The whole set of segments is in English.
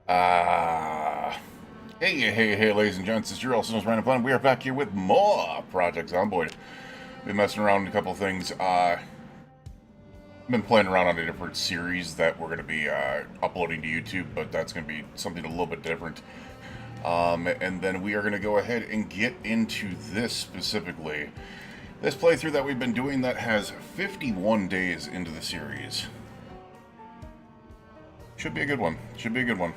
Uh, hey, ladies and gents, it's your also known as Random Fun. We are back here with more Project Zomboid. Been messing around with a couple things. Been playing around on a different series that we're going to be uploading to YouTube, but that's going to be something a little bit different. And then we are going to go ahead and get into this specifically. This playthrough that we've been doing that has 51 days into the series. Should be a good one. Should be a good one.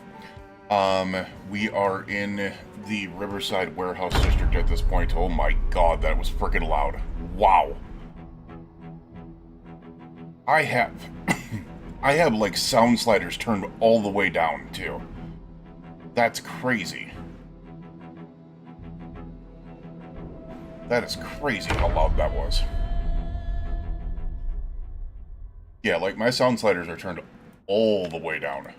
We are in the Riverside Warehouse District at this point. Oh my god, that was freaking loud. Wow. I have... I have, like, sound sliders turned all the way down, too. That's crazy. That is crazy how loud that was. Yeah, like, my sound sliders are turned all the way down.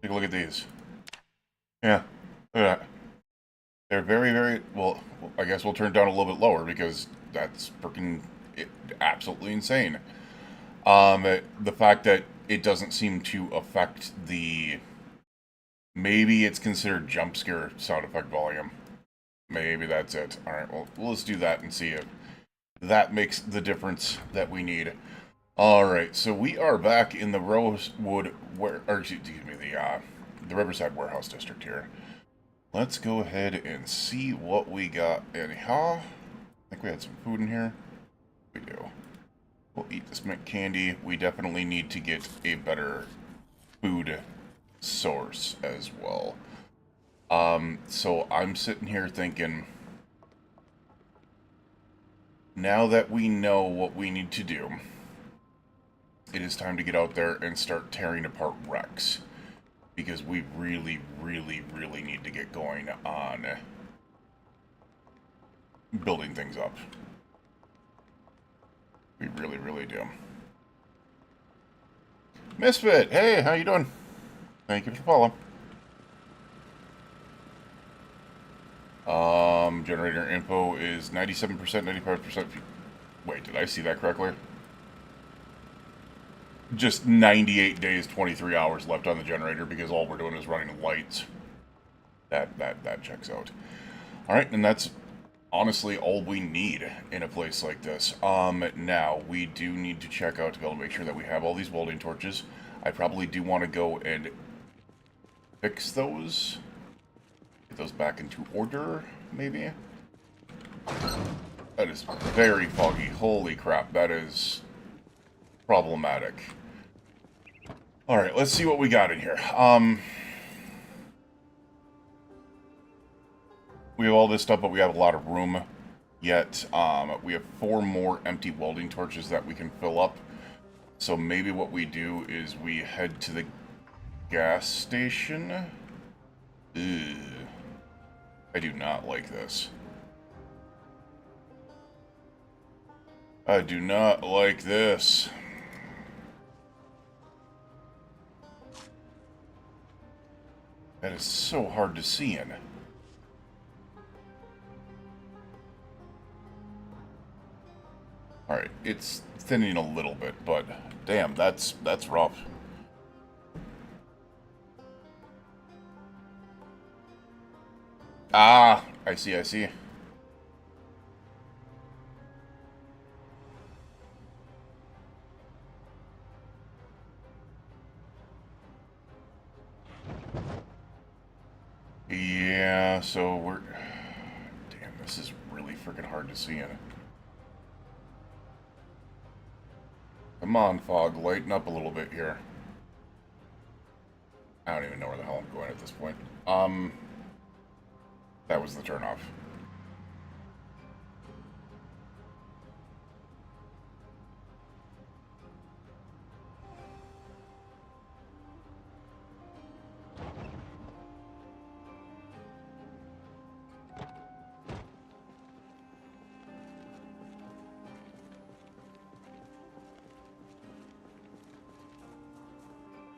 Take a look at these. Yeah, look at that. They're very, well, I guess we'll turn it down a little bit lower because that's freaking absolutely insane. The fact that it doesn't seem to affect the... Maybe it's considered jump scare sound effect volume. Maybe that's it. Alright, well, let's do that and see if that makes the difference that we need. Alright, so we are back in the the Riverside Warehouse District here. Let's go ahead and see what we got anyhow. I think we had some food in here. We do. We'll eat this mint candy. We definitely need to get a better food source as well. So I'm sitting here thinking, now that we know what we need to do, it is time to get out there and start tearing apart wrecks. Because we really need to get going on building things up. We really do. Misfit, hey, how you doing? Thank you for following. Generator info is 97%, 95%. Wait, did I see that correctly? Just 98 days, 23 hours left on the generator because all we're doing is running lights. That checks out. Alright, and that's honestly all we need in a place like this. Now, we do need to check out to be able to make sure that we have all these welding torches. I probably do want to go and fix those. Get those back into order, maybe? That is very foggy. Holy crap, that is problematic. Alright, let's see what we got in here. We have all this stuff, but we have a lot of room yet. We have 4 more empty welding torches that we can fill up. So maybe what we do is we head to the gas station. Ugh. I do not like this. I do not like this. That is so hard to see in. Alright, it's thinning a little bit, but damn, that's rough. Ah, I see. Yeah, so we're... Damn, this is really freaking hard to see in it. Come on, fog, lighten up a little bit here. I don't even know where the hell I'm going at this point. That was the turnoff.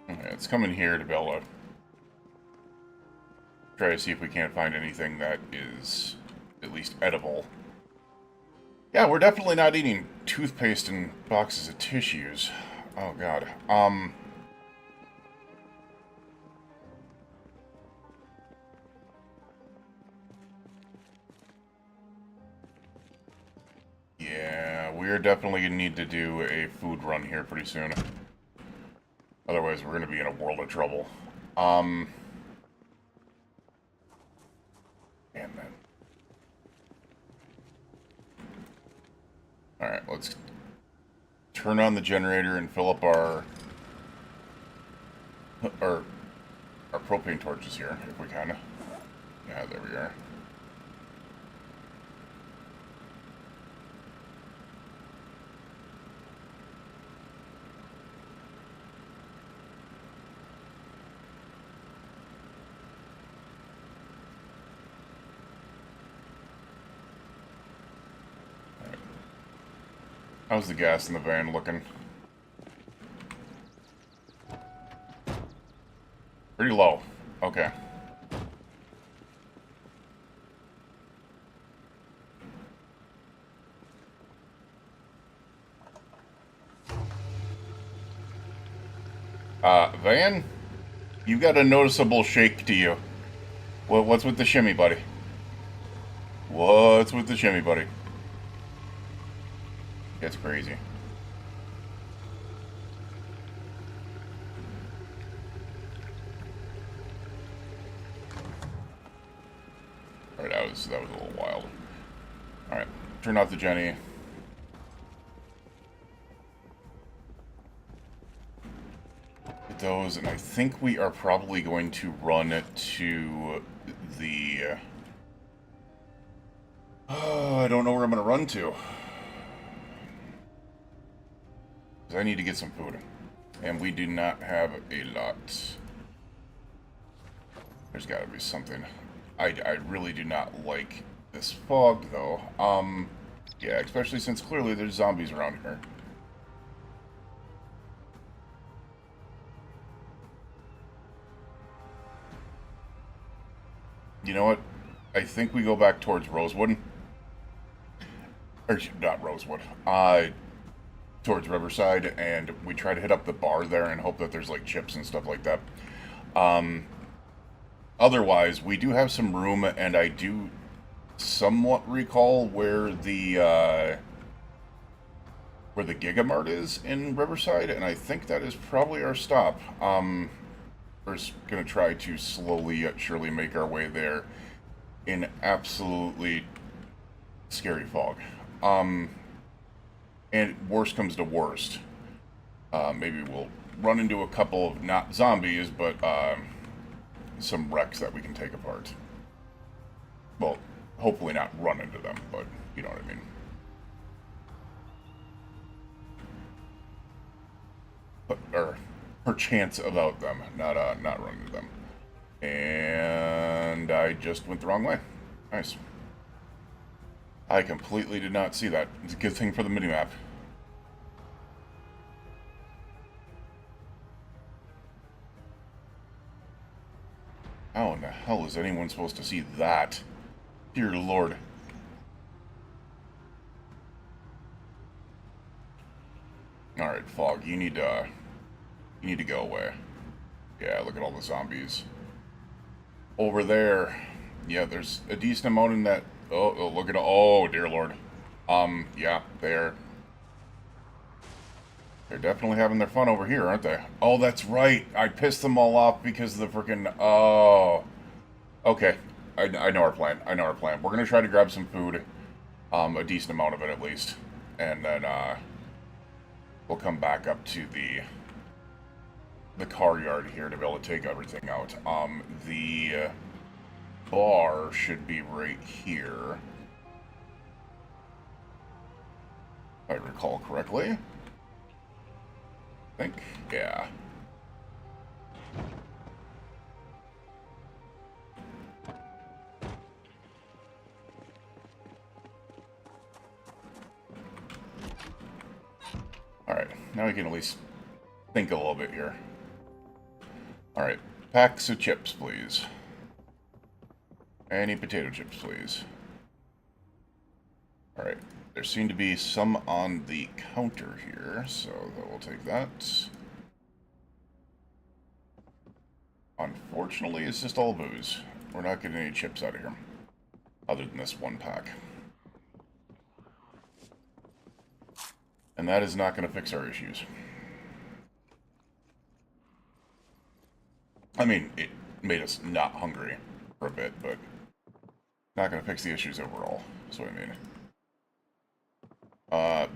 Okay, let's come in here to be able to try to see if we can't find anything that is at least edible. Yeah, we're definitely not eating toothpaste and boxes of tissues. Oh god. we are definitely going to need to do a food run here pretty soon. Otherwise, we're going to be in a world of trouble. Damn that. Alright, let's turn on the generator and fill up our propane torches here, if we can. Yeah, there we are. How's the gas in the van looking? Pretty low. Okay. Van? You got a noticeable shake to you. What's with the shimmy, buddy? What's with the shimmy, buddy? That's crazy. Alright, that was a little wild. Alright, turn off the Jenny. Get those, and I think we are probably going to run to the... I don't know where I'm going to run to. I need to get some food. And we do not have a lot. There's got to be something. I really do not like this fog, though. Yeah, especially since clearly there's zombies around here. You know what? I think we go back towards Rosewood. Or, not Rosewood. Towards Riverside, and we try to hit up the bar there and hope that there's, like, chips and stuff like that. Otherwise, we do have some room, and I do somewhat recall where the Gigamart is in Riverside, and I think that is probably our stop. We're going to try to slowly yet surely make our way there in absolutely scary fog. And worst comes to worst, maybe we'll run into a couple of, not zombies, but some wrecks that we can take apart. Well, hopefully not run into them, but you know what I mean. Or perchance about them, not run into them. And I just went the wrong way. Nice. I completely did not see that. It's a good thing for the minimap. How in the hell is anyone supposed to see that? Dear Lord. Alright, Fog, you need to go away. Yeah, look at all the zombies. Over there. Yeah, there's a decent amount in that. Oh, look at... Oh, dear Lord. Yeah, they're definitely having their fun over here, aren't they? Oh, that's right. I pissed them all off because of the freaking... Oh. Okay. I know our plan. I know our plan. We're going to try to grab some food. A decent amount of it, at least. And then, we'll come back up to the car yard here to be able to take everything out. The bar should be right here, if I recall correctly. I think, yeah. Alright, now we can at least think a little bit here. Alright, packs of chips, please. Any potato chips, please. Alright, there seem to be some on the counter here, so we'll take that. Unfortunately, it's just all booze. We're not getting any chips out of here, other than this one pack. And that is not going to fix our issues. I mean, it made us not hungry for a bit, but not going to fix the issues overall. That's what I mean.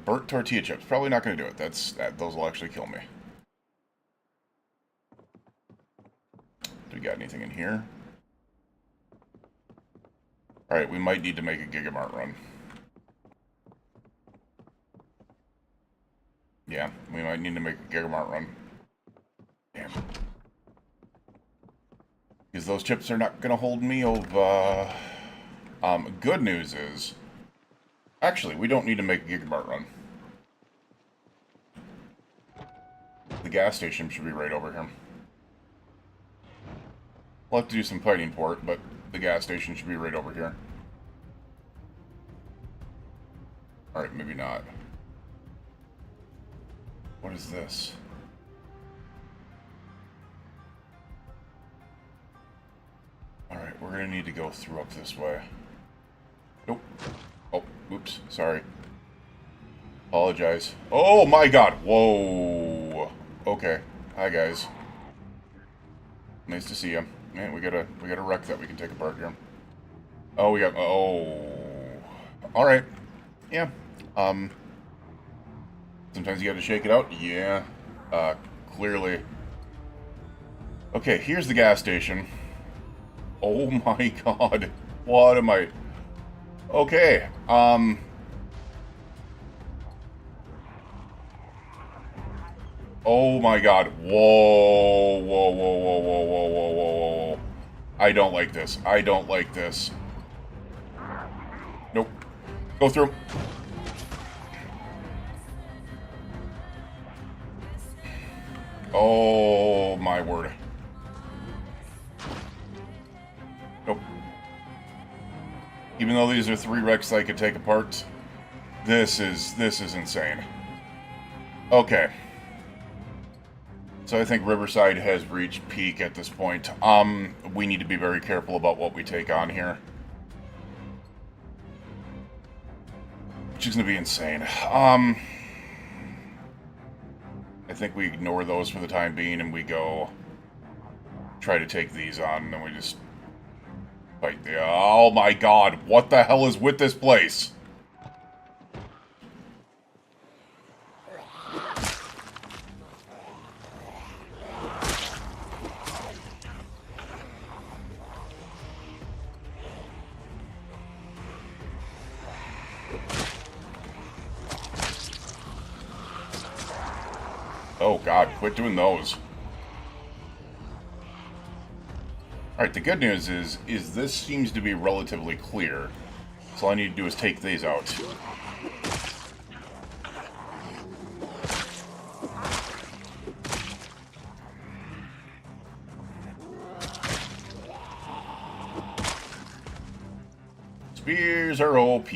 Burnt tortilla chips. Probably not going to do it. Those will actually kill me. Do we got anything in here? Alright, we might need to make a Gigamart run. Yeah, we might need to make a Gigamart run. Damn. Because those chips are not going to hold me over. Good news is... Actually, we don't need to make a Gigamart run. The gas station should be right over here. We'll have to do some fighting for it, but the gas station should be right over here. Alright, maybe not. What is this? Alright, we're gonna need to go through up this way. Nope. Oh, oops, sorry. Apologize. Oh my god! Whoa! Okay. Hi, guys. Nice to see you. Man, we got a wreck that we can take apart here. Oh, we got... Oh... Alright. Yeah. Sometimes you gotta shake it out. Yeah. Clearly. Okay, here's the gas station. Oh my god. What am I... Okay, oh my god. Whoa, whoa, whoa, whoa, whoa, whoa, whoa, whoa, whoa. I don't like this. I don't like this. Nope. Go through. Oh my word. Nope. Even though these are 3 wrecks I could take apart, this is insane. Okay. So I think Riverside has reached peak at this point. We need to be very careful about what we take on here. Which is going to be insane. I think we ignore those for the time being and we go try to take these on, and then we just fight the... Oh my god, what the hell is with this place? Oh god, quit doing those. Alright, the good news is this seems to be relatively clear. So all I need to do is take these out. Spears are OP.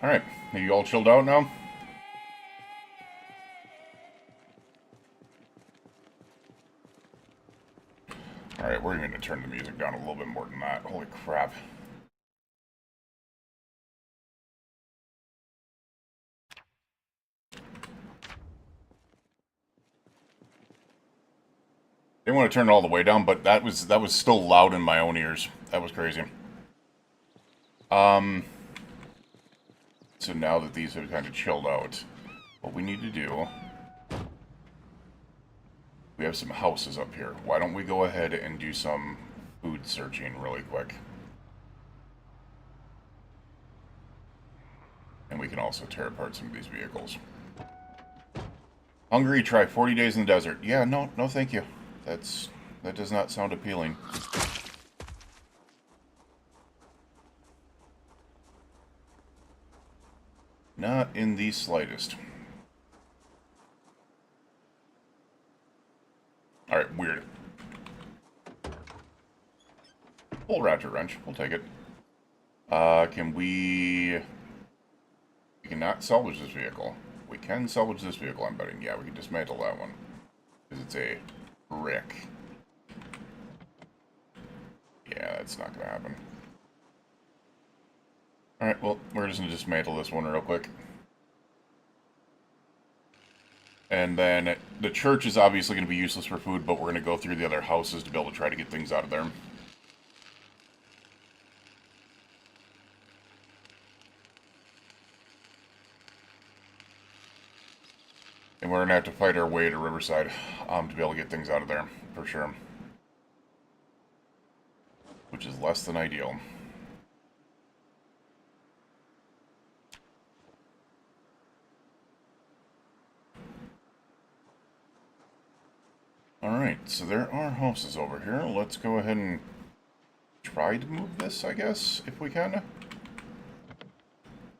Alright, are you all chilled out now? Alright, we're going to turn the music down a little bit more than that. Holy crap. Didn't want to turn it all the way down, but that was still loud in my own ears. That was crazy. So now that these have kind of chilled out, what we need to do... We have some houses up here. Why don't we go ahead and do some food searching really quick? And we can also tear apart some of these vehicles. Hungry, try 40 days in the desert. Yeah, no thank you. That does not sound appealing. Not in the slightest. Alright, weird. Full ratchet wrench. We'll take it. Can we... We cannot salvage this vehicle. We can salvage this vehicle, I'm betting. Yeah, we can dismantle that one. Because it's a brick. Yeah, that's not going to happen. Alright, well, we're just going to dismantle this one real quick. And then the church is obviously going to be useless for food, but we're going to go through the other houses to be able to try to get things out of there. And we're going to have to fight our way to Riverside to be able to get things out of there, for sure. Which is less than ideal. Alright, so there are houses over here. Let's go ahead and try to move this, I guess, if we can.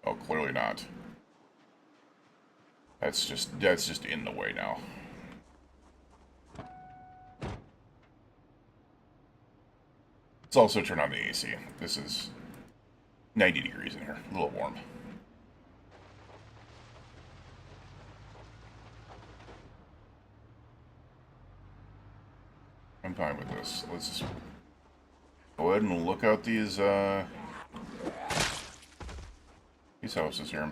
Oh, clearly not. That's just in the way now. Let's also turn on the AC. This is 90 degrees in here. A little warm. I'm fine with this. Let's just go ahead and look out these houses here.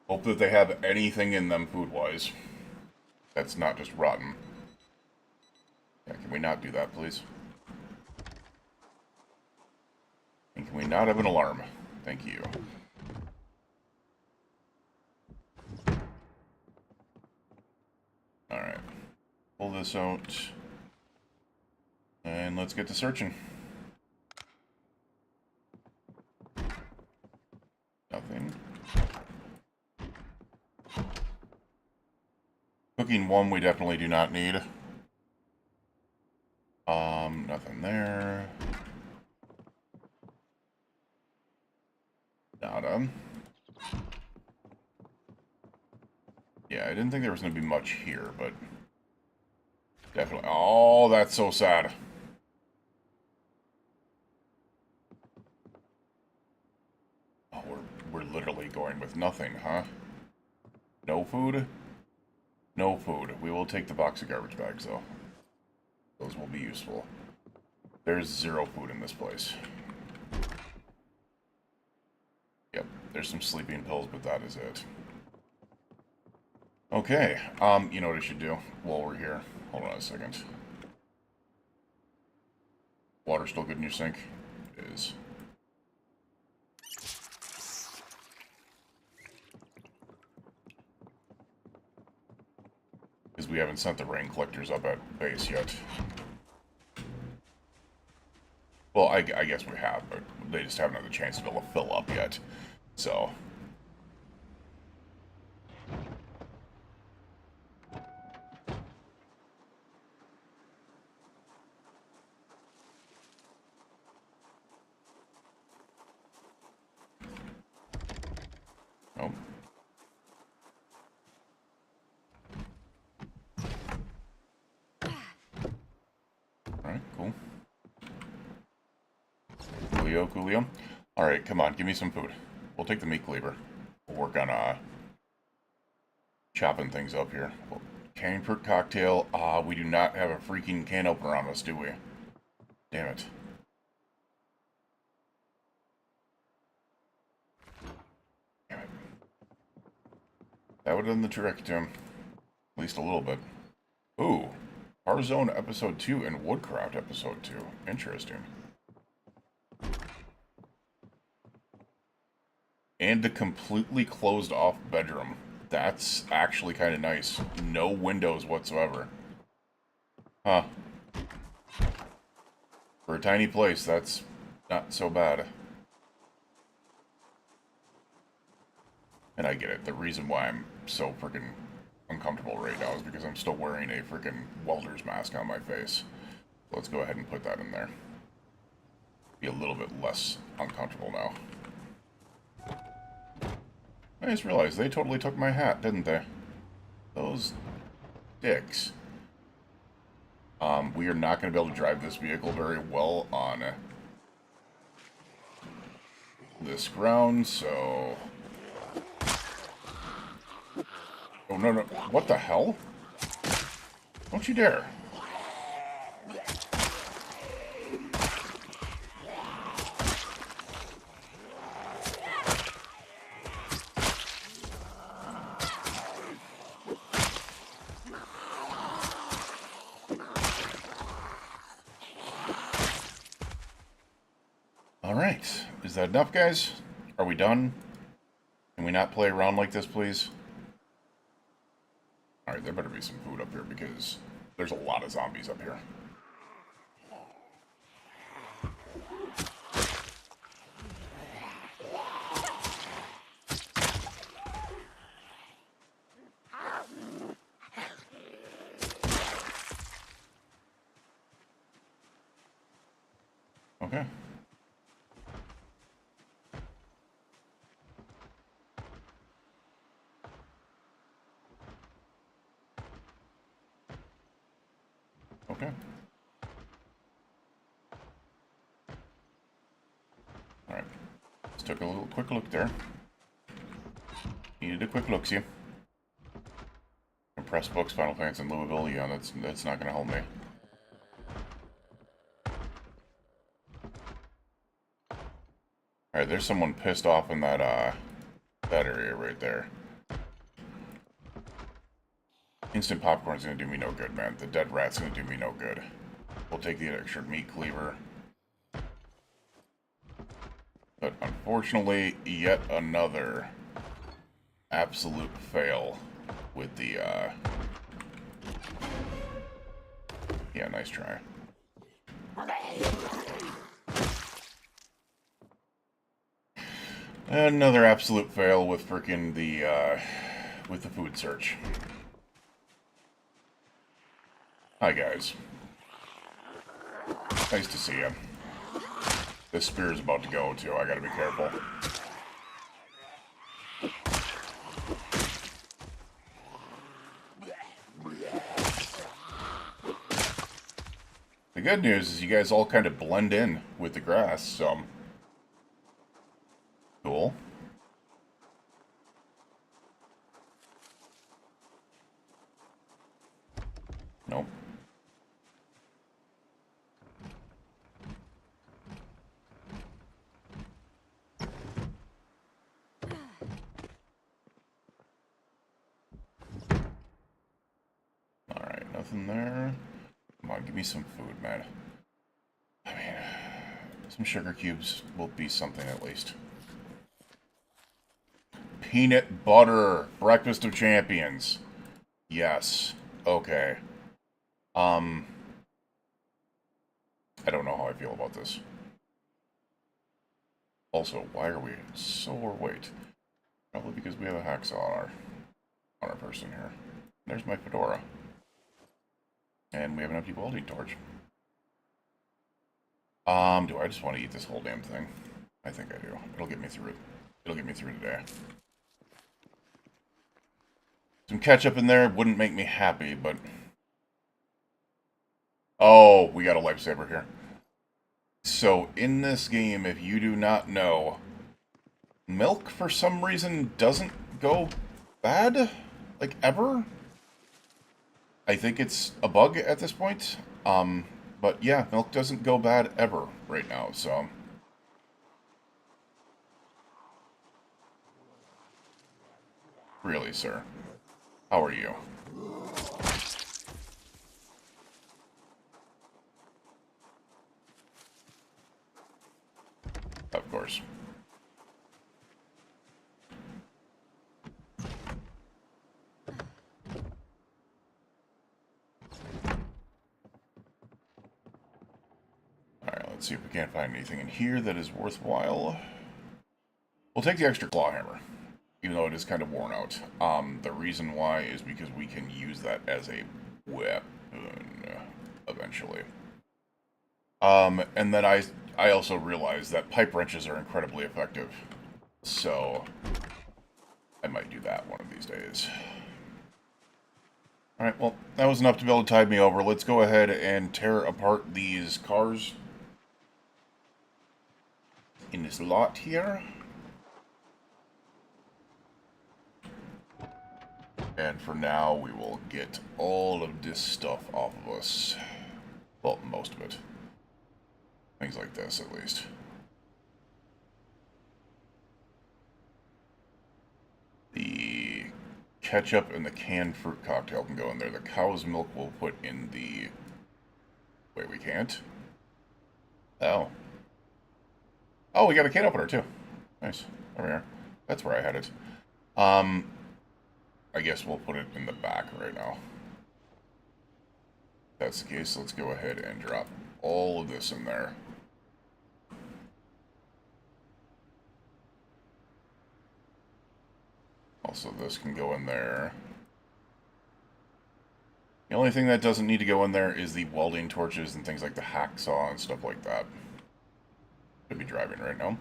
Hope that they have anything in them food-wise. That's not just rotten. Yeah, can we not do that, please? And can we not have an alarm? Thank you. Alright. Pull this out. And let's get to searching. Nothing. Cooking one we definitely do not need. Nothing there. Nada. Yeah, I didn't think there was going to be much here, but definitely. Oh, that's so sad. Oh, we're literally going with nothing, huh? No food? No food. We will take the box of garbage bags, though. Those will be useful. There's 0 food in this place. Yep, there's some sleeping pills, but that is it. Okay, you know what I should do while we're here? Hold on a second. Water still good in your sink? It is. Because we haven't sent the rain collectors up at base yet. Well, I guess we have, but they just haven't had the chance to be able to fill up yet. So. Nope. Alright, cool. Coolio. Alright, come on, give me some food. We'll take the meat cleaver. We'll work on, chopping things up here. Cane fruit cocktail. We do not have a freaking can opener on us, do we? Damn it. Damn it. That would have done the trick to him. At least a little bit. Ooh. Warzone Episode 2 and Woodcraft Episode 2. Interesting. And a completely closed off bedroom. That's actually kind of nice. No windows whatsoever. Huh. For a tiny place, that's not so bad. And I get it. The reason why I'm so freaking uncomfortable right now is because I'm still wearing a freaking welder's mask on my face. So let's go ahead and put that in there. Be a little bit less uncomfortable now. I just realized they totally took my hat, didn't they? Those dicks. We are not going to be able to drive this vehicle very well on this ground, so no, no. What the hell? Don't you dare. Alright. Is that enough, guys? Are we done? Can we not play around like this, please? Alright, there better be some food up here because there's a lot of zombies up here. Okay. Okay. Alright. Let's take a little quick look there. Needed a quick look-see. Compressed books, Final Fantasy in Louisville. Yeah, that's not gonna help me. Alright, there's someone pissed off in that that area right there. Instant popcorn's gonna do me no good, man. The dead rat's gonna do me no good. We'll take the extra meat cleaver. But unfortunately, yet another absolute fail with the, yeah, nice try. Another absolute fail with frickin' with the food search. Hi, guys. Nice to see you. This spear is about to go, too. I gotta be careful. The good news is you guys all kind of blend in with the grass, so... Cool. Nope. Alright, nothing there. Come on, give me some food, man. I mean, some sugar cubes will be something at least. Peanut butter. Breakfast of champions. Yes. Okay. I don't know how I feel about this. Also, why are we so overweight? Probably because we have a hacksaw on our person here. There's my fedora. And we have an empty welding torch. Do I just want to eat this whole damn thing? I think I do. It'll get me through it. It'll get me through today. Some ketchup in there wouldn't make me happy, but... Oh, we got a lifesaver here. So, in this game, if you do not know, milk, for some reason, doesn't go bad? Like, ever? I think it's a bug at this point. But yeah, milk doesn't go bad ever right now, so... Really, sir? How are you? Of course. Alright, let's see if we can't find anything in here that is worthwhile. We'll take the extra claw hammer, even though it is kind of worn out. The reason why is because we can use that as a weapon eventually. And then I also realized that pipe wrenches are incredibly effective. So, I might do that one of these days. Alright, well, that was enough to be able to tide me over. Let's go ahead and tear apart these cars in this lot here. And for now, we will get all of this stuff off of us. Well, most of it. Things like this, at least. The ketchup and the canned fruit cocktail can go in there. The cow's milk we'll put in the... Wait, we can't? Oh. Oh, we got a can opener, too. Nice. There we are. That's where I had it. I guess we'll put it in the back right now. If that's the case, let's go ahead and drop all of this in there. Also, this can go in there. The only thing that doesn't need to go in there is the welding torches and things like the hacksaw and stuff like that. Could be driving right now.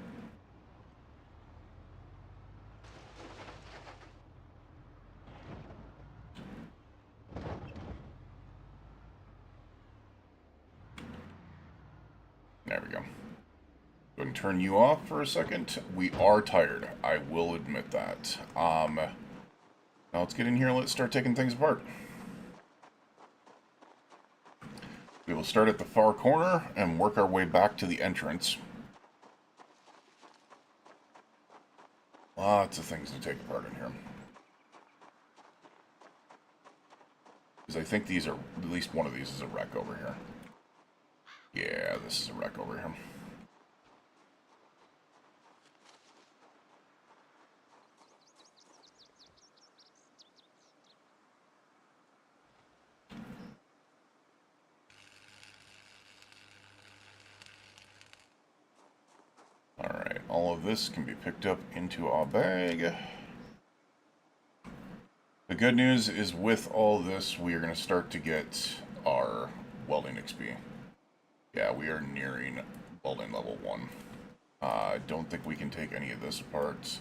There we go. Go ahead and turn you off for a second. We are tired. I will admit that. Now let's get in here and let's start taking things apart. We will start at the far corner and work our way back to the entrance. Lots of things to take apart in here. Because I think these are, at least one of these is a wreck over here. Yeah, this is a wreck over here. Alright, all of this can be picked up into our bag. The good news is with all this, we are going to start to get our welding XP. Yeah, we are nearing welding level 1. I don't think we can take any of this apart.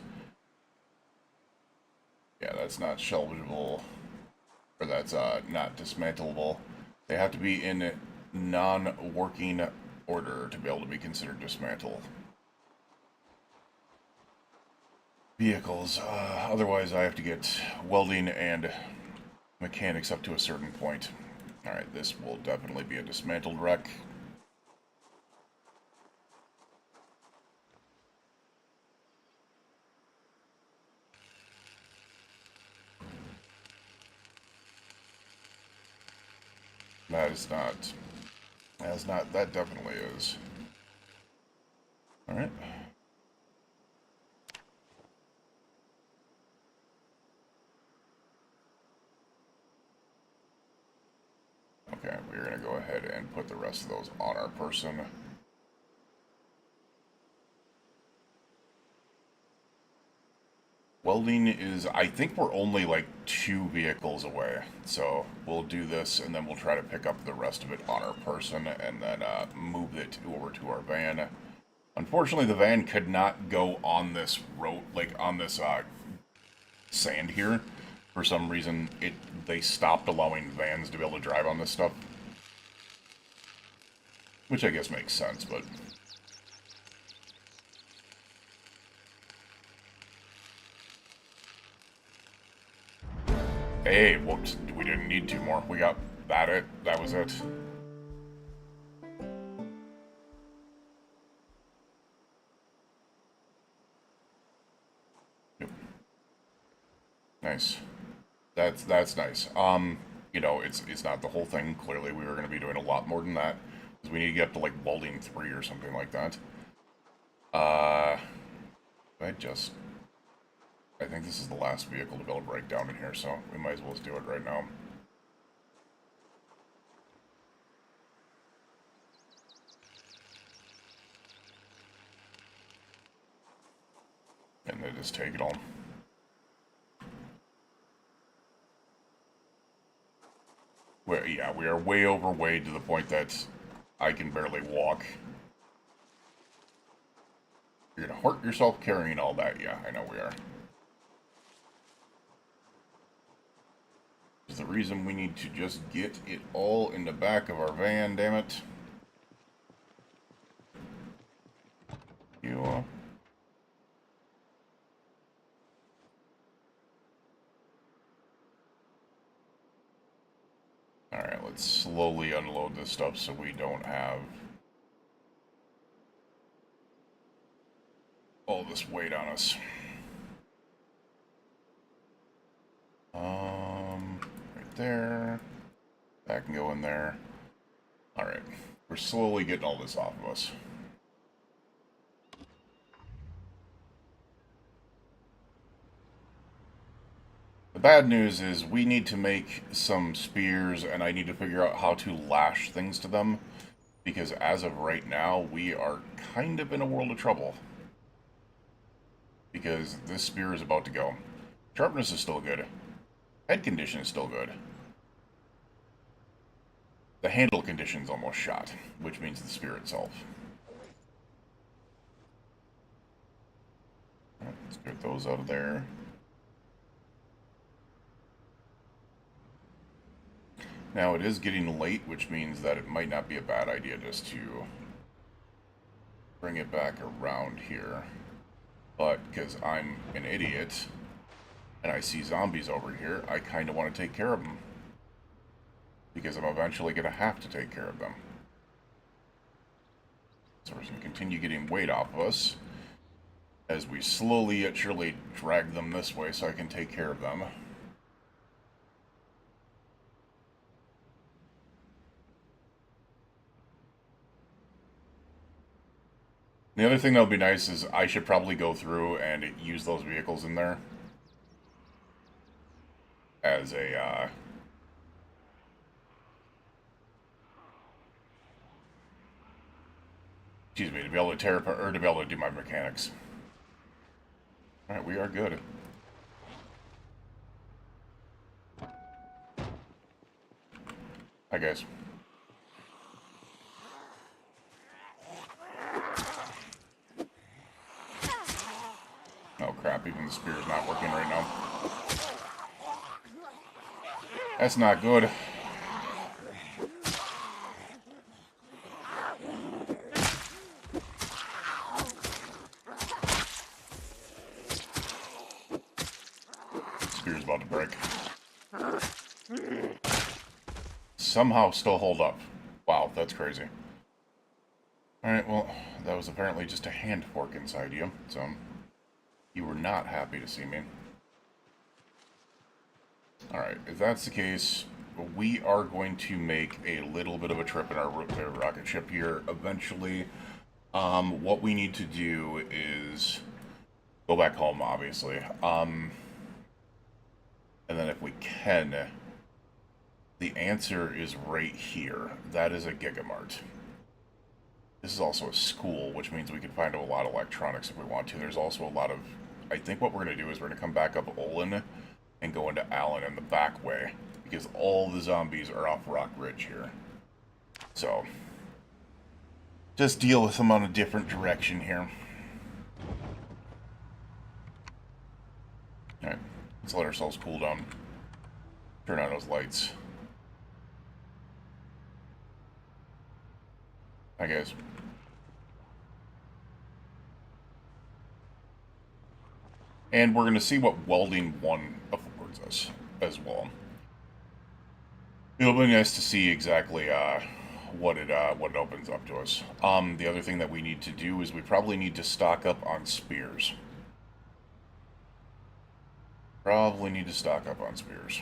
Yeah, that's not salvageable, or that's not dismantleable. They have to be in non-working order to be able to be considered dismantled vehicles. Otherwise, I have to get welding and mechanics up to a certain point. Alright, this will definitely be a dismantled wreck. That definitely is. Alright. Okay, we're going to go ahead and put the rest of those on our person. Welding is, I think we're only like 2 vehicles away. So we'll do this and then we'll try to pick up the rest of it on our person and then move it over to our van. Unfortunately, the van could not go on this road, like on this sand here. For some reason, they stopped allowing vans to be able to drive on this stuff. Which I guess makes sense, but... Hey, whoops, we didn't need 2 more. We got that that was it. Yep. Nice. That's nice. You know, it's not the whole thing. Clearly, we were going to be doing a lot more than that. Because we need to get up to, like, welding 3 or something like that. I think this is the last vehicle to be able to break down in here, so we might as well just do it right now. And then just take it all. Yeah, we are way overweight to the point that I can barely walk. You're gonna hurt yourself carrying all that. Yeah, I know we are. Is the reason we need to just get it all in the back of our van, damn it. You, let's slowly unload this stuff so we don't have all this weight on us. Right there. That can go in there. Alright. We're slowly getting all this off of us. The bad news is we need to make some spears, and I need to figure out how to lash things to them, because as of right now, we are kind of in a world of trouble. Because this spear is about to go. Sharpness is still good. Head condition is still good. The handle condition is almost shot, which means the spear itself. Alright, let's get those out of there. Now, it is getting late, which means that it might not be a bad idea just to bring it back around here. But, because I'm an idiot, and I see zombies over here, I kind of want to take care of them. Because I'm eventually going to have to take care of them. So we're going to continue getting weight off of us, as we slowly yet surely drag them this way so I can take care of them. The other thing that would be nice is I should probably go through and use those vehicles in there as a, excuse me, to be able to tear apart, or to be able to do my mechanics. Alright, we are good. Hi, guys. Oh crap, even the spear is not working right now. That's not good. Spear's about to break. Somehow still hold up. Wow, that's crazy. Alright, well, that was apparently just a hand fork inside you, so you were not happy to see me. Alright, if that's the case, we are going to make a little bit of a trip in our rocket ship here eventually. What we need to do is go back home, obviously. And then if we can, the answer is right here. That is a Gigamart. This is also a school, which means we can find a lot of electronics if we want to. There's also a lot of... I think what we're going to do is we're going to come back up Olin and go into Allen in the back way, because all the zombies are off Rock Ridge here. So, just deal with them on a different direction here. Alright, let's let ourselves cool down. Turn on those lights. Hi, guys. And we're going to see what Welding 1 affords us as well. It'll be nice to see exactly what it opens up to us. The other thing that we need to do is we probably need to stock up on spears. Probably need to stock up on spears.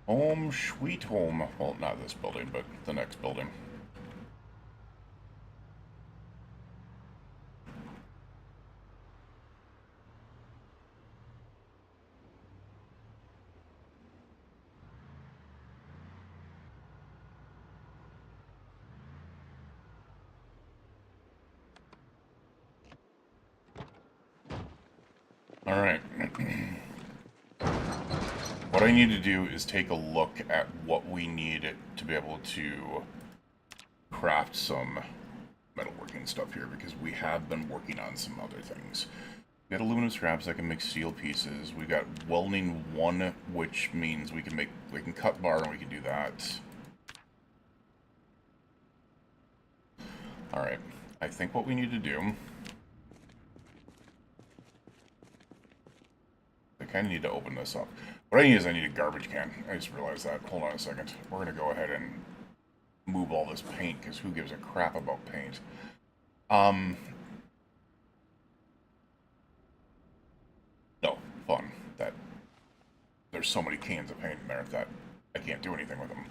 Home, sweet home. Well, not this building, but the next building. All right. What I need to do is take a look at what we need to be able to craft some metalworking stuff here, because we have been working on some other things. We got aluminum scraps that can make steel pieces. We got welding 1, which means we can cut bar and we can do that. Alright. I think what we need to do, I kind of need to open this up. What I need is I need a garbage can. I just realized that. Hold on a second. We're going to go ahead and move all this paint, because who gives a crap about paint? No, fun. That there's so many cans of paint in there that I can't do anything with them.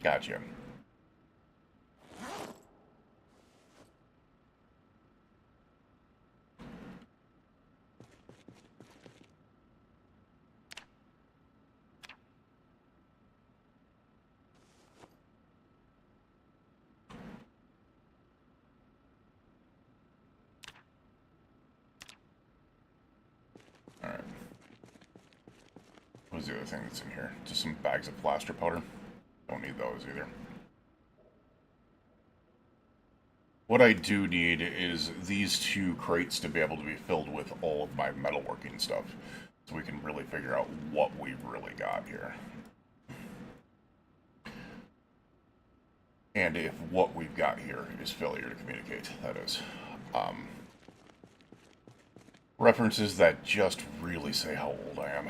Gotcha. Alright. What was the other thing that's in here? Just some bags of plaster powder. Don't need those either. What I do need is these 2 crates to be able to be filled with all of my metalworking stuff, so we can really figure out what we've really got here. And if what we've got here is failure to communicate, that is. References that just really say how old I am.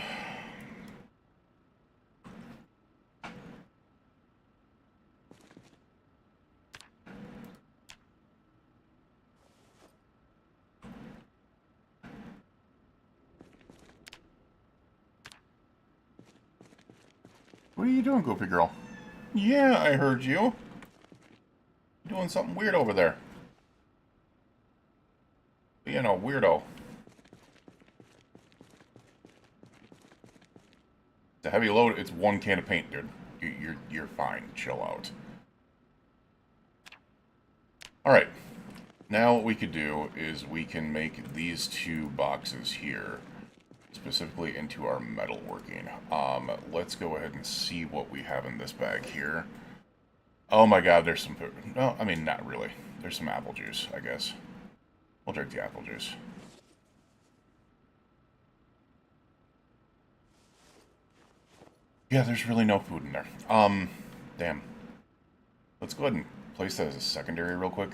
What are you doing, Goofy Girl? Yeah, I heard you. You're doing something weird over there. You know, weirdo. It's a heavy load. It's 1 can of paint, dude. You're fine. Chill out. Alright. Now what we could do is we can make these 2 boxes here, specifically into our metalworking. Let's go ahead and see what we have in this bag here. Oh my god, there's some food. No, I mean, not really. There's some apple juice, I guess. We'll drink the apple juice. Yeah, there's really no food in there. Damn. Let's go ahead and place that as a secondary real quick.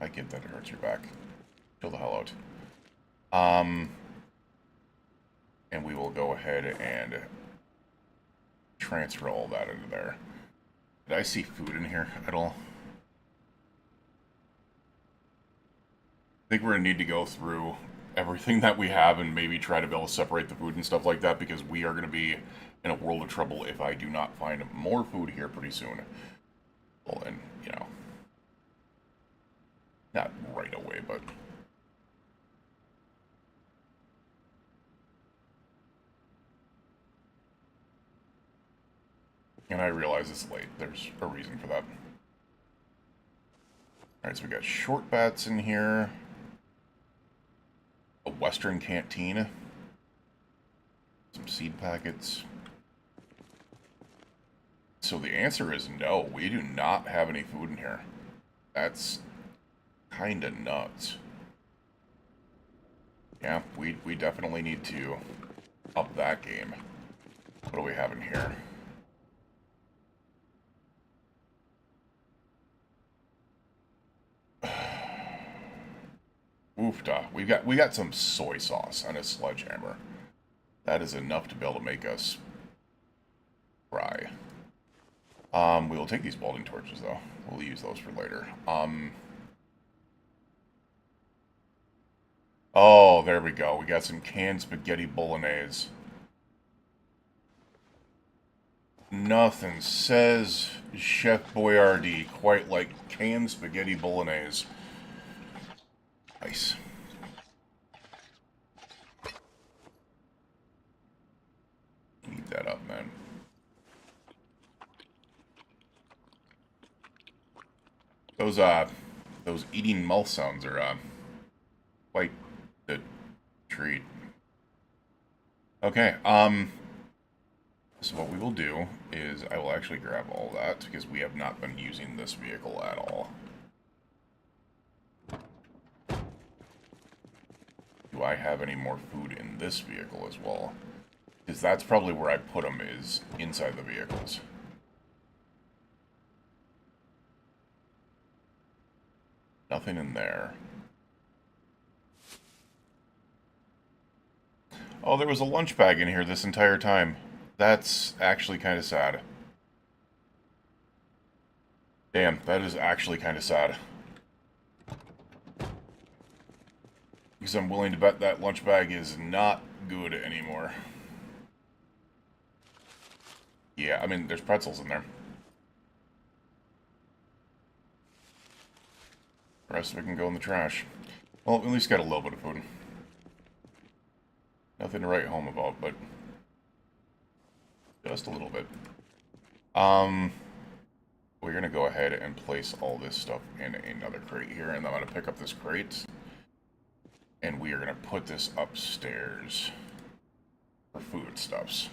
I get that it hurts your back. Chill the hell out. And we will go ahead and transfer all that into there. Did I see food in here at all? I think we're going to need to go through everything that we have and maybe try to be able to separate the food and stuff like that, because we are going to be in a world of trouble if I do not find more food here pretty soon. Well, and, you know, not right away, but... And I realize it's late. There's a reason for that. Alright, so we got short bats in here. A Western canteen. Some seed packets. So the answer is no. We do not have any food in here. That's kind of nuts. Yeah, we definitely need to up that game. What do we have in here? Oofta. We got some soy sauce and a sledgehammer. That is enough to be able to make us fry. We will take these welding torches though. We'll use those for later. Oh, there we go. We got some canned spaghetti bolognese. Nothing says Chef Boyardee quite like canned spaghetti bolognese. Nice. Eat that up, man. Those eating mouth sounds are, quite the treat. Okay, So what we will do is I will actually grab all that because we have not been using this vehicle at all. Do I have any more food in this vehicle as well? Because that's probably where I put them, is inside the vehicles. Nothing in there. Oh, there was a lunch bag in here this entire time. That's actually kind of sad. Damn, that is actually kind of sad. Because I'm willing to bet that lunch bag is not good anymore. Yeah, I mean, there's pretzels in there. The rest of it can go in the trash. Well, at least got a little bit of food. Nothing to write home about, but just a little bit. We're going to go ahead and place all this stuff in another crate here, and I'm going to pick up this crate, and we are going to put this upstairs for foodstuffs.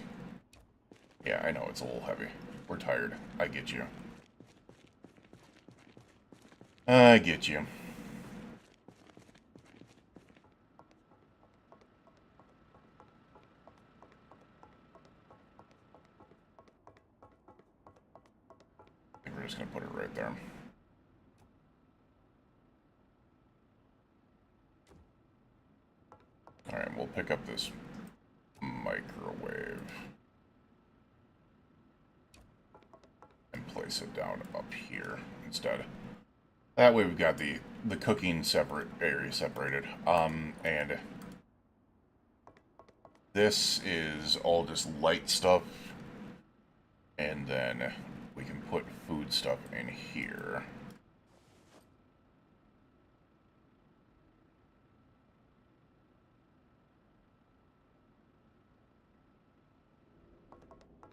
Yeah, I know, it's a little heavy. We're tired. I get you. I get you. I think we're just going to put it right there. Alright, we'll pick up this microwave and place it down up here instead. That way we've got the cooking separate area separated. And this is all just light stuff, and then we can put food stuff in here.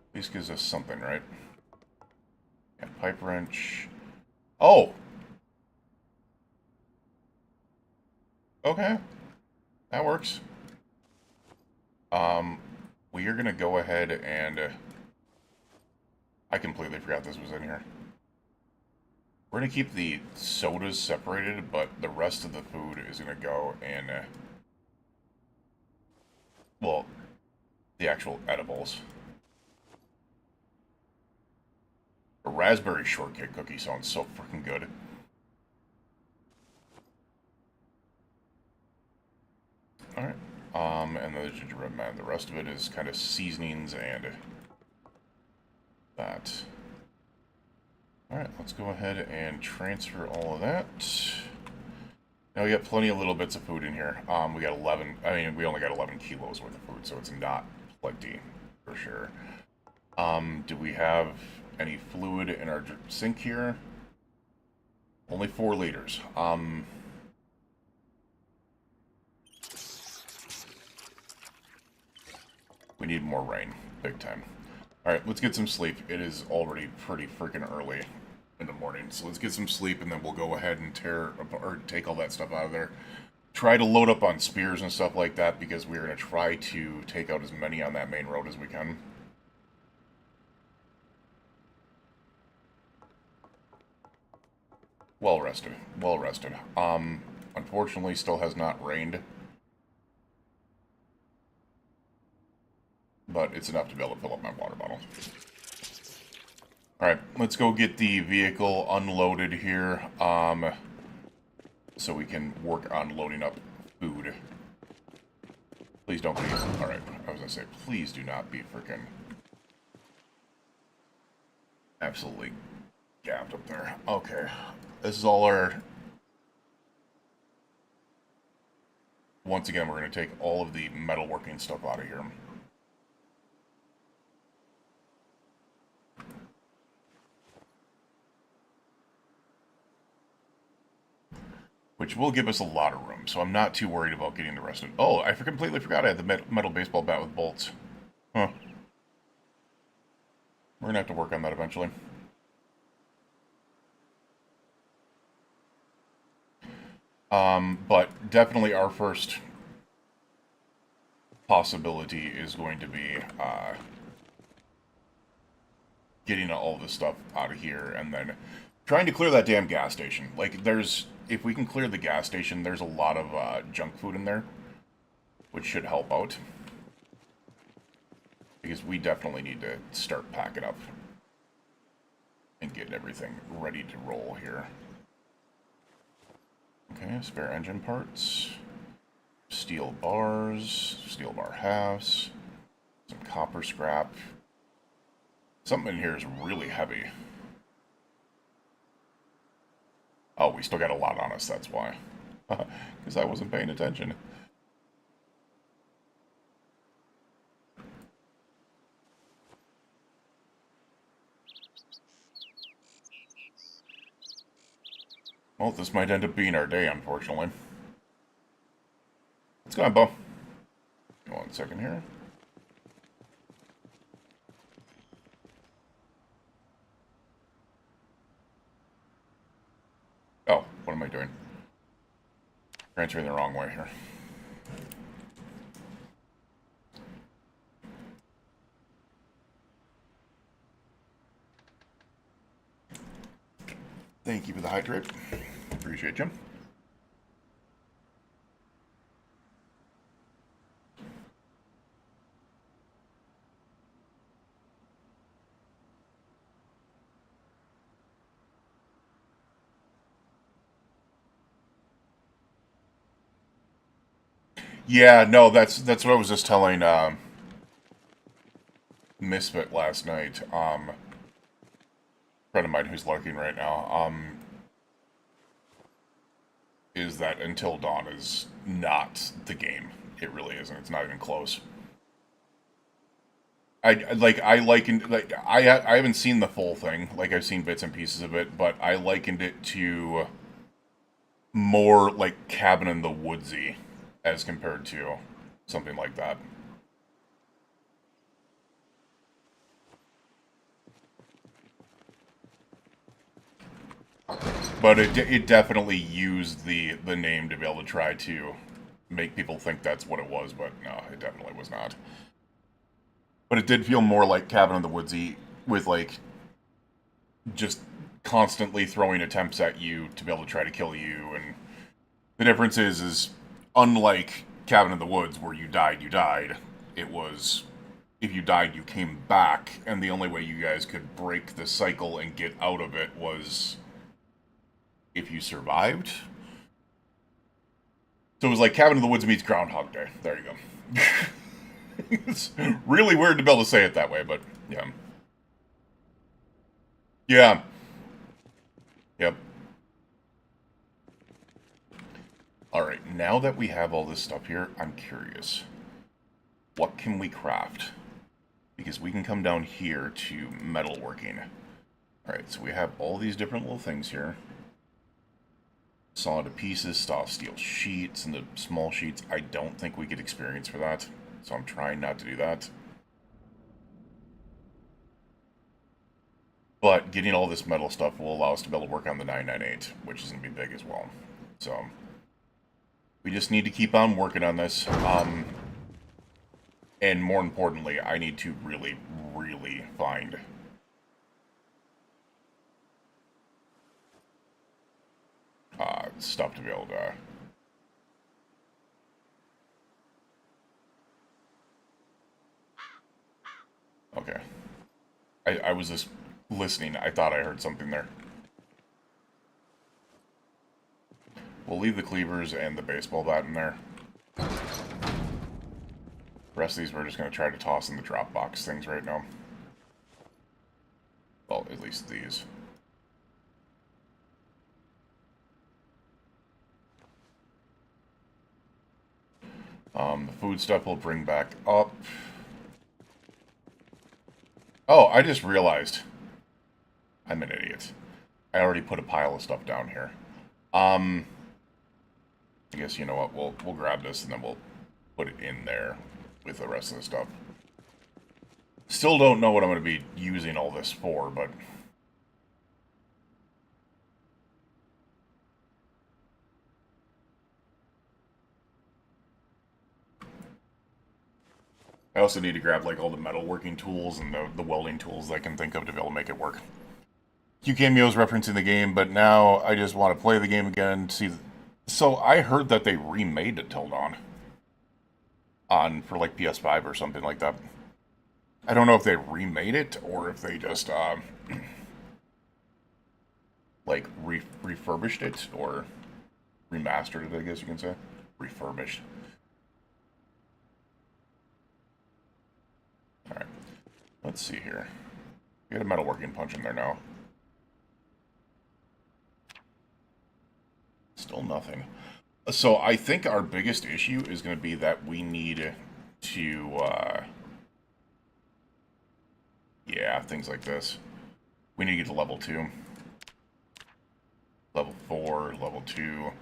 At least gives us something, right? Yeah, pipe wrench. Oh! Okay. That works. We are gonna go ahead and... I completely forgot this was in here. We're gonna keep the sodas separated, but the rest of the food is gonna go in... well, the actual edibles. A raspberry shortcake cookie sounds so freaking good. Alright. And the gingerbread man. The rest of it is kind of seasonings and that. Alright, let's go ahead and transfer all of that. Now we got plenty of little bits of food in here. We got 11, I mean, we only got 11 kilos worth of food, so it's not plenty, for sure. Do we have any fluid in our sink here? Only 4 liters. We need more rain, big time. Alright, let's get some sleep. It is already pretty freaking early in the morning, so let's get some sleep, and then we'll go ahead and take all that stuff out of there. Try to load up on spears and stuff like that, because we're going to try to take out as many on that main road as we can. Well rested. Well rested. Unfortunately, still has not rained. But it's enough to be able to fill up my water bottle. Alright, let's go get the vehicle unloaded here, so we can work on loading up food. Please don't be... Alright, I was gonna say, please do not be freaking... absolutely gapped up there. Okay, this is all our... Once again, we're going to take all of the metalworking stuff out of here. Which will give us a lot of room, so I'm not too worried about getting the rest of it. Oh, I completely forgot I had the metal baseball bat with bolts. Huh. We're going to have to work on that eventually. But definitely our first possibility is going to be getting all this stuff out of here, and then trying to clear that damn gas station. Like, if we can clear the gas station, there's a lot of junk food in there, which should help out. Because we definitely need to start packing up and getting everything ready to roll here. Okay, spare engine parts, steel bars, steel bar halves, some copper scrap. Something in here is really heavy. Oh, we still got a lot on us, that's why. Because I wasn't paying attention. Well, this might end up being our day, unfortunately. Let's go on, Bo. 1 second here. Oh, what am I doing? Transferring the wrong way here. Thank you for the hydrate. Appreciate you. Yeah, no, that's what I was just telling Misfit last night. Friend of mine who's lurking right now. Is that Until Dawn is not the game. It really isn't. It's not even close. I haven't seen the full thing. Like, I've seen bits and pieces of it, but I likened it to more like Cabin in the Woodsy as compared to something like that. But it definitely used the name to be able to try to make people think that's what it was, but no, it definitely was not. But it did feel more like Cabin in the Woodsy, with like just constantly throwing attempts at you to be able to try to kill you. And the difference is unlike Cabin in the Woods, where you died. It was, if you died, you came back, and the only way you guys could break the cycle and get out of it was if you survived. So it was like Cabin in the Woods meets Groundhog Day. There you go. It's really weird to be able to say it that way, but yeah. Yeah. Yep. Alright, now that we have all this stuff here, I'm curious. What can we craft? Because we can come down here to metalworking. Alright, so we have all these different little things here. Saw to pieces, saw steel sheets, and the small sheets. I don't think we get experience for that, so I'm trying not to do that. But getting all this metal stuff will allow us to be able to work on the 998, which is going to be big as well. So we just need to keep on working on this. And more importantly, I need to really, really find stuff to be able to... Okay. I was just listening. I thought I heard something there. We'll leave the cleavers and the baseball bat in there. The rest of these we're just going to try to toss in the drop box things right now. Well, at least these. The food stuff we'll bring back up. Oh, I just realized. I'm an idiot. I already put a pile of stuff down here. I guess, you know what, we'll grab this and then we'll put it in there with the rest of the stuff. Still don't know what I'm going to be using all this for, but... I also need to grab like all the metalworking tools and the welding tools I can think of to be able to make it work. Few cameos referencing the game, but now I just want to play the game again. So I heard that they remade it Till Dawn on for like PS5 or something like that. I don't know if they remade it or if they just like refurbished it or remastered it. I guess you can say refurbished. All right, let's see here. We got a metalworking punch in there now. Still nothing. So I think our biggest issue is going to be that we need to, yeah, things like this. We need to get to level 2. Level 4, level 2.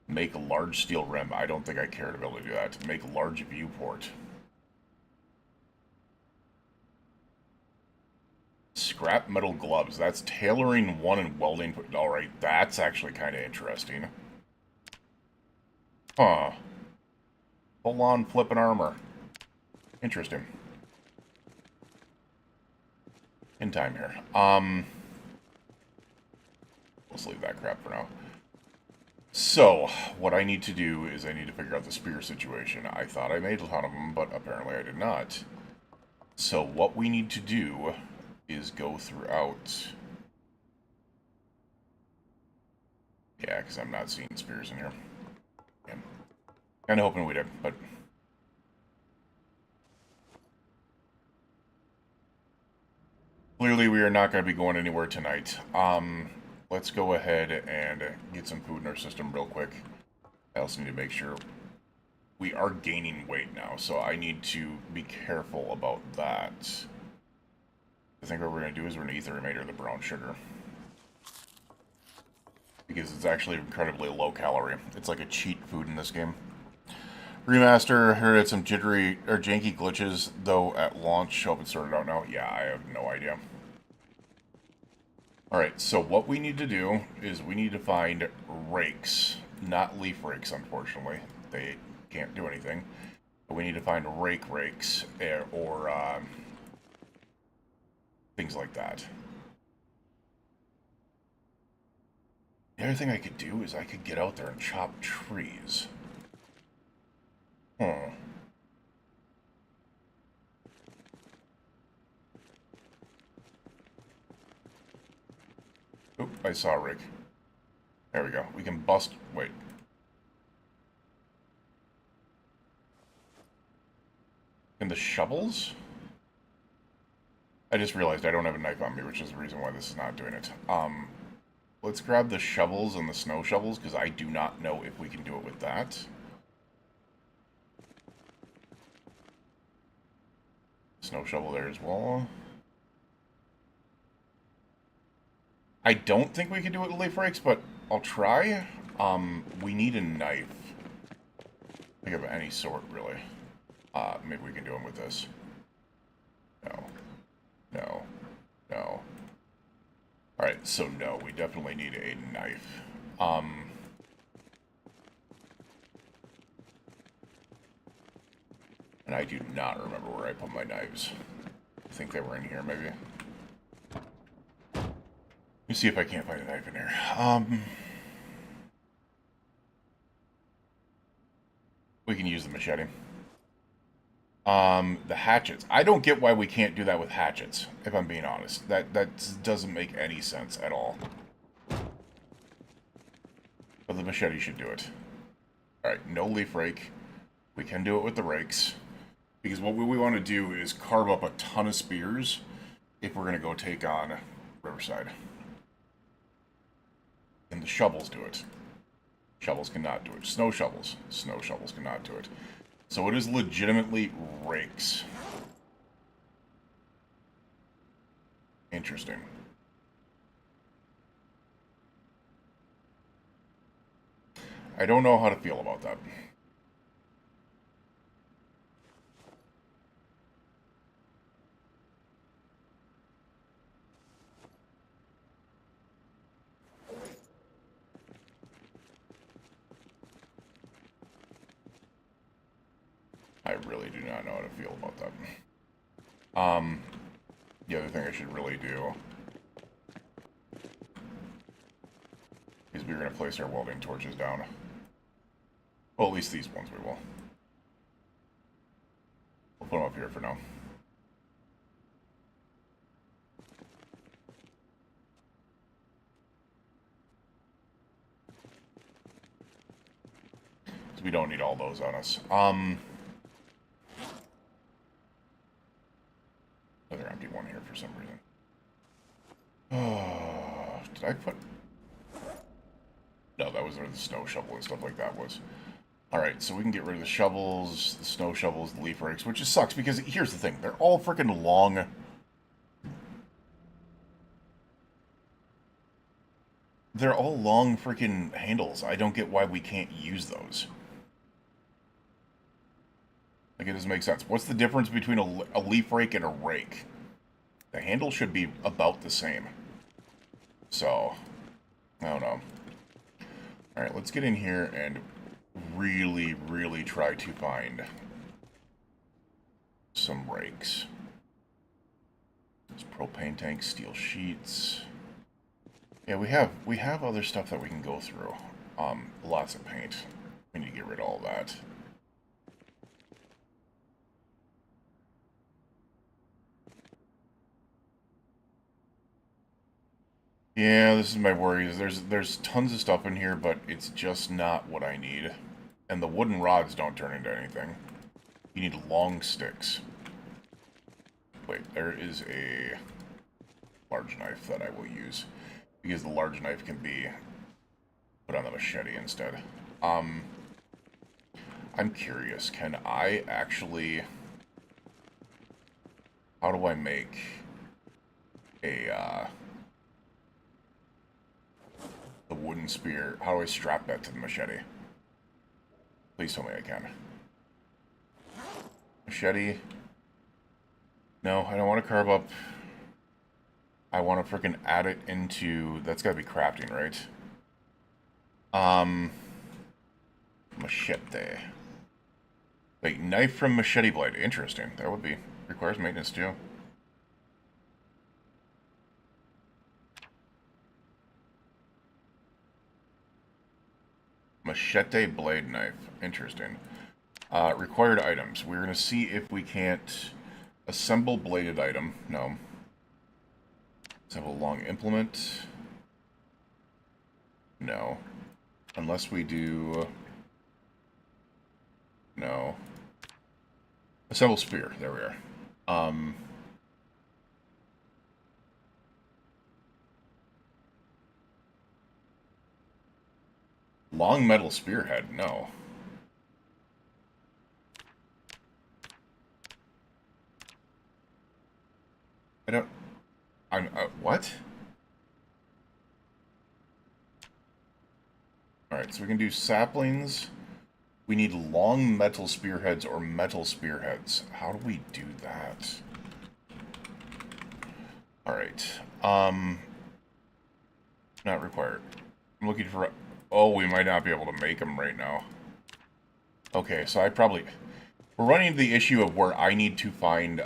Make a large steel rim. I don't think I care to be able to do that. Make a large viewport. Scrap metal gloves. That's tailoring 1 and welding. Alright, that's actually kind of interesting. Huh. Full on flipping armor. Interesting. In time here. Let's leave that crap for now. So, what I need to do is I need to figure out the spear situation. I thought I made a ton of them, but apparently I did not. So what we need to do is go throughout... Yeah, because I'm not seeing spears in here. Yeah. Kind of hoping we did, but... Clearly we are not going to be going anywhere tonight. Let's go ahead and get some food in our system real quick. I also need to make sure we are gaining weight now, so I need to be careful about that. I think what we're going to do is we're going to eat the remainder of the brown sugar. Because it's actually incredibly low calorie. It's like a cheat food in this game. Remaster, heard had some jittery or janky glitches, though at launch. Hope it's sorted out now. Yeah, I have no idea. Alright, so what we need to do is we need to find rakes. Not leaf rakes, unfortunately. They can't do anything. But we need to find rakes, or things like that. The other thing I could do is I could get out there and chop trees. Huh. Oop, I saw a rig. There we go. We can bust... Wait. And the shovels? I just realized I don't have a knife on me, which is the reason why this is not doing it. Let's grab the shovels and the snow shovels, because I do not know if we can do it with that. Snow shovel there as well. I don't think we can do it with leaf rakes, but I'll try. We need a knife. Think of any sort, really. Maybe we can do them with this. No. No. No. Alright, so no, we definitely need a knife. And I do not remember where I put my knives. I think they were in here, maybe. Let me see if I can't find a knife in here. We can use the machete. The hatchets. I don't get why we can't do that with hatchets, if I'm being honest. That doesn't make any sense at all. But the machete should do it. Alright, no leaf rake. We can do it with the rakes. Because what we want to do is carve up a ton of spears if we're going to go take on Riverside. And the shovels do it. Shovels cannot do it. Snow shovels. Snow shovels cannot do it. So it is legitimately rakes. Interesting. I don't know how to feel about that. I really do not know how to feel about that. The other thing I should really do is we're going to place our welding torches down. Well, at least these ones we will. We'll put them up here for now. So we don't need all those on us. Another empty one here for some reason. Did I put... No, that was where the snow shovel and stuff like that was. Alright, so we can get rid of the shovels, the snow shovels, the leaf rakes, which just sucks because here's the thing. They're all freaking long. They're all long freaking handles. I don't get why we can't use those. Like, it doesn't make sense. What's the difference between a leaf rake and a rake? The handle should be about the same. So, I don't know. Alright, let's get in here and really, really try to find some rakes. There's propane tanks, steel sheets. Yeah, we have other stuff that we can go through. Lots of paint. We need to get rid of all that. Yeah, this is my worries. There's tons of stuff in here, but it's just not what I need. And the wooden rods don't turn into anything. You need long sticks. Wait, there is a large knife that I will use. Because the large knife can be put on the machete instead. I'm curious, can I actually... How do I make a, the wooden spear? How do I strap that to the machete? Please tell me I can. Machete. No, I don't want to carve up. I want to freaking add it into... That's got to be crafting, right? Machete. Wait, knife from machete blade. Interesting. That would be... Requires maintenance, too. Machete blade knife. Interesting. Required items. We're going to see if we can't assemble bladed item. No. Assemble long implement. No. Unless we do... No. Assemble spear. There we are. Long metal spearhead. No. I don't... what? Alright, so we can do saplings. We need long metal spearheads or metal spearheads. How do we do that? Alright. Not required. I'm looking for... Oh, we might not be able to make them right now. Okay, so I probably... We're running into the issue of where I need to find,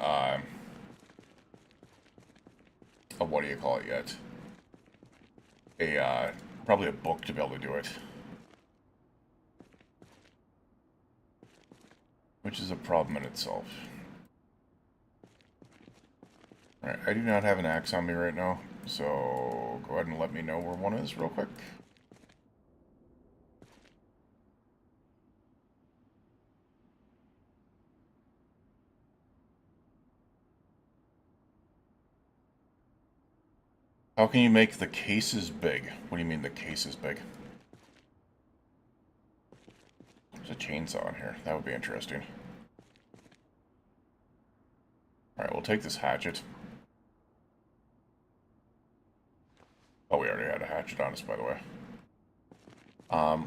what do you call it yet? Probably a book to be able to do it. Which is a problem in itself. Alright, I do not have an axe on me right now, so go ahead and let me know where one is real quick. How can you make the cases big? What do you mean the case is big? There's a chainsaw in here. That would be interesting. Alright, we'll take this hatchet. Oh, we already had a hatchet on us, by the way.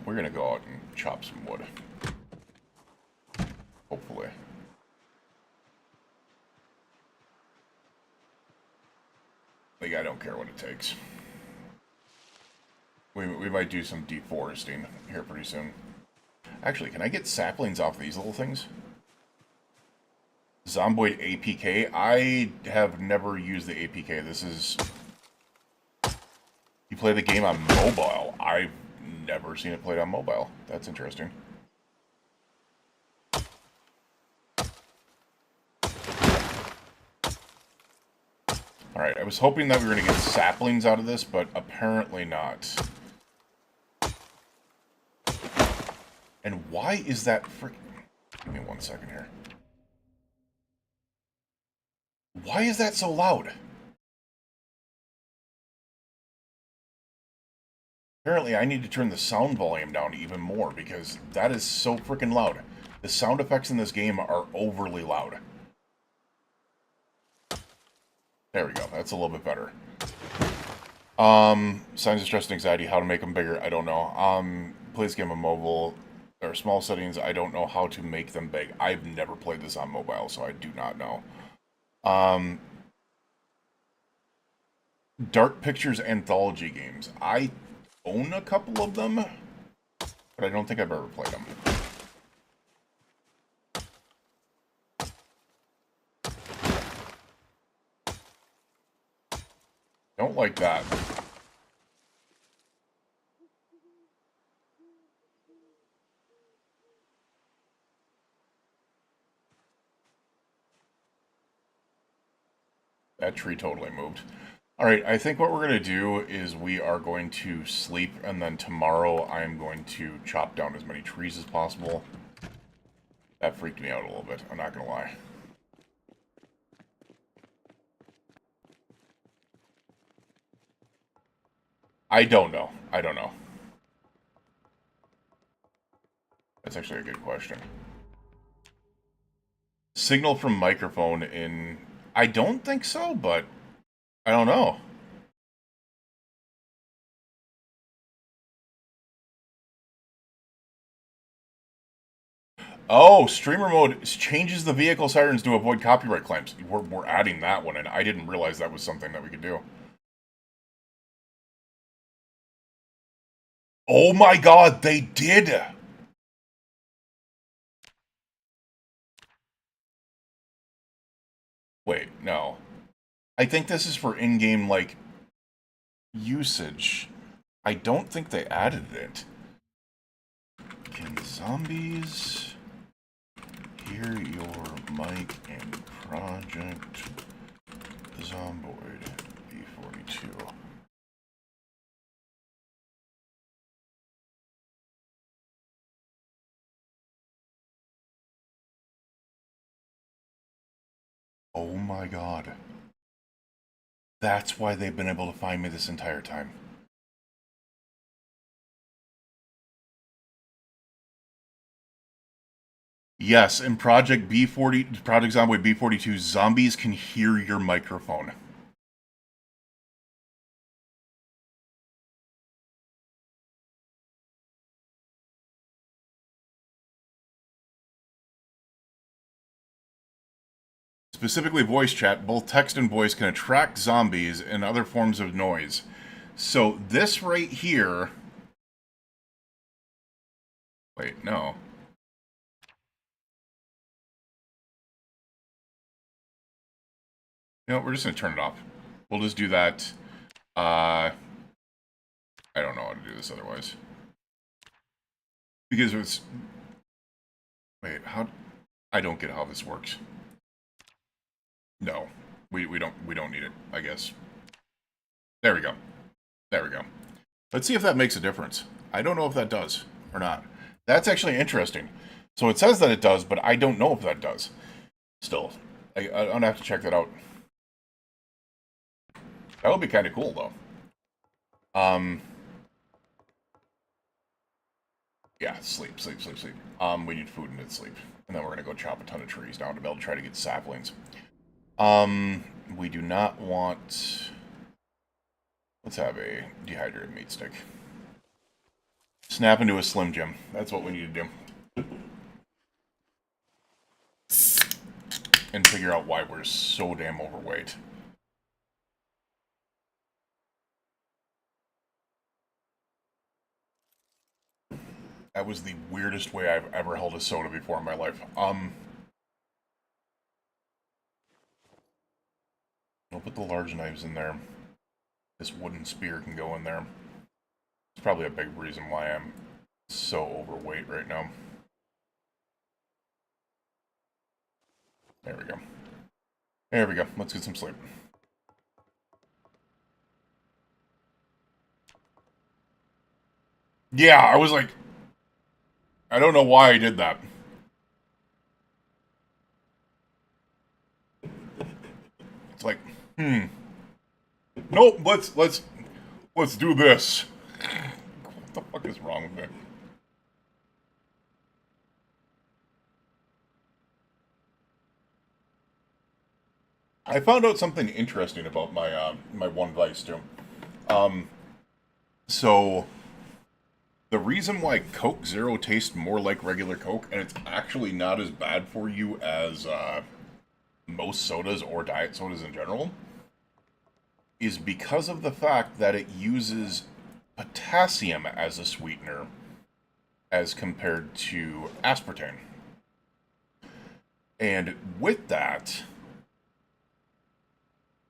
We're gonna go out and chop some wood. Hopefully. Like, I don't care what it takes. We might do some deforesting here pretty soon. Actually, can I get saplings off these little things? Zomboid APK. I have never used the APK. This is... You play the game on mobile. I've never seen it played on mobile. That's interesting. Alright, I was hoping that we were going to get saplings out of this, but apparently not. And why is that freaking... Give me 1 second here. Why is that so loud? Apparently I need to turn the sound volume down even more, because that is so freaking loud. The sound effects in this game are overly loud. There we go. That's a little bit better. Signs of stress and anxiety, how to make them bigger, I don't know. Please give them mobile. There are small settings, I don't know how to make them big. I've never played this on mobile, so I do not know. Dark Pictures Anthology games. I own a couple of them, but I don't think I've ever played them. Don't like that. That tree totally moved. Alright, I think what we're going to do is we are going to sleep, and then tomorrow I'm going to chop down as many trees as possible. That freaked me out a little bit, I'm not going to lie. I don't know. I don't know. That's actually a good question. Signal from microphone in... I don't think so, but I don't know. Oh, streamer mode changes the vehicle sirens to avoid copyright claims. We're adding that one, and I didn't realize that was something that we could do. Oh my god, they did! Wait, no. I think this is for in-game, like, usage. I don't think they added it. Can zombies hear your mic and Project Zomboid B42? Oh my god. That's why they've been able to find me this entire time. Yes, in Project Zomboid B42, zombies can hear your microphone. Specifically voice chat, both text and voice can attract zombies and other forms of noise. So this right here... Wait, no. You know, we're just going to turn it off. We'll just do that. I don't know how to do this otherwise. Because it's... Wait, how... I don't get how this works. No. We don't need it, I guess. There we go. There we go. Let's see if that makes a difference. I don't know if that does or not. That's actually interesting. So it says that it does, but I don't know if that does. Still. I'm going to have to check that out. That would be kind of cool, though. Yeah, sleep. We need food and then sleep. And then we're going to go chop a ton of trees down to be able to try to get saplings. We do not want... Let's have a dehydrated meat stick. Snap into a Slim Jim. That's what we need to do. And figure out why we're so damn overweight. That was the weirdest way I've ever held a soda before in my life. We'll put the large knives in there. This wooden spear can go in there. It's probably a big reason why I'm so overweight right now. There we go. There we go. Let's get some sleep. Yeah, I was like, I don't know why I did that. It's like, nope, let's do this. What the fuck is wrong with me? I found out something interesting about my one vice too. Um, so the reason why Coke Zero tastes more like regular Coke, and it's actually not as bad for you as most sodas or diet sodas in general, is because of the fact that it uses potassium as a sweetener as compared to aspartame. And with that,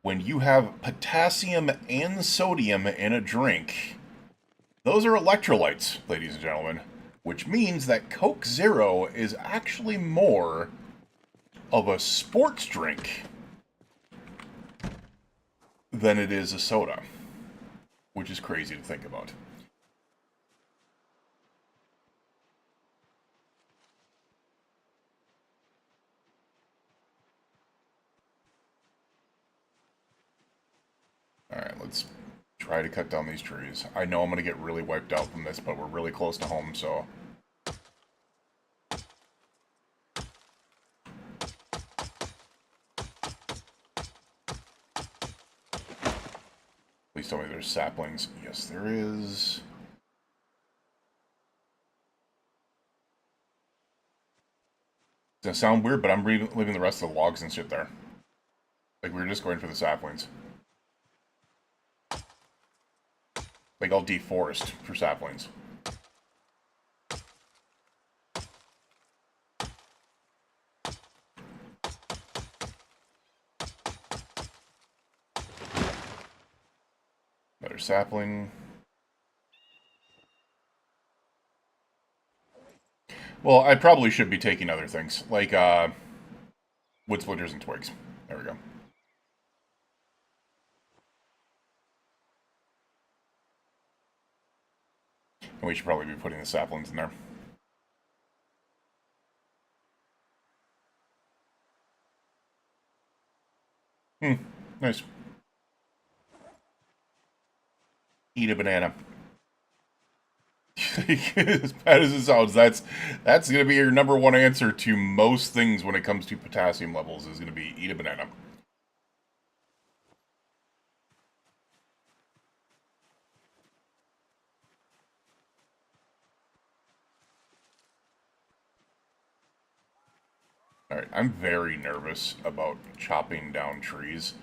when you have potassium and sodium in a drink, those are electrolytes, ladies and gentlemen, which means that Coke Zero is actually more of a sports drink than it is a soda, which is crazy to think about. Alright, let's try to cut down these trees. I know I'm going to get really wiped out from this, but we're really close to home, so... Please tell me there's saplings. Yes, there is. It's gonna sound weird, but I'm leaving the rest of the logs and shit there. Like, we were just going for the saplings. Like, I'll deforest for saplings. Another sapling. Well, I probably should be taking other things, like, wood splitters and twigs. There we go. And we should probably be putting the saplings in there. Nice. Eat a banana. As bad as it sounds, that's going to be your number one answer to most things when it comes to potassium levels, is going to be eat a banana. Alright, I'm very nervous about chopping down trees,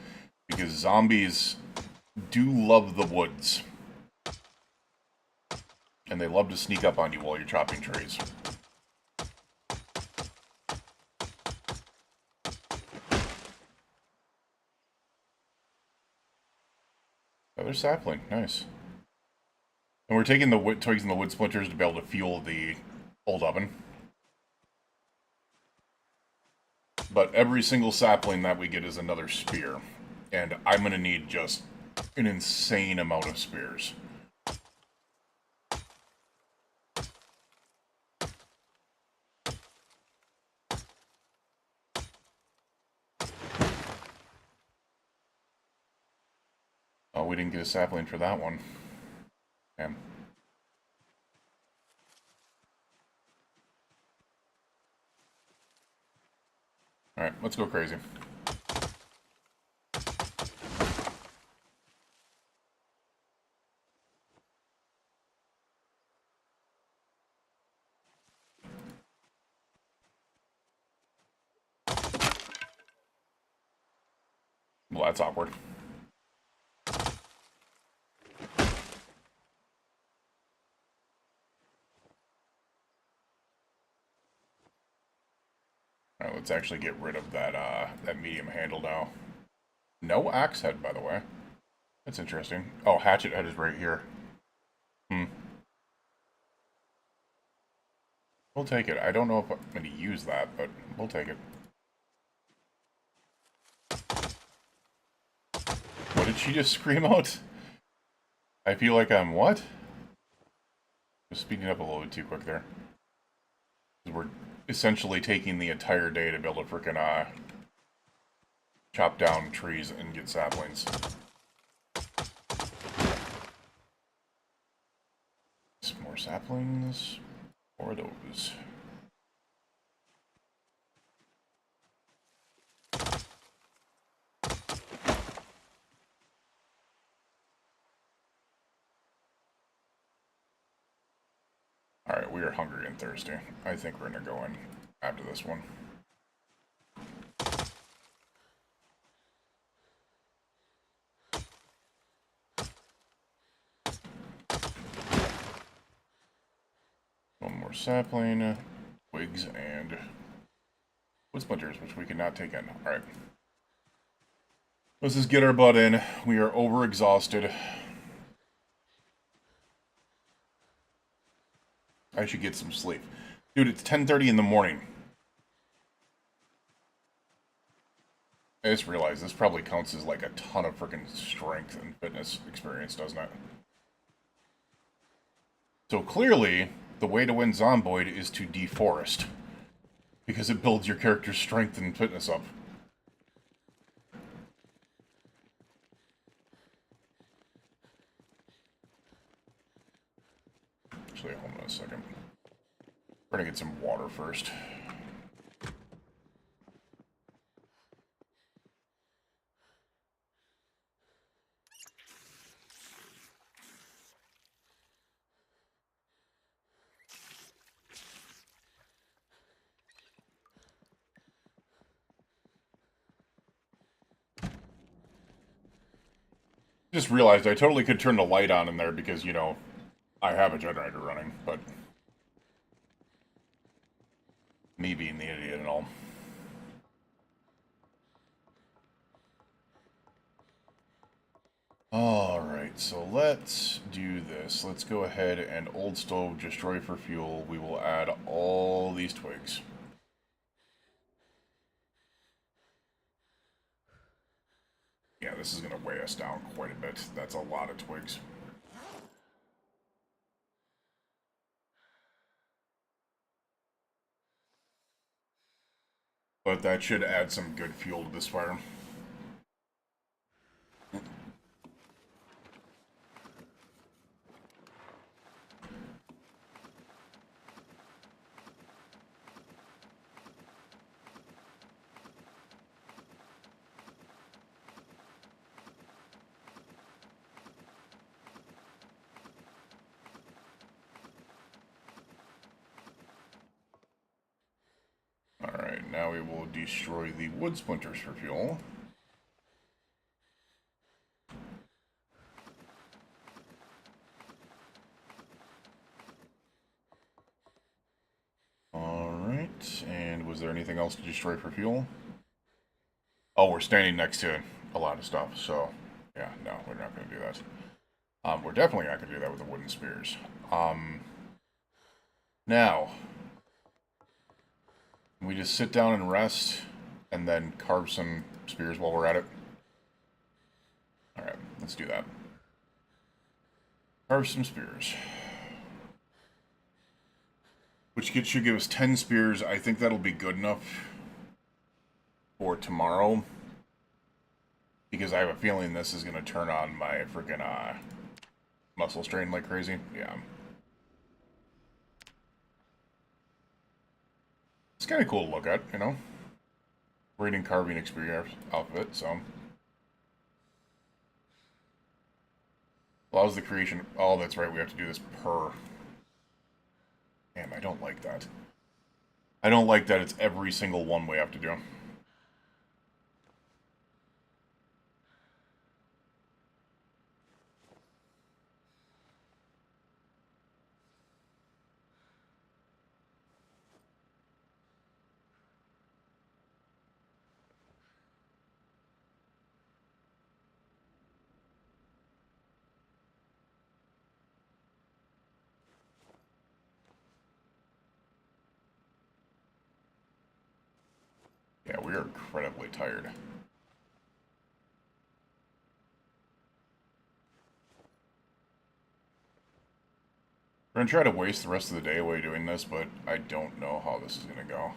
because zombies do love the woods. And they love to sneak up on you while you're chopping trees. Another sapling, nice. And we're taking the twigs and the wood splinters to be able to fuel the old oven. But every single sapling that we get is another spear. And I'm going to need just an insane amount of spears. Oh, we didn't get a sapling for that one. Damn. Alright, let's go crazy. Well, that's awkward. Alright, let's actually get rid of that, that medium handle now. No axe head, by the way. That's interesting. Oh, hatchet head is right here. Hmm. We'll take it. I don't know if I'm going to use that, but we'll take it. What did she just scream out? I feel like I'm what? Just speeding up a little bit too quick there. We're essentially taking the entire day to build a frickin' chop down trees and get saplings. Some more saplings. More of those. Alright, we are hungry and thirsty. I think we're gonna go in after this one. One more sapling, twigs, and wood splinters, which we cannot take in. Alright. Let's just get our butt in. We are overexhausted. I should get some sleep. Dude, it's 10:30 in the morning. I just realized this probably counts as like a ton of freaking strength and fitness experience, doesn't it? So clearly, the way to win Zomboid is to deforest. Because it builds your character's strength and fitness up. Actually, hold on a second. We're gonna get some water first. Just realized I totally could turn the light on in there because, you know, I have a generator running, but me being the idiot and all. Alright, so let's do this. Let's go ahead and old stove, destroy for fuel. We will add all these twigs. Yeah, this is going to weigh us down quite a bit. That's a lot of twigs. But that should add some good fuel to this fire. Alright, now we will destroy the wood splinters for fuel. Alright, and was there anything else to destroy for fuel? Oh, we're standing next to a lot of stuff, so yeah, no, we're not going to do that. We're definitely not going to do that with the wooden spears. Now, we just sit down and rest, and then carve some spears while we're at it. Alright, let's do that. Carve some spears. Which should give us 10 spears. I think that'll be good enough for tomorrow. Because I have a feeling this is going to turn on my freaking muscle strain like crazy. Yeah. It's kind of cool to look at, you know? Reading carving experience off of it, so. Allows the creation. Oh, that's right, we have to do this per. Damn, I don't like that. I don't like that it's every single one we have to do. Yeah, we are incredibly tired. We're gonna try to waste the rest of the day away doing this, but I don't know how this is gonna go.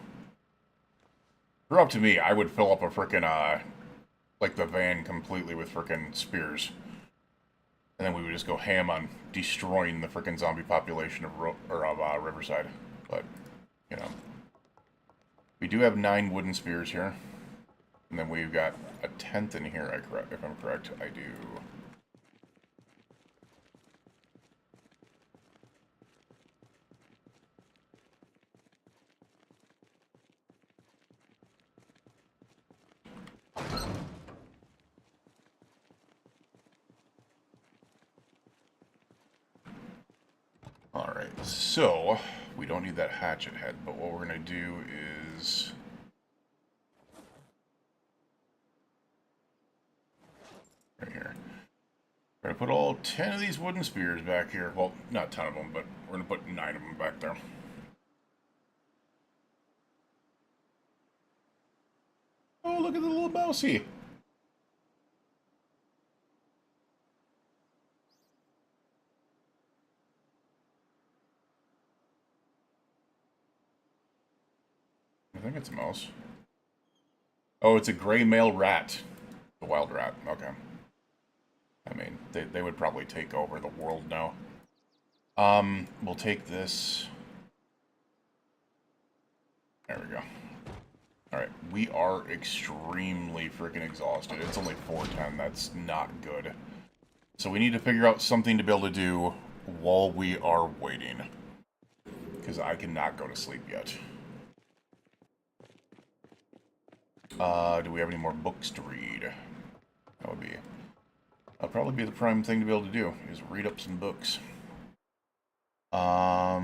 If it were up to me, I would fill up a frickin', like the van completely with frickin' spears. And then we would just go ham on destroying the frickin' zombie population of Riverside. But, you know. We do have 9 wooden spears here. And then we've got a 10th in here, if I'm correct. I do. Alright, so we don't need that hatchet head, but what we're going to do is... right here. We're going to put all 10 of these wooden spears back here. Well, not 10 of them, but we're going to put 9 of them back there. Oh, look at the little mousey! I think it's a mouse. Oh, it's a gray male rat. The wild rat. Okay. I mean, they would probably take over the world now. We'll take this. There we go. Alright, we are extremely freaking exhausted. It's only 4:10. That's not good. So we need to figure out something to be able to do while we are waiting. Because I cannot go to sleep yet. Do we have any more books to read? That'll probably be the prime thing to be able to do, is read up some books. I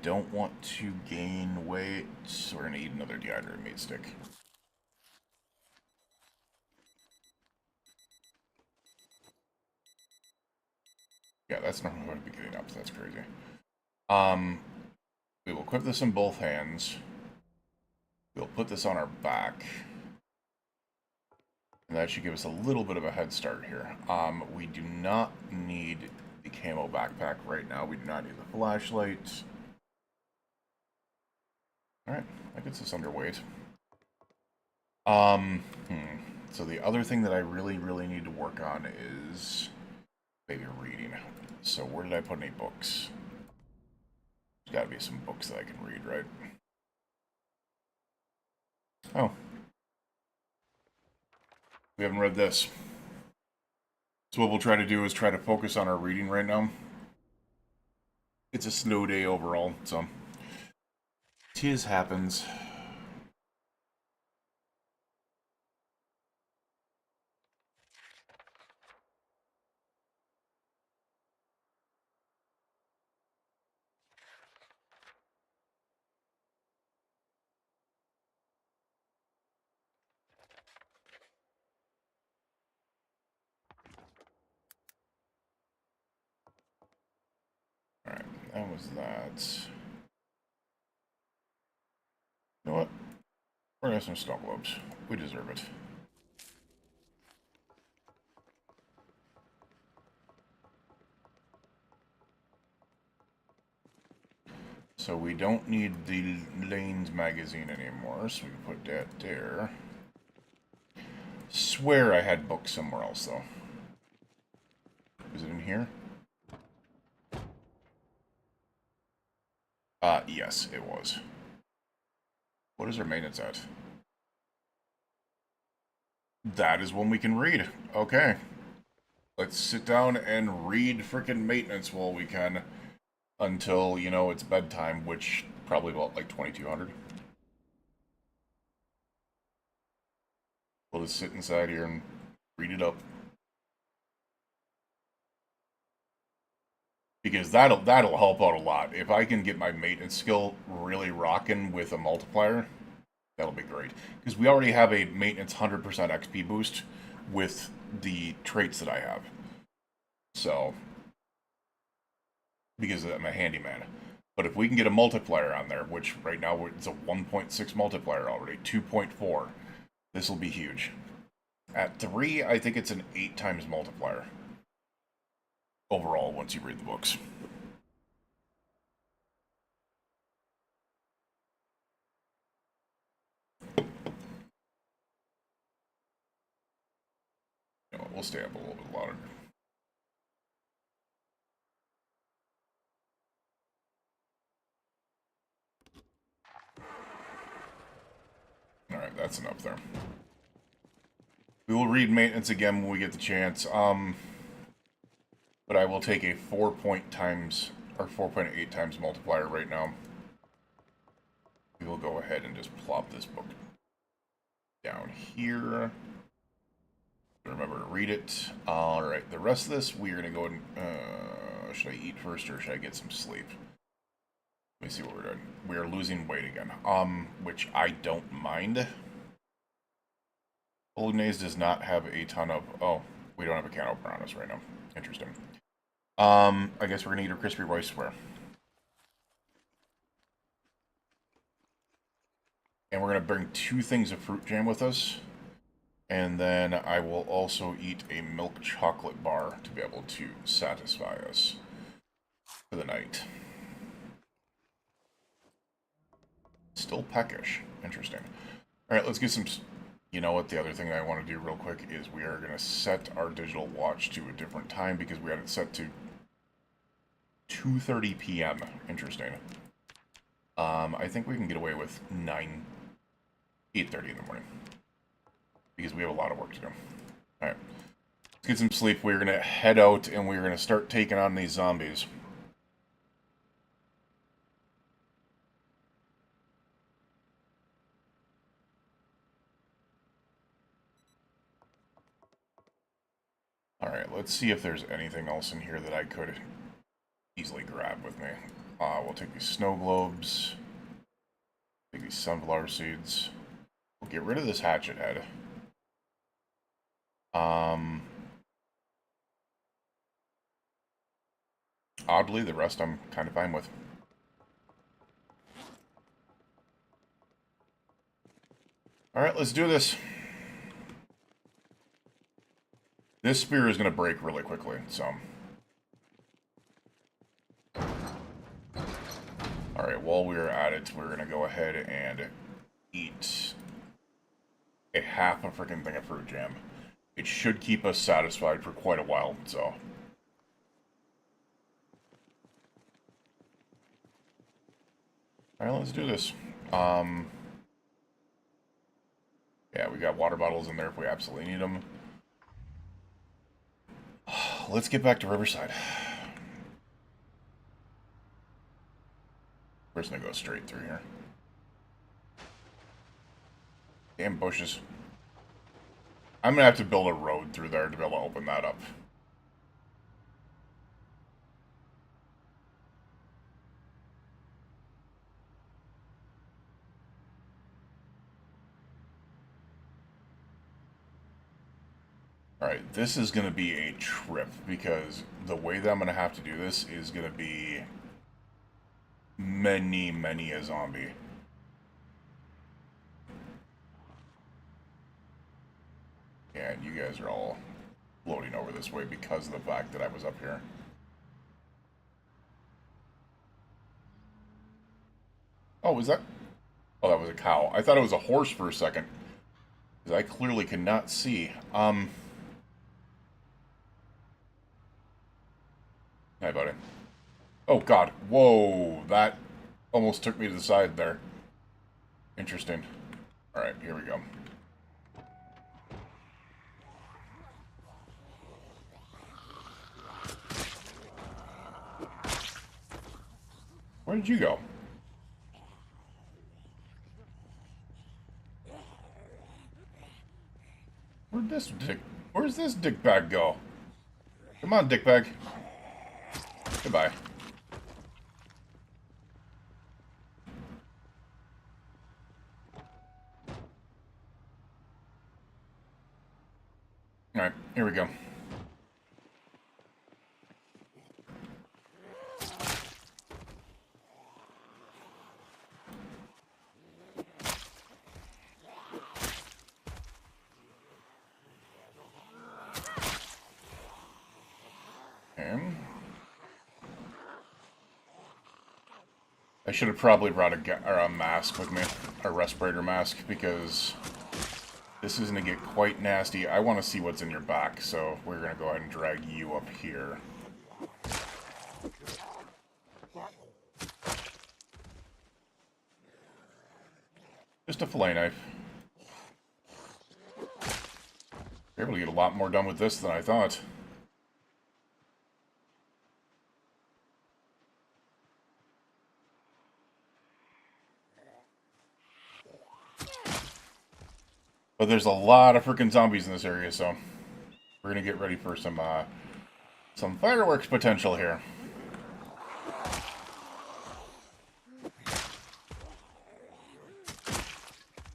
don't want to gain weight, so we're going to eat another dehydrated meat stick. Yeah, that's not going to be getting up, so that's crazy. We will equip this in both hands. We'll put this on our back. And that should give us a little bit of a head start here. We do not need the camo backpack right now. We do not need the flashlight. Alright, that gets us underweight. So the other thing that I really, really need to work on is maybe reading. So where did I put any books? There's got to be some books that I can read, right? Oh. We haven't read this. So what we'll try to do is try to focus on our reading right now. It's a snow day overall, so... tis happens. Alright, that was that. You know what? We're gonna have some snow globes. We deserve it. So we don't need the Lanes magazine anymore, so we can put that there. Swear I had books somewhere else, though. Is it in here? Yes, it was. What is our maintenance at? That is when we can read. Okay. Let's sit down and read frickin' maintenance while we can. Until, you know, it's bedtime, which probably about like 2200. We'll just sit inside here and read it up. Because that'll help out a lot. If I can get my maintenance skill really rocking with a multiplier, that'll be great. Because we already have a maintenance 100% XP boost with the traits that I have. So, because I'm a handyman. But if we can get a multiplier on there, which right now it's a 1.6 multiplier already, 2.4, this will be huge. At 3, I think it's an 8 times multiplier overall once you read the books. We'll stay up a little bit louder. Alright, that's enough there. We will read maintenance again when we get the chance. But I will take a 4.8 times multiplier right now. We will go ahead and just plop this book down here. Remember to read it. Alright, the rest of this, we're going to go and... should I eat first or should I get some sleep? Let me see what we're doing. We are losing weight again. Which I don't mind. Bolognese does not have a ton of... Oh, we don't have a can opener on us right now. Interesting. I guess we're going to eat our crispy rice square. And we're going to bring 2 things of fruit jam with us. And then I will also eat a milk chocolate bar to be able to satisfy us for the night. Still peckish. Interesting. Alright, let's get some... You know what, the other thing I want to do real quick is we are going to set our digital watch to a different time because we had it set to 2:30 p.m. Interesting. I think we can get away with 8:30 in the morning. Because we have a lot of work to do. Alright. Let's get some sleep. We're going to head out and we're going to start taking on these zombies. Alright, let's see if there's anything else in here that I could easily grab with me. We'll take these snow globes. Take these sunflower seeds. We'll get rid of this hatchet head. Oddly, the rest I'm kind of fine with. Alright, let's do this. This spear is going to break really quickly, so... Alright, while we're at it, we're going to go ahead and eat a half a freaking thing of fruit jam. It should keep us satisfied for quite a while, so... Alright, let's do this. Yeah, we got water bottles in there if we absolutely need them. Let's get back to Riverside. We're just gonna go straight through here. Damn bushes. I'm gonna have to build a road through there to be able to open that up. Alright, this is going to be a trip, because the way that I'm going to have to do this is going to be many a zombie. And you guys are all floating over this way because of the fact that I was up here. Oh, was that? Oh, that was a cow. I thought it was a horse for a second. Because I clearly could not see. Hi, buddy. Oh, God. Whoa. That almost took me to the side there. Interesting. Alright, here we go. Where did you go? Where's this dickbag go? Come on, dickbag. Goodbye. Alright, here we go. I should have probably brought a mask with me, a respirator mask, because this is going to get quite nasty. I want to see what's in your back, so we're going to go ahead and drag you up here. Just a fillet knife. You're able to get a lot more done with this than I thought. But there's a lot of freaking zombies in this area, so we're gonna get ready for some fireworks potential here.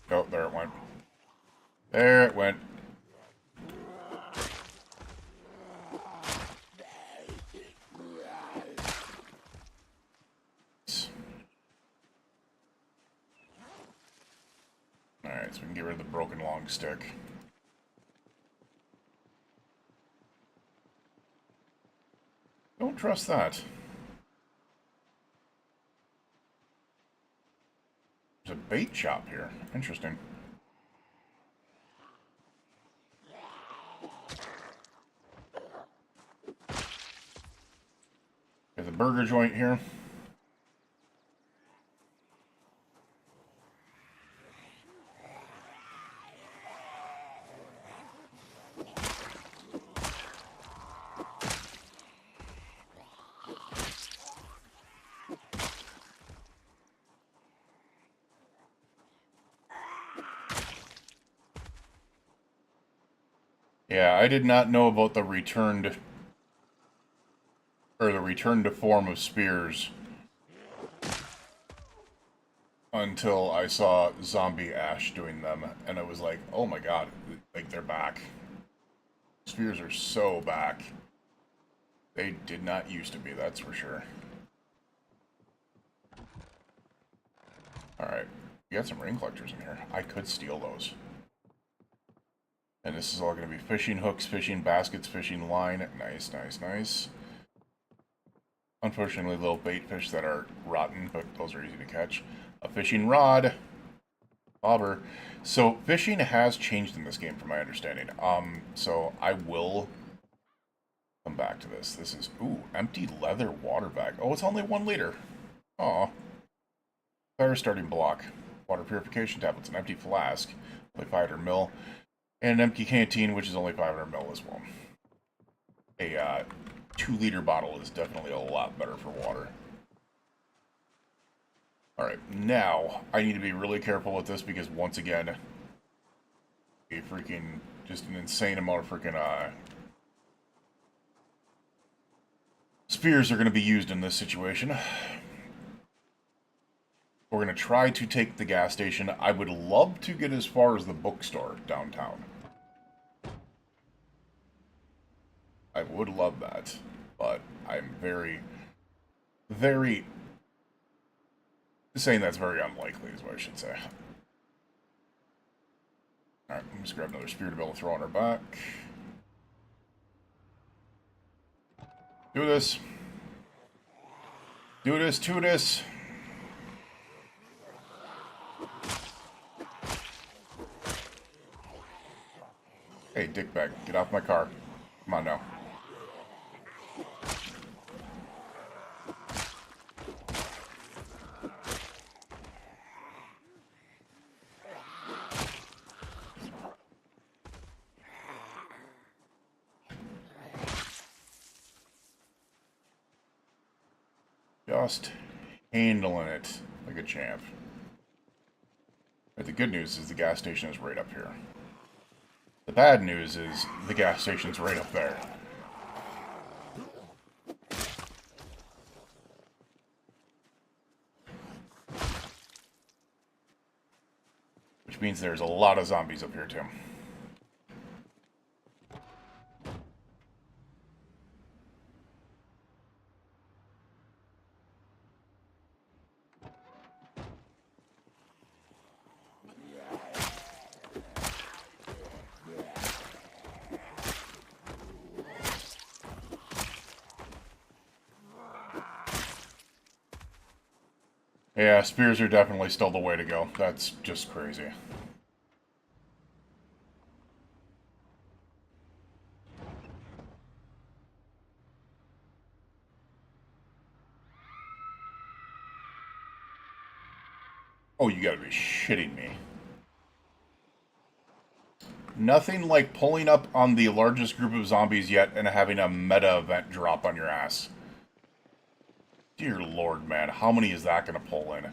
Oh, there it went. There it went. Alright, so we can get rid of the broken long stick. Don't trust that. There's a bait shop here. Interesting. There's a burger joint here. Yeah, I did not know about the return to form of spears until I saw Zombie Ash doing them, and it was like, oh my god, like they're back. Spears are so back. They did not used to be, that's for sure. Alright, we got some ring collectors in here. I could steal those. And this is all going to be fishing hooks, fishing baskets, fishing line. Nice, nice, nice. Unfortunately, little bait fish that are rotten, but those are easy to catch. A fishing rod. Bobber. So, fishing has changed in this game, from my understanding. So I will come back to this. This is, ooh, empty leather water bag. Oh, it's only 1 liter. Aw. Fire starting block. Water purification tablets. An empty flask. Only 500 ml. And an empty canteen, which is only 500 ml as well. A 2-liter bottle is definitely a lot better for water. Alright, now, I need to be really careful with this because, once again, a freaking, just an insane amount of freaking, spears are going to be used in this situation. We're going to try to take the gas station. I would love to get as far as the bookstore downtown. I would love that, but I'm very, very... saying that's very unlikely is what I should say. Alright, let me just grab another spear to be able to throw on her back. Do this. Do this, to this. Hey, dickbag, get off my car. Come on now. Just handling it like a champ. But the good news is the gas station is right up here. The bad news is the gas station's right up there. Which means there's a lot of zombies up here too. Yeah, spears are definitely still the way to go. That's just crazy. Oh, you gotta be shitting me. Nothing like pulling up on the largest group of zombies yet and having a meta event drop on your ass. Dear lord, man. How many is that gonna pull in?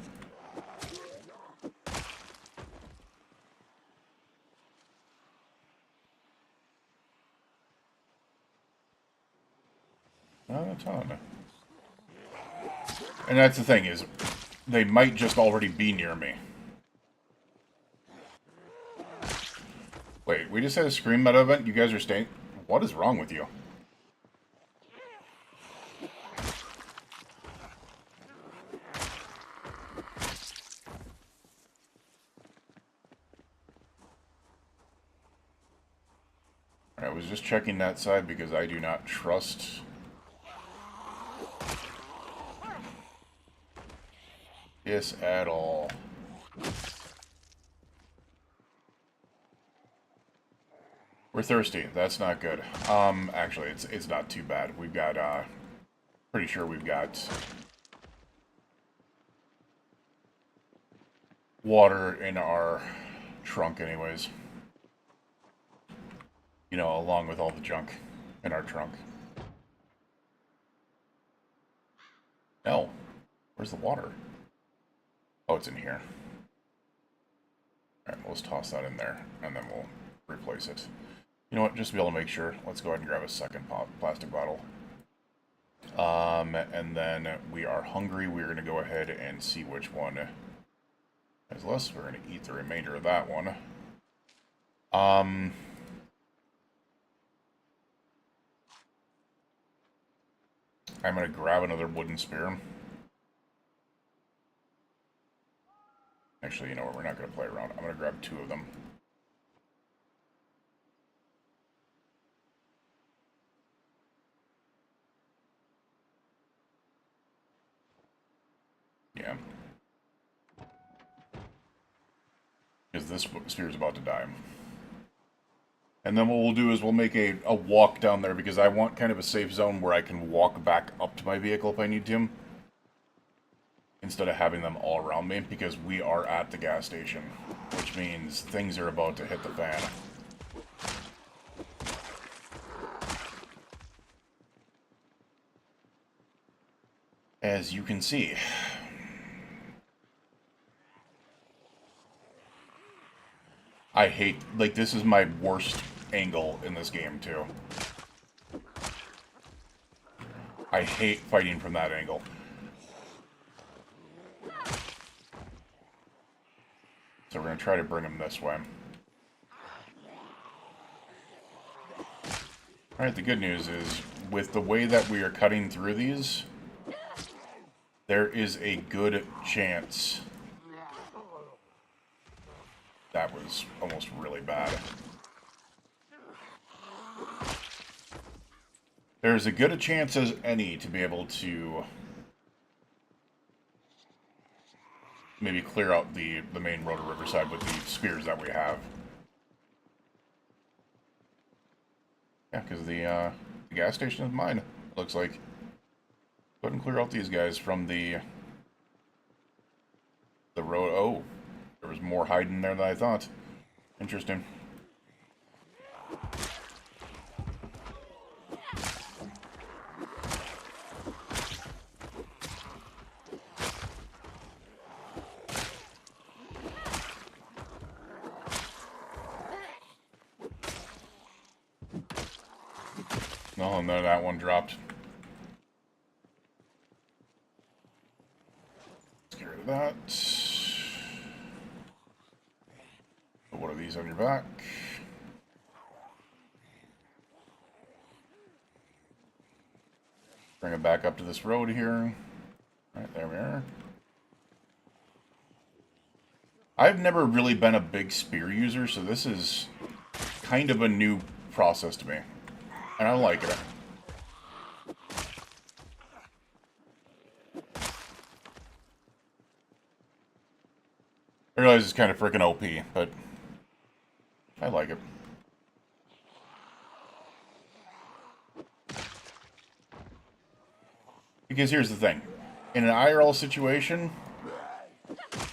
Not a ton. And that's the thing, is they might just already be near me. Wait, we just had a Scream meta event? You guys are staying... What is wrong with you? I was just checking that side because I do not trust... this at all. We're thirsty. That's not good. Actually, it's not too bad. We've got, pretty sure we've got water in our trunk anyways. You know, along with all the junk in our trunk. No. Where's the water? Oh, it's in here. Alright, let's toss that in there, and then we'll replace it. You know what, just to be able to make sure, let's go ahead and grab a second plastic bottle. And then we are hungry. We're going to go ahead and see which one is less. We're going to eat the remainder of that one. I'm going to grab another wooden spear. Actually, you know what, we're not going to play around. I'm going to grab 2 of them. Yeah. Because this spear is about to die. And then what we'll do is we'll make a walk down there, because I want kind of a safe zone where I can walk back up to my vehicle if I need to. Instead of having them all around me, because we are at the gas station. Which means things are about to hit the fan. As you can see. I hate, like, this is my worst angle in this game, too. I hate fighting from that angle. So we're going to try to bring him this way. Alright, the good news is, with the way that we are cutting through these, there is a good chance... That was almost really bad. There's as good a chance as any to be able to maybe clear out the main road to Riverside with the spears that we have. Yeah, because the gas station is mine, it looks like. Go ahead and clear out these guys from the road. Oh, there was more hiding there than I thought. Interesting. No, and then that one dropped. Let's get rid of that. Put one of these on your back. Bring it back up to this road here. Right, there we are. I've never really been a big spear user, so this is kind of a new process to me. And I like it. I realize it's kind of freaking OP, but I like it. Because here's the thing. In an IRL situation,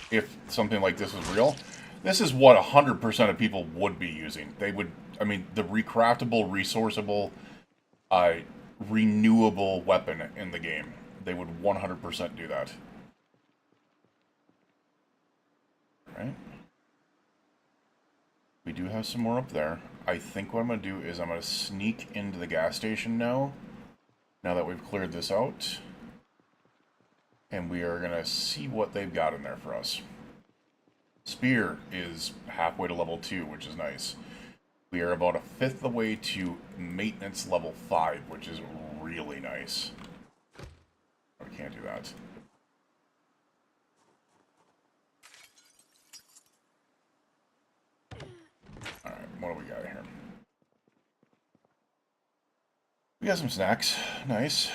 if something like this was real, this is what 100% of people would be using. They would, I mean, the recraftable, resourceable, uh, renewable weapon in the game. They would 100% do that. Right? We do have some more up there. I think what I'm going to do is I'm going to sneak into the gas station now that we've cleared this out. And we are going to see what they've got in there for us. Spear is halfway to level 2, which is nice. We are about a fifth of the way to maintenance level 5, which is really nice. We can't do that. Alright, what do we got here? We got some snacks. Nice.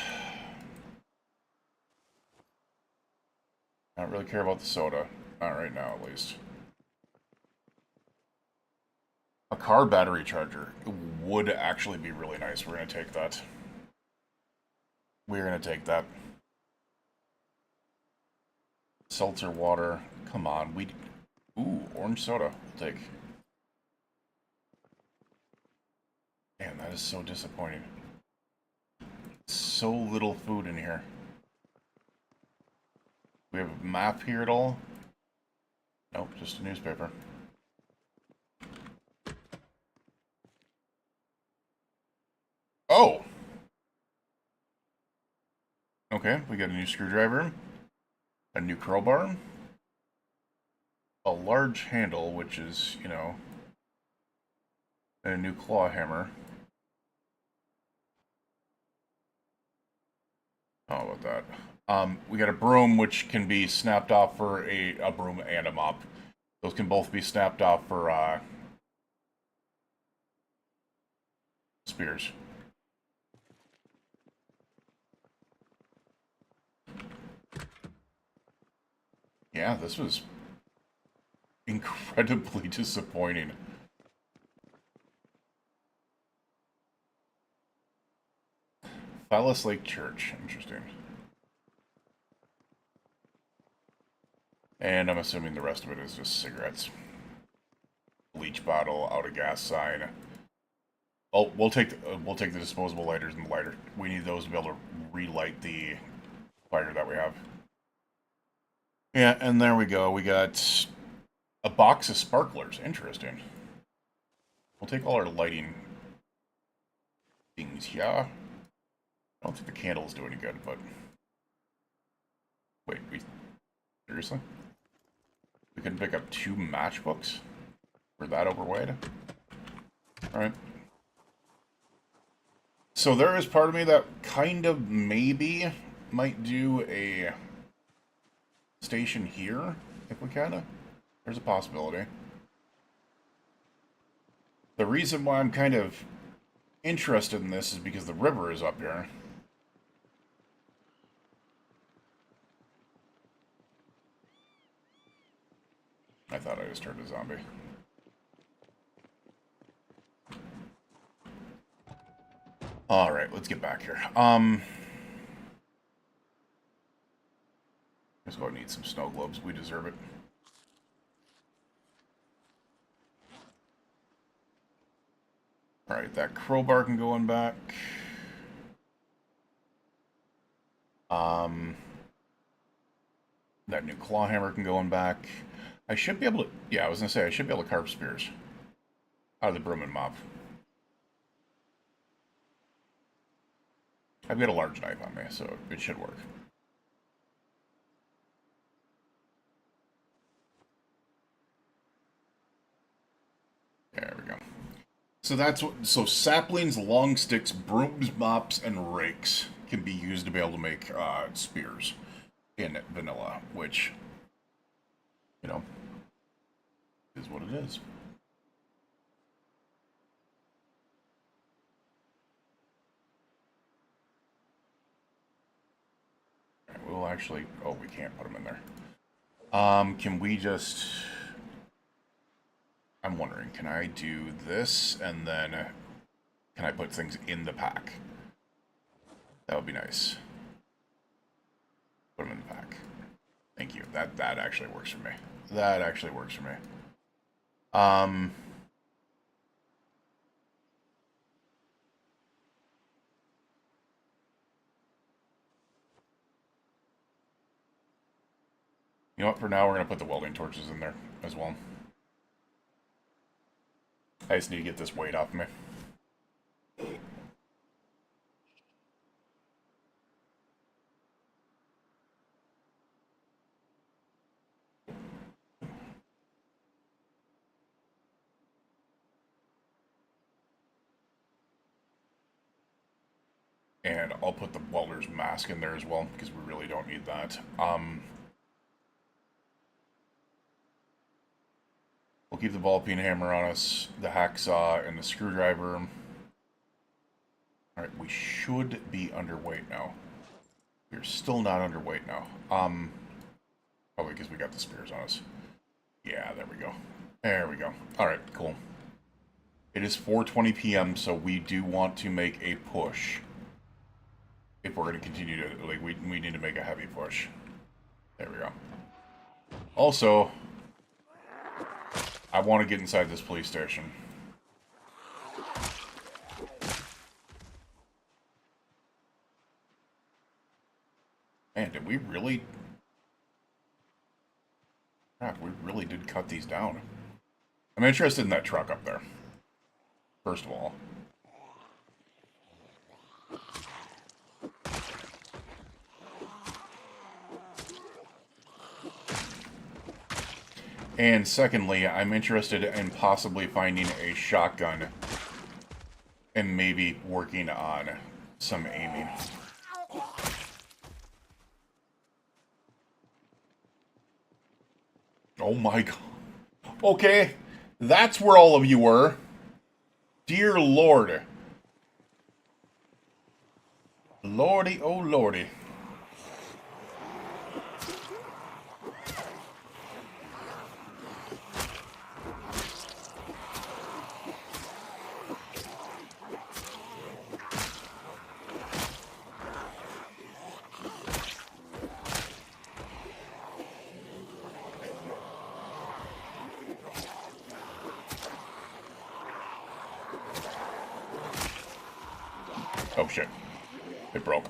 I don't really care about the soda. Not right now, at least. A car battery charger would actually be really nice. We're going to take that. We're going to take that. Seltzer water. Come on. Ooh, orange soda. We'll take. Man, that is so disappointing. So little food in here. We have a map here at all? Nope, just a newspaper. Oh! Okay, we got a new screwdriver, a new crowbar, a large handle, which is, you know, and a new claw hammer. How about that? We got a broom, which can be snapped off for a broom and a mop. Those can both be snapped off for spears. Yeah, this was incredibly disappointing. Phallus Lake Church. Interesting. And I'm assuming the rest of it is just cigarettes. Bleach bottle, out of gas sign. Oh, we'll take the disposable lighters and the lighter. We need those to be able to relight the fire that we have. Yeah, and there we go. We got a box of sparklers. Interesting. We'll take all our lighting things here. I don't think the candles do any good, but... Wait, seriously? We can pick up 2 matchbooks? We're that overweight? Alright. So there is part of me that kind of maybe might do a station here, if we can. There's a possibility. The reason why I'm kind of interested in this is because the river is up here. I thought I just turned a zombie. Alright, let's get back here. Let's go and eat some snow globes. We deserve it. Alright, that crowbar can go in back. That new claw hammer can go in back. I should be able to... Yeah, I was going to say, I should be able to carve spears out of the broom and mop. I've got a large knife on me, so it should work. There we go. So that's what... So saplings, long sticks, brooms, mops, and rakes can be used to be able to make spears in vanilla, which, you know, is what it is. We'll actually... Oh, we can't put them in there. Can we just... I'm wondering, can I do this and then can I put things in the pack? That would be nice. Put them in the pack. Thank you. That actually works for me. That actually works for me. You know what? For now, we're going to put the welding torches in there as well. I just need to get this weight off me. And I'll put the welder's mask in there as well, because we really don't need that. We'll keep the ball peen hammer on us, the hacksaw, and the screwdriver. Alright, we should be underweight now. We're still not underweight now. Probably because we got the spears on us. Yeah, there we go. There we go. Alright, cool. It is 4:20 p.m., so we do want to make a push. If we're going to continue to, like, we need to make a heavy push. There we go. Also, I want to get inside this police station. Man, did we really... Crap, we really did cut these down. I'm interested in that truck up there. First of all. And secondly, I'm interested in possibly finding a shotgun and maybe working on some aiming. Oh my god. Okay, that's where all of you were. Dear Lord. Lordy, oh lordy. Oh shit. It broke.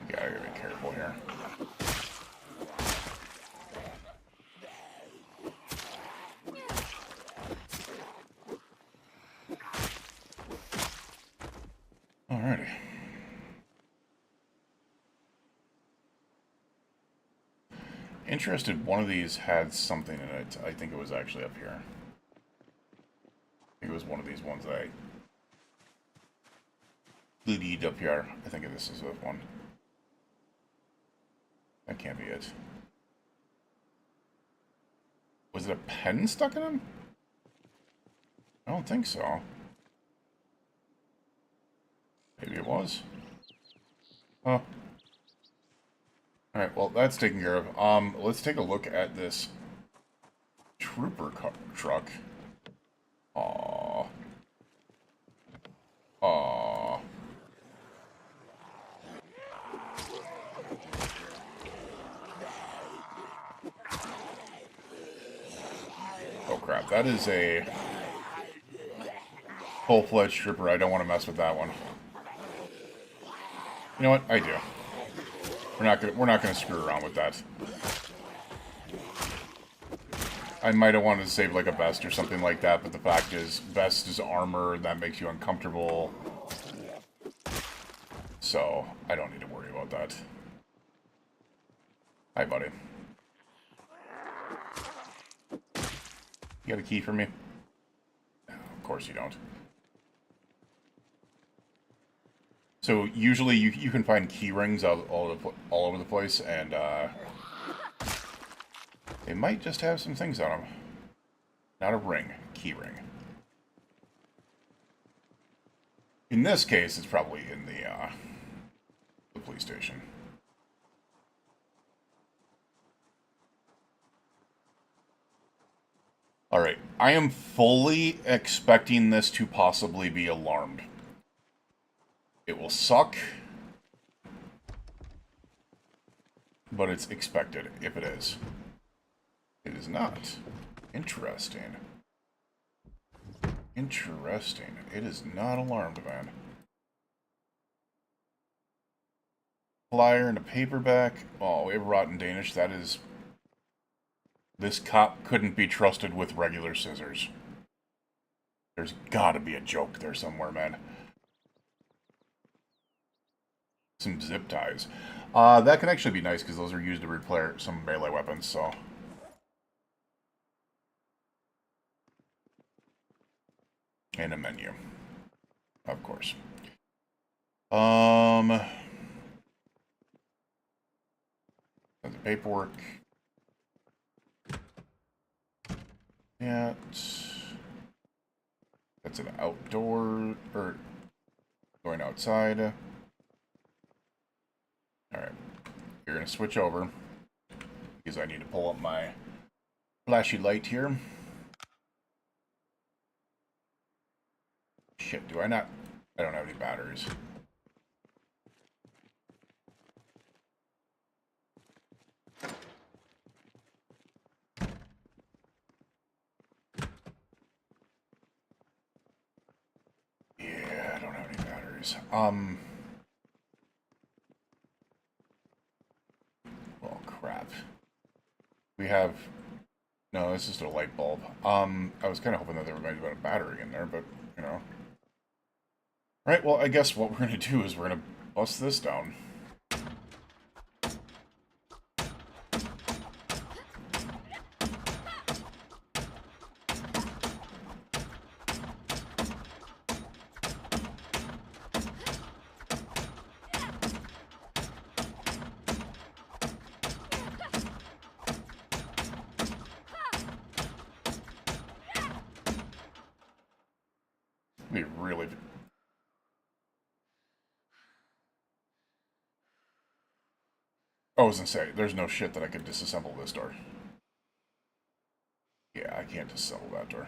Gotta be careful here. Alrighty. Interested, one of these had something in it. I think it was actually up here. I think it was one of these ones that I lead up here. I think this is the one. That can't be it. Was it a pen stuck in him? I don't think so. Maybe it was. Huh. Alright, well, that's taken care of. Let's take a look at this trooper truck. Aww. Aww. Oh crap, that is a full-fledged trooper. I don't want to mess with that one. You know what? I do. We're not gonna screw around with that. I might have wanted to save like a vest or something like that, but the fact is, vest is armor, that makes you uncomfortable. So, I don't need to worry about that. Hi, buddy. You got a key for me? No, of course you don't. So usually you can find key rings all over the place, and they might just have some things on them. Not a ring, key ring. In this case, it's probably in the police station. Alright, I am fully expecting this to possibly be alarmed. It will suck, but it's expected if it is. It is not. Interesting. Interesting. It is not alarmed, man. Flyer and a paperback. Oh, we have rotten Danish. That is... This cop couldn't be trusted with regular scissors. There's gotta be a joke there somewhere, man. Some zip ties. That can actually be nice because those are used to repair some melee weapons, so... And a menu. Of course. That's the paperwork. Yeah. That's an outdoor, or going outside. Alright. You're gonna switch over. Because I need to pull up my flashy light here. Shit, do I not? I don't have any batteries. Yeah, I don't have any batteries. Well, crap. We have... No, this is just a light bulb. I was kind of hoping that there might have been a battery in there, but, you know. Alright, well, I guess what we're going to do is we're going to bust this down. We really... I was gonna say, there's no shit that I could disassemble this door. Yeah, I can't disassemble that door.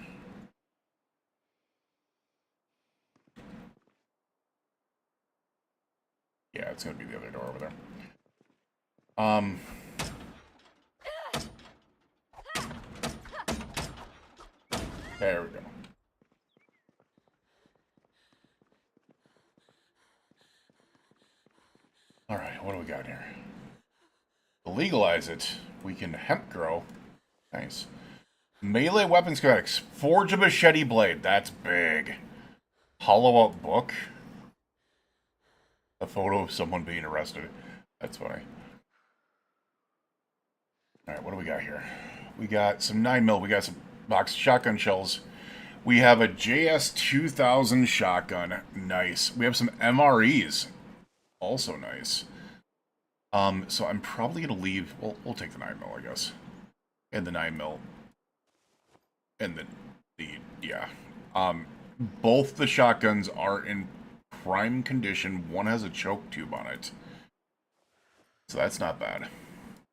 Yeah, it's gonna be the other door over there. There we go. Alright, what do we got here? To legalize it, we can hemp grow. Nice. Melee weapon schematics. Forge a machete blade. That's big. Hollow out book. A photo of someone being arrested. That's funny. Alright, what do we got here? We got some 9mm. We got some box shotgun shells. We have a JS-2000 shotgun. Nice. We have some MREs. Also nice. So I'm probably going to leave... We'll take the 9mm, I guess. And the 9mm. And yeah. Both the shotguns are in prime condition. One has a choke tube on it. So that's not bad.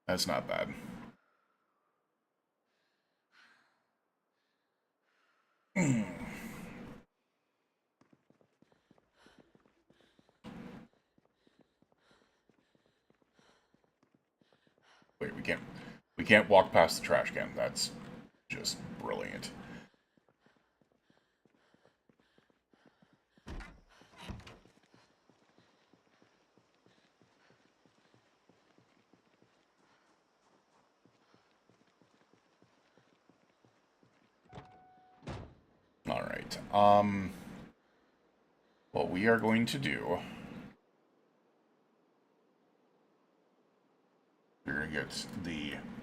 That's not bad. Wait, we can't walk past the trash can. That's just brilliant. All right. What we are going to do, we're gonna get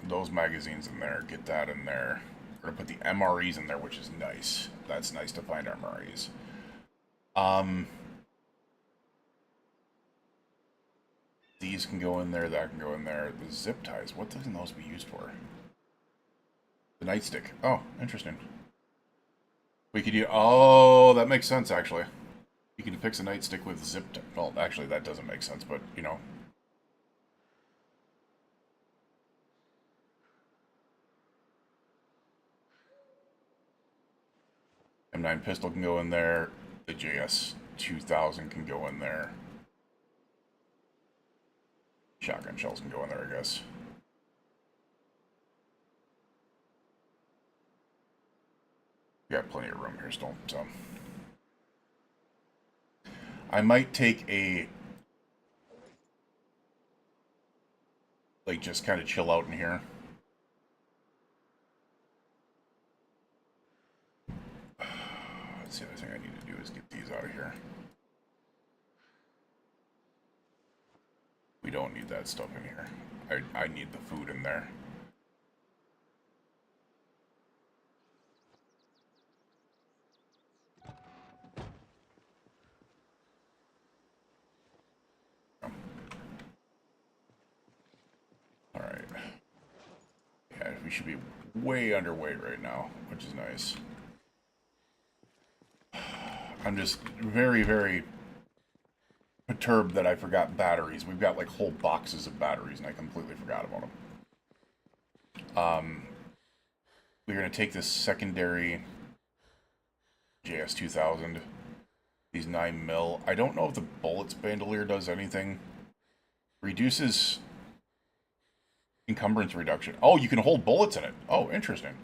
those magazines in there, get that in there. We're gonna put the MREs in there, which is nice. That's nice to find MREs. These can go in there, that can go in there. The zip ties, what can those be used for? The nightstick. Oh, interesting. We could use... Oh, that makes sense, actually. You can fix a nightstick with zip. Well, actually, that doesn't make sense, but you know. M9 pistol can go in there. The JS 2000 can go in there. Shotgun shells can go in there, I guess. We got plenty of room here still, so. I might take a... like, just kind of chill out in here. That's the other thing I need to do is get these out of here. We don't need that stuff in here. I need the food in there. Alright. Yeah, we should be way underweight right now, which is nice. I'm just very, very perturbed that I forgot batteries. We've got like whole boxes of batteries and I completely forgot about them. We're going to take this secondary JS 2000, these 9mm. I don't know if the bullets bandolier does anything. Reduces encumbrance reduction. Oh, you can hold bullets in it. Oh, interesting.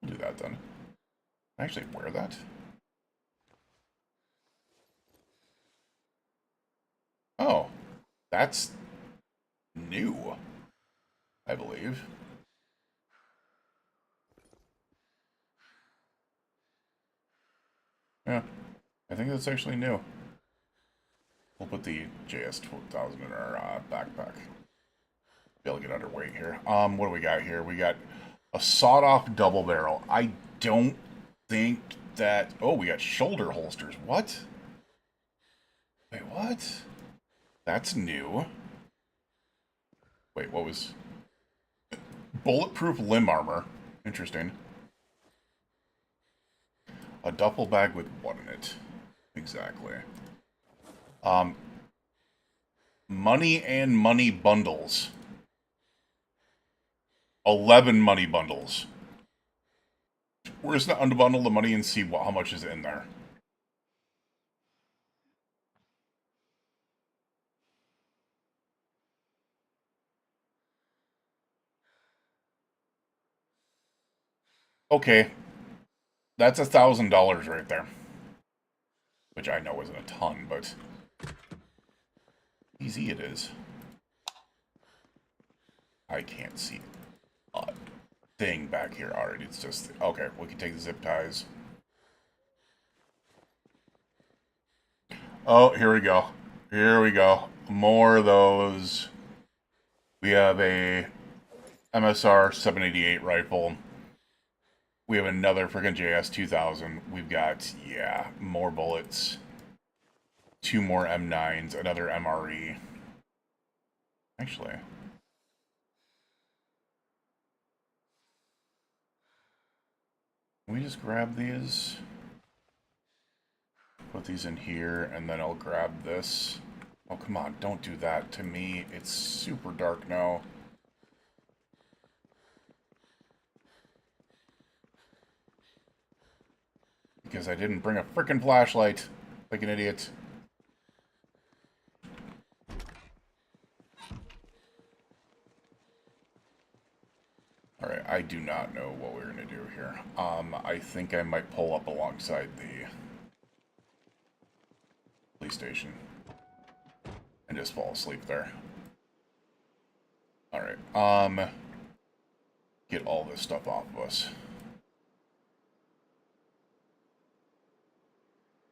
We'll do that then. Can I actually wear that? Oh, that's new, I believe. Yeah, I think that's actually new. We'll put the JS 2000 in our backpack. Be able to get underweight here. What do we got here? We got a sawed-off double barrel. I don't think that... Oh, we got shoulder holsters. What? Wait, what? That's new. Wait, what was... Bulletproof limb armor. Interesting. A duffel bag with what in it? Exactly. Money and money bundles. 11 money bundles. We're just gonna unbundle the money and see how much is in there. Okay. That's $1,000 right there. Which I know isn't a ton, but easy it is. I can't see a thing back here already. It's just... Okay, we can take the zip ties. Oh, here we go. Here we go. More of those. We have a MSR 788 rifle. We have another freaking JS 2000. We've got, yeah, more bullets. 2 more M9s, another MRE. Actually... Can we just grab these? Put these in here, and then I'll grab this. Oh, come on, don't do that to me. It's super dark now. Because I didn't bring a frickin' flashlight, like an idiot. Alright, I do not know what we're gonna do here. I think I might pull up alongside the police station and just fall asleep there. Alright, get all this stuff off of us.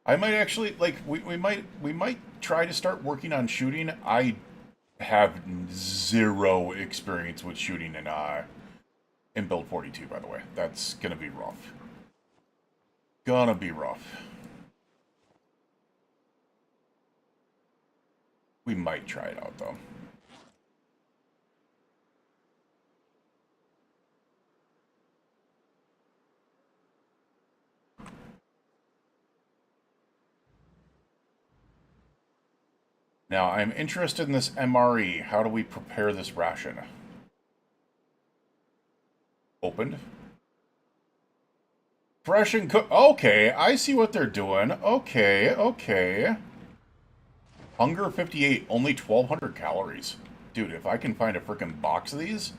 I might actually, like, we might try to start working on shooting. I have zero experience with shooting in build 42, by the way. That's gonna be rough. Gonna be rough. We might try it out, though. Now, I'm interested in this MRE. How do we prepare this ration? Opened. Fresh and cook. Okay, I see what they're doing. Okay, okay. Hunger 58, only 1,200 calories. Dude, if I can find a freaking box of these,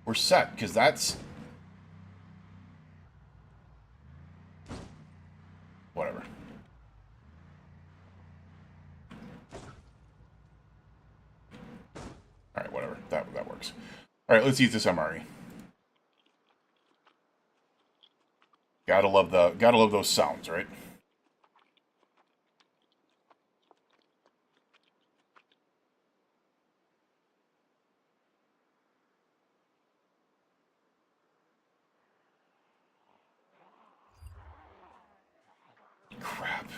we're set, because that's... Whatever. Alright, whatever. That works. Alright, let's use this MRE. Gotta love those sounds, right? Crap.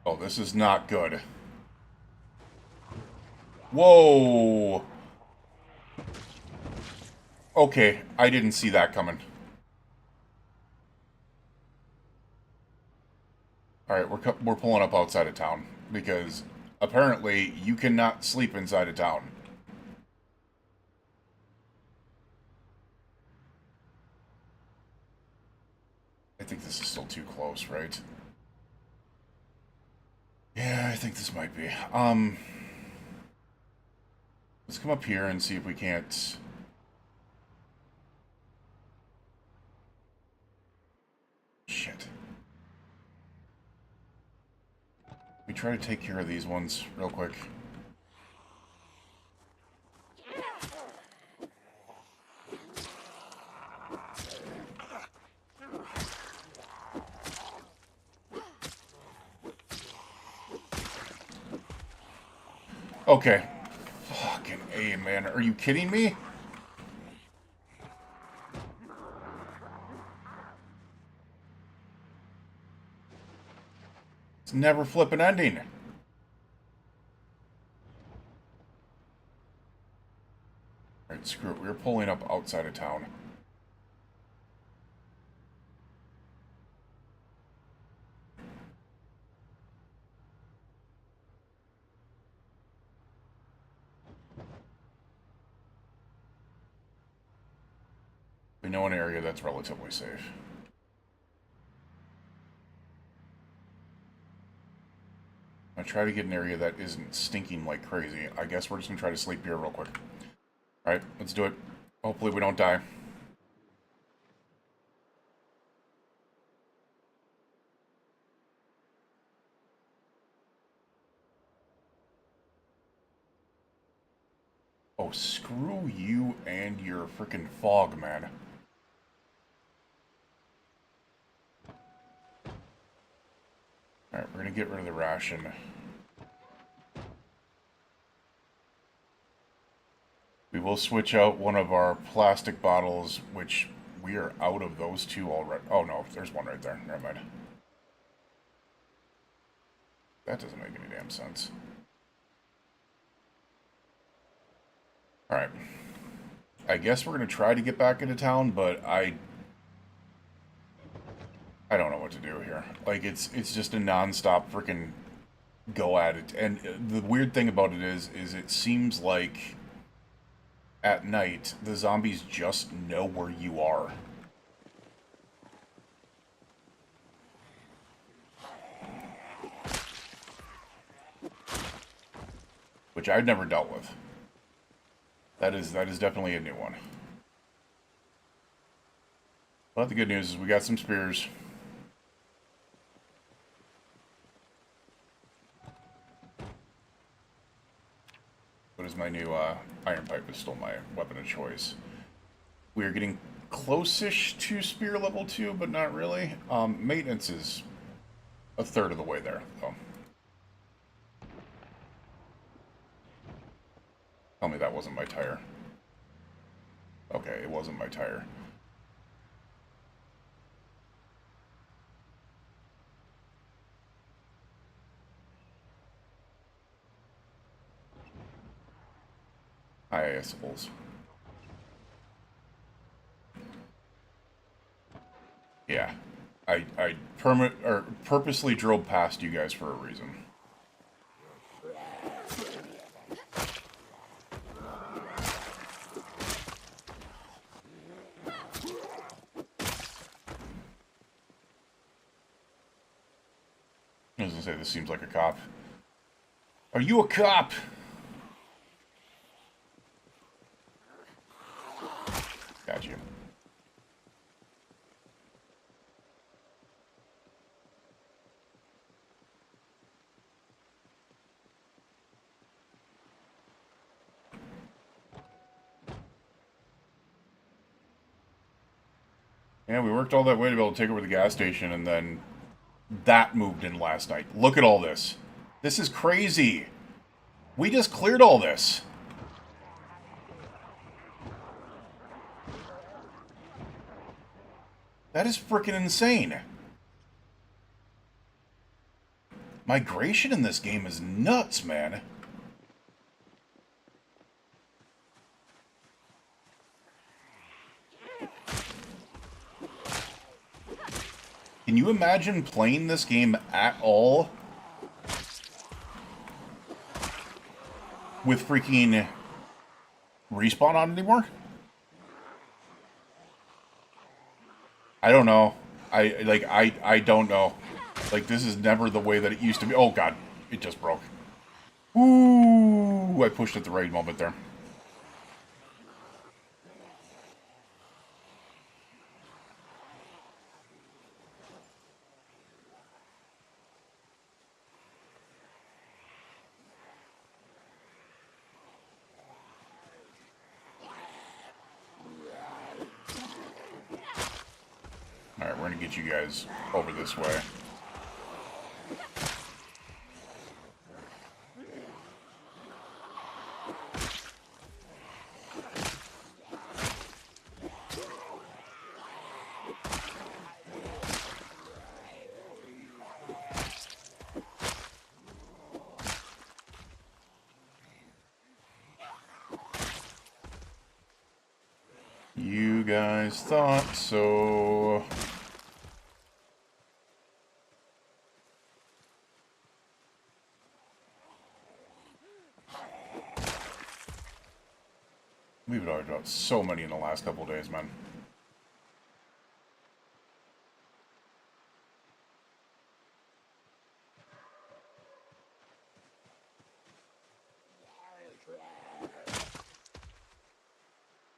Oh, this is not good. Whoa! Okay, I didn't see that coming. Alright, we're pulling up outside of town, because apparently you cannot sleep inside of town. I think this is still too close, right? Yeah, I think this might be. Let's come up here and see if we can't... Shit. We try to take care of these ones real quick. Okay. Fucking A, man. Are you kidding me? It's never flipping ending. Alright, screw it. We're pulling up outside of town. We know an area that's relatively safe. I try to get an area that isn't stinking like crazy. I guess we're just gonna try to sleep here real quick. Alright, let's do it. Hopefully we don't die. Oh, screw you and your freaking fog, man. Alright, we're gonna get rid of the ration. We will switch out one of our plastic bottles, which we are out of those two already. Oh no, there's one right there. Never mind. That doesn't make any damn sense. Alright. I guess we're gonna try to get back into town, but I don't know what to do here. Like, it's just a non-stop freaking go at it. And the weird thing about it is it seems like at night, the zombies just know where you are. Which I've never dealt with. That is definitely a new one. But the good news is we got some spears. What is my new iron pipe is still my weapon of choice. We are getting close-ish to spear level 2, but not really. Maintenance is a third of the way there, though. Tell me that wasn't my tire. Okay, it wasn't my tire. I suppose. Yeah. I purposely drove past you guys for a reason. I was gonna say, this seems like a cop. Are you a cop? Got you. Yeah, we worked all that way to be able to take over the gas station, and then that moved in last night. Look at all this. This is crazy. We just cleared all this. That is freaking insane. Migration in this game is nuts, man. Can you imagine playing this game at all with freaking respawn on anymore? I don't know. I don't know. Like, this is never the way that it used to be. Oh god, it just broke. Ooh, I pushed at the right moment there. Alright, we're gonna get you guys over this way. You guys thought so. We've already got so many in the last couple of days, man.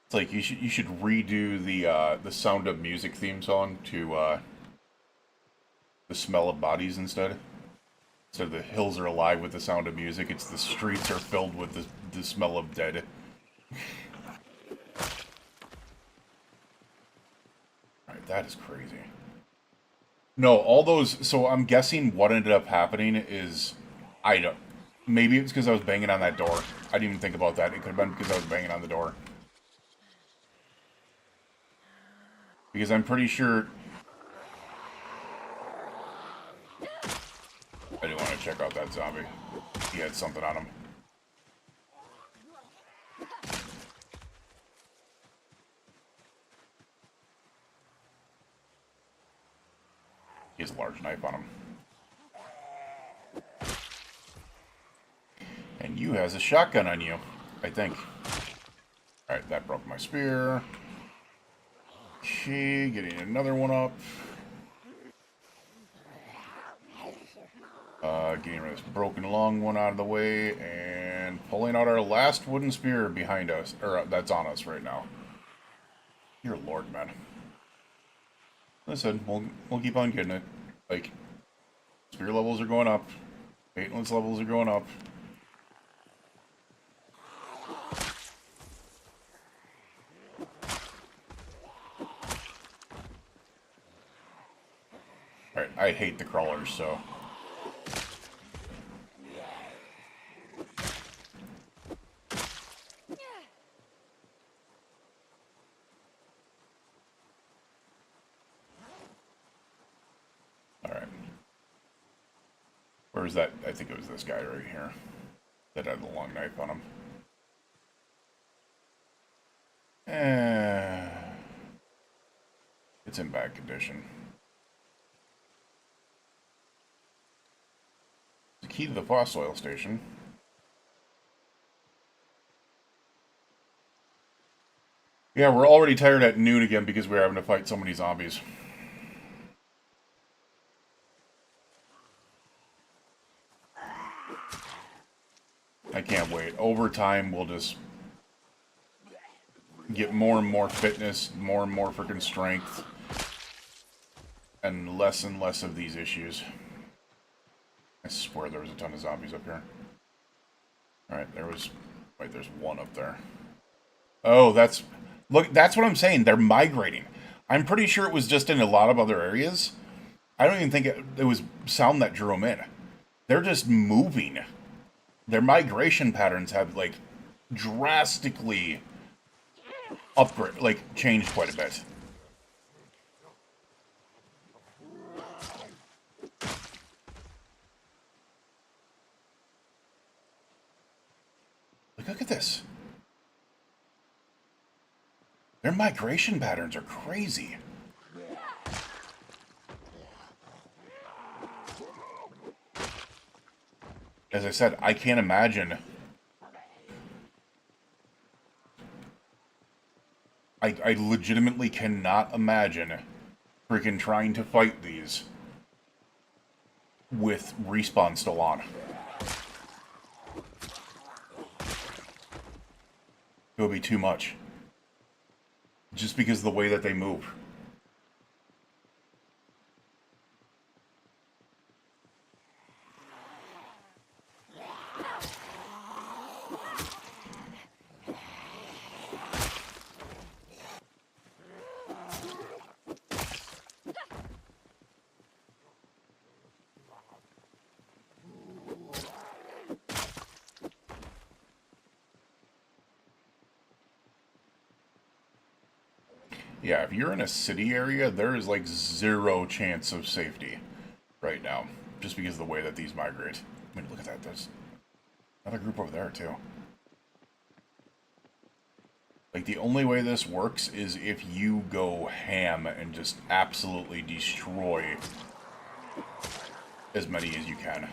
It's like you should redo the Sound of Music theme song to the Smell of Bodies instead. Instead of the hills are alive with the sound of music, it's the streets are filled with the smell of dead. Alright, that is crazy. No, all those... So I'm guessing what ended up happening is... I don't... Maybe it's because I was banging on that door. I didn't even think about that. It could have been because I was banging on the door. Because I'm pretty sure... I didn't want to check out that zombie. He had something on him. He has a large knife on him. And you has a shotgun on you, I think. Alright, that broke my spear. Okay, getting another one up. Getting rid of this broken long one out of the way, and pulling out our last wooden spear behind us, or that's on us right now. Dear Lord, man. Listen, we'll keep on getting it. Like, spear levels are going up. Maintenance levels are going up. Alright, I hate the crawlers, so... Alright. Where's that? I think it was this guy right here. That had the long knife on him. It's in bad condition. key to the fossil oil station. Yeah, we're already tired at noon again because we're having to fight so many zombies. I can't wait. Over time, we'll just get more and more fitness, more and more freaking strength, and less of these issues. I swear there was a ton of zombies up here. Alright, there was... Wait, there's one up there. Oh, that's... Look, that's what I'm saying. They're migrating. I'm pretty sure it was just in a lot of other areas. I don't even think it was sound that drew them in. They're just moving. Their migration patterns have, like, drastically changed quite a bit. Look at this. Their migration patterns are crazy. As I said, I can't imagine. I legitimately cannot imagine freaking trying to fight these with respawn still on. It would be too much. Just because of the way that they move. Yeah, if you're in a city area, there is like zero chance of safety right now. Just because of the way that these migrate. I mean, look at that. There's another group over there, too. Like, the only way this works is if you go ham and just absolutely destroy as many as you can.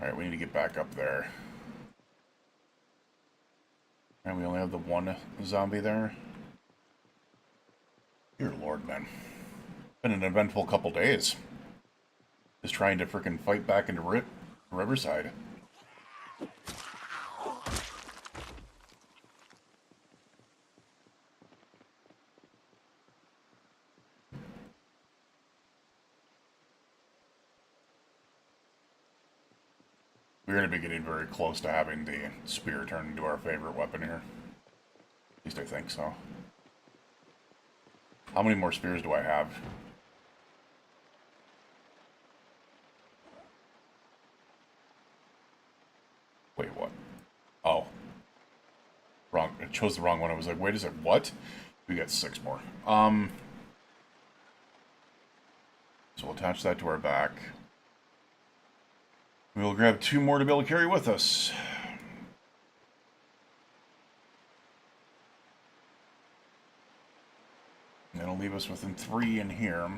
Alright, we need to get back up there. And we only have the one zombie there. Dear Lord, man. Been an eventful couple days. Just trying to frickin' fight back into Riverside. We're going to be getting very close to having the spear turn into our favorite weapon here. At least I think so. How many more spears do I have? Wait, what? Oh. Wrong. I chose the wrong one. I was like, wait a second, what? We got 6 more. So we'll attach that to our back. We'll grab 2 more to be able to carry with us. And that'll leave us within 3 in here.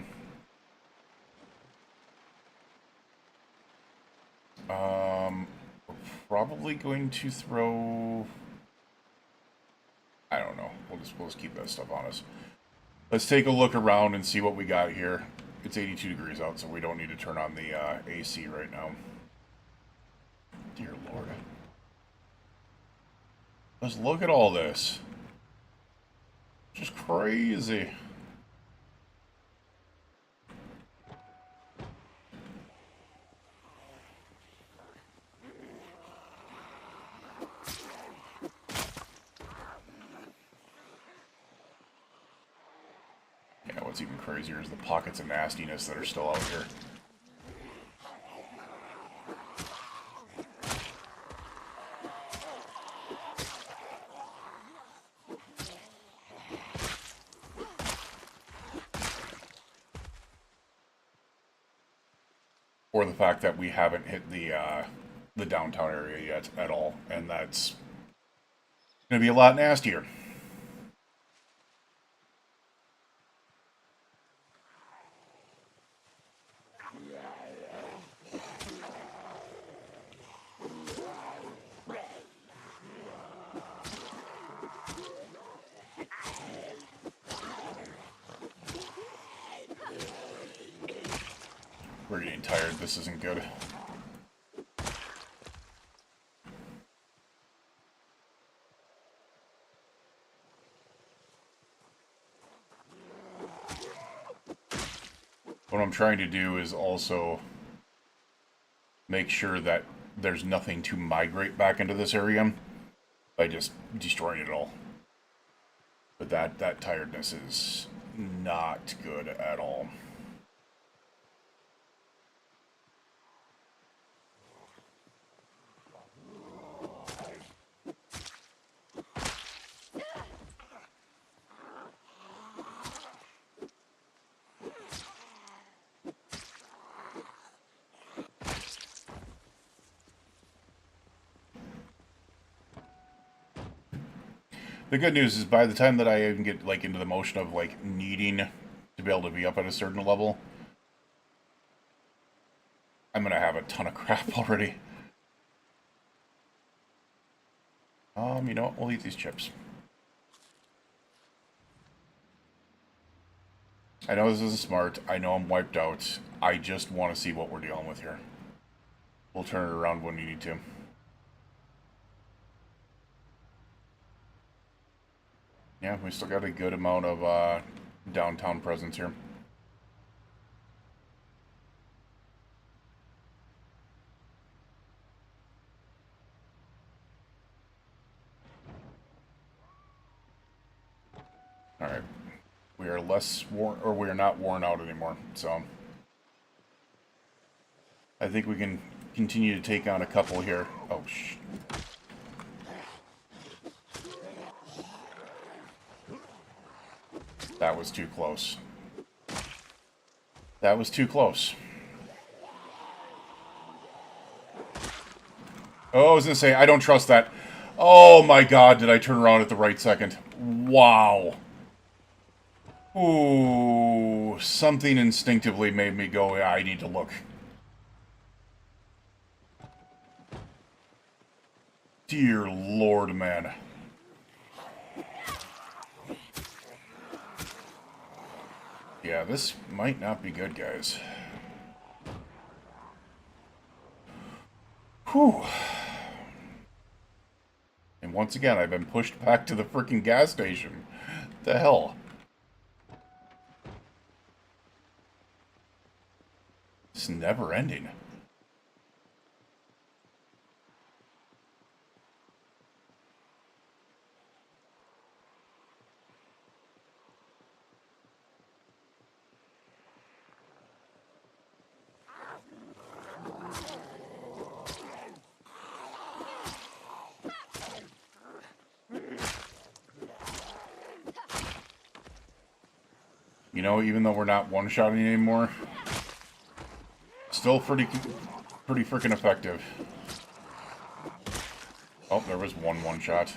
We're probably going to throw... I don't know. We'll just keep that stuff on us. Let's take a look around and see what we got here. It's 82 degrees out, so we don't need to turn on the AC right now. Dear Lord. Let's look at all this. Just crazy. Yeah, what's even crazier is the pockets of nastiness that are still out here. or the fact that we haven't hit the downtown area yet at all, and that's going to be a lot nastier. We're getting tired. This isn't good. What I'm trying to do is also make sure that there's nothing to migrate back into this area by just destroying it all. But that tiredness is not good at all. The good news is by the time that I even get like into the motion of like needing to be able to be up at a certain level, I'm gonna have a ton of crap already. You know what? We'll eat these chips. I know this isn't smart. I know I'm wiped out. I just want to see what we're dealing with here. We'll turn it around when you need to. Yeah, we still got a good amount of downtown presence here. Alright. We are less worn, or we are not worn out anymore, so I think we can continue to take on a couple here. Oh, that was too close. That was too close. Oh, I was gonna say, I don't trust that. Oh my god, did I turn around at the right second? Wow. Ooh, something instinctively made me go, yeah, I need to look. Dear Lord, man. Yeah, this might not be good, guys. Whew. And once again, I've been pushed back to the freaking gas station. The hell? It's never ending. You know, even though we're not one-shotting anymore, still pretty freaking effective. Oh, there was one shot.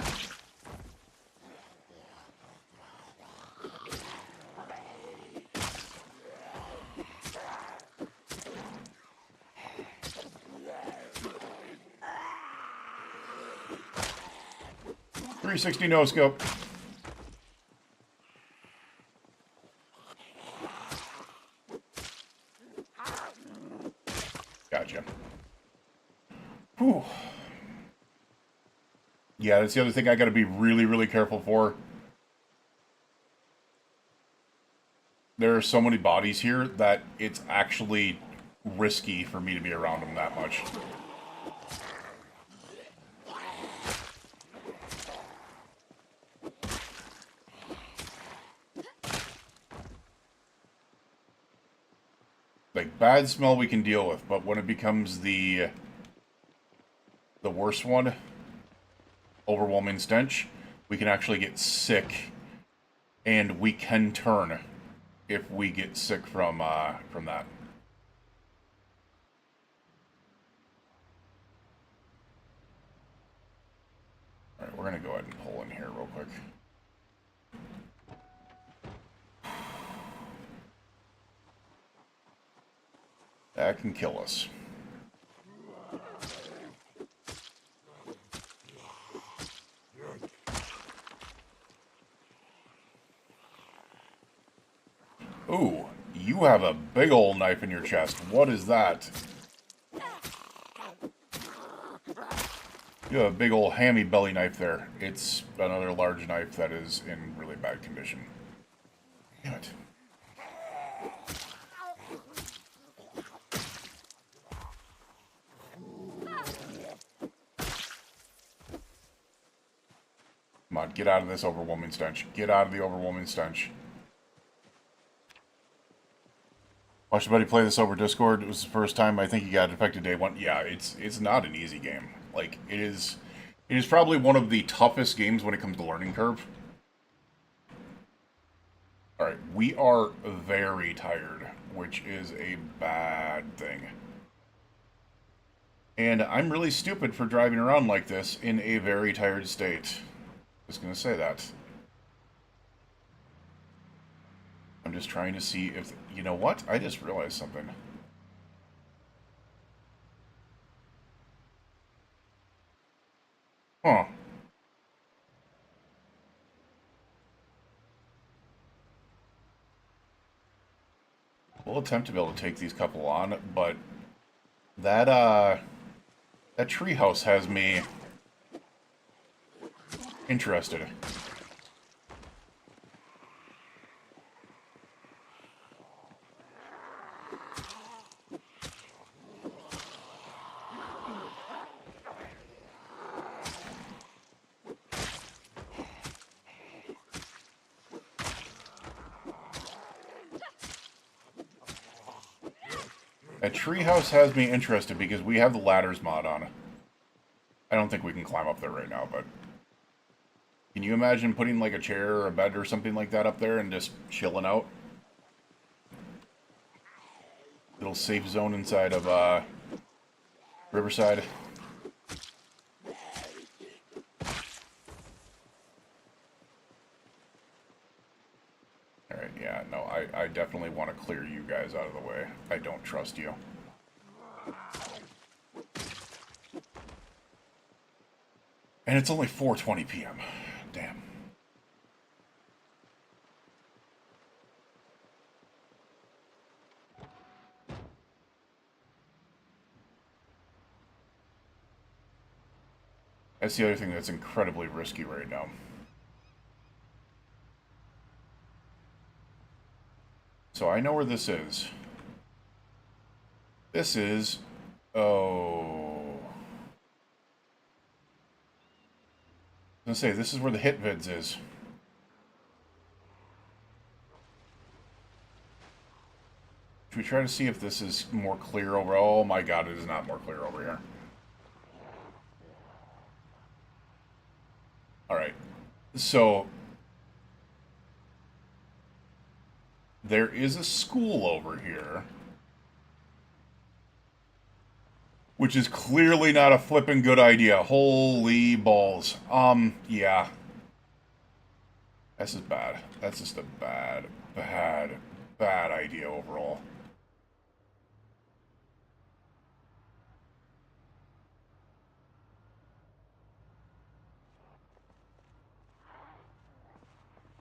.360 no scope. Gotcha. Whew. Yeah, that's the other thing I gotta be really, really careful for. There are so many bodies here that it's actually risky for me to be around them that much. Like, bad smell we can deal with, but when it becomes the worst one, overwhelming stench, we can actually get sick, and we can turn if we get sick from that. Alright, we're going to go ahead and pull in here real quick. That can kill us. Ooh, you have a big old knife in your chest. What is that? You have a big old hammy belly knife there. It's another large knife that is in really bad condition. Damn it. Come on, get out of this overwhelming stench. Get out of the overwhelming stench. Watched a buddy play this over Discord. It was the first time I think he got infected day one. Yeah, it's not an easy game. Like, it is probably one of the toughest games when it comes to learning curve. Alright, we are very tired, which is a bad thing. And I'm really stupid for driving around like this in a very tired state. Just gonna say that. I'm just trying to see if... You know what? I just realized something. Huh. We'll attempt to be able to take these couple on, but... That treehouse has me... interested. A treehouse has me interested because we have the ladders mod on. I don't think we can climb up there right now, but... Can you imagine putting like a chair or a bed or something like that up there and just chilling out? Little safe zone inside of Riverside. Alright, yeah, no, I definitely want to clear you guys out of the way. I don't trust you. And it's only 4:20 p.m. Damn. That's the other thing that's incredibly risky right now. So I know where this is. This is... Oh... I was gonna say, this is where the hit vids is. Should we try to see if this is more clear over... Oh my god, it is not more clear over here. Alright. So... There is a school over here. Which is clearly not a flippin' good idea. Holy balls. Yeah. This is bad. That's just a bad idea overall.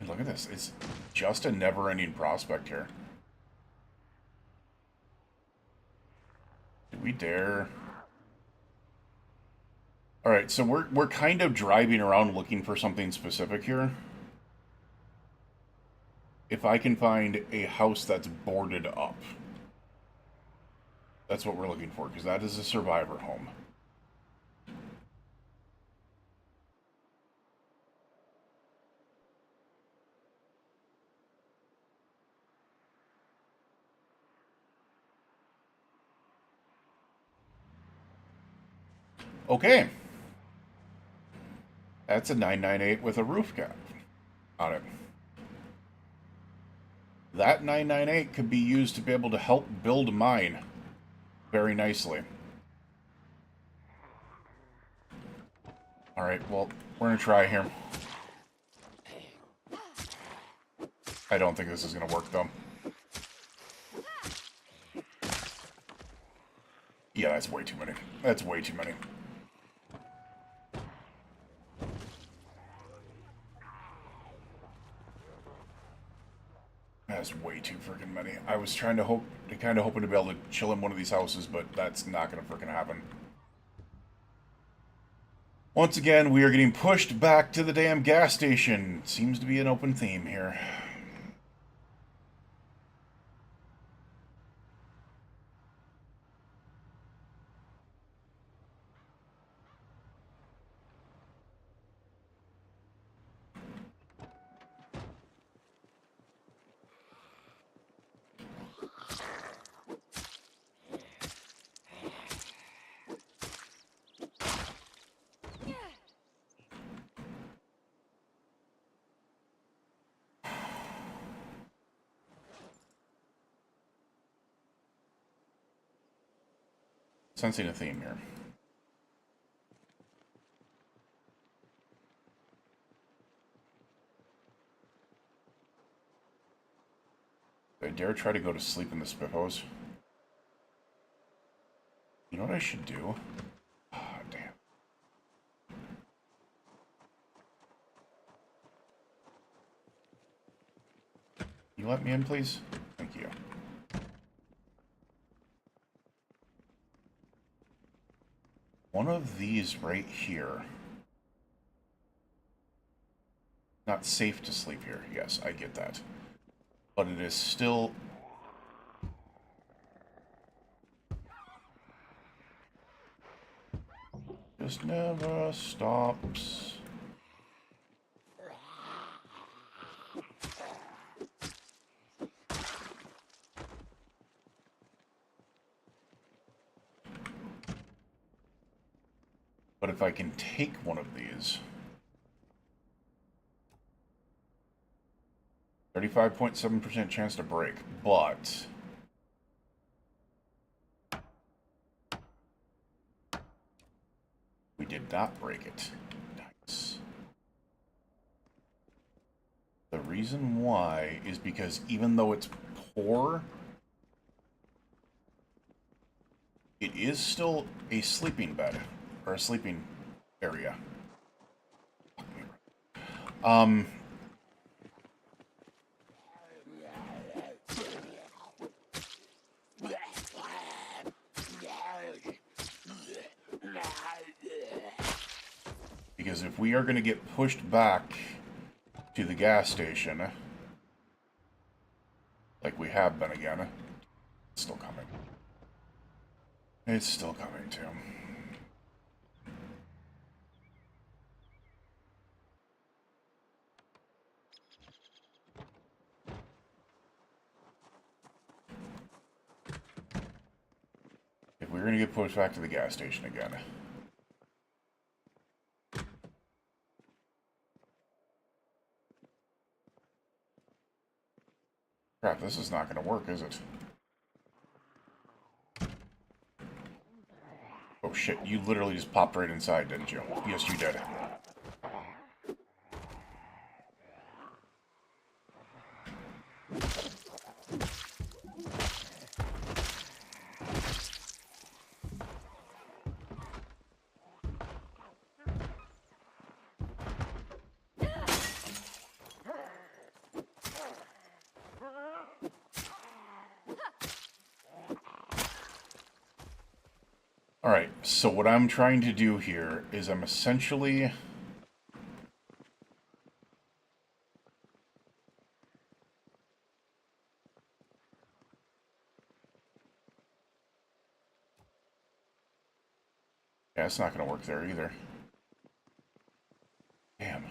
And look at this. It's just a never-ending prospect here. Do we dare... Alright, so we're kind of driving around looking for something specific here. If I can find a house that's boarded up. That's what we're looking for, because that is a survivor home. Okay. That's a 998 with a roof cap on it. That 998 could be used to be able to help build mine very nicely. Alright, well, We're gonna try here. I don't think this is gonna work, though. Yeah, that's way too many. That's way too many. That's way too freaking many. I was kind of hoping to be able to chill in one of these houses, but that's not gonna freaking happen. Once again, we are getting pushed back to the damn gas station. Seems to be an open theme here. Sensing a theme here. Do I dare try to go to sleep in the spiffos? You know what I should do? Oh, damn. You let me in, please? Thank you. One of these right here. Not safe to sleep here. Yes, I get that. But it is still... just never stops. But if I can take one of these... 35.7% chance to break, but... we did not break it. Nice. The reason why is because even though it's poor, it is still a sleeping bed, or a sleeping area. Because if we are going to get pushed back to the gas station, like we have been again, it's still coming. It's still coming, too. If we're going to get pushed back to the gas station again... crap, this is not going to work, is it? Oh shit, you literally just popped right inside, didn't you? Yes, you did. Alright, so what I'm trying to do here is I'm essentially... yeah, it's not going to work there either. Damn.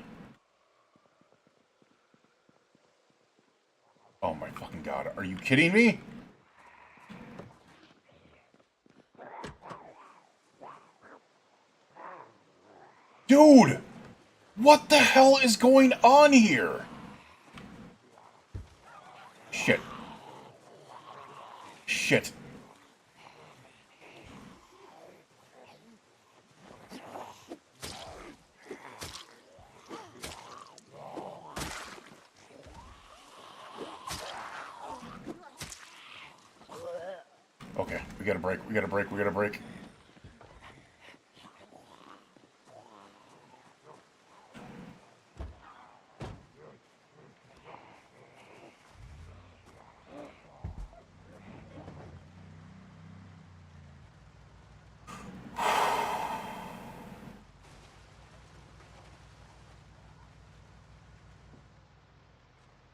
Oh my fucking god, are you kidding me? Dude! What the hell is going on here? Shit. Shit. We gotta break. We gotta break. We gotta break.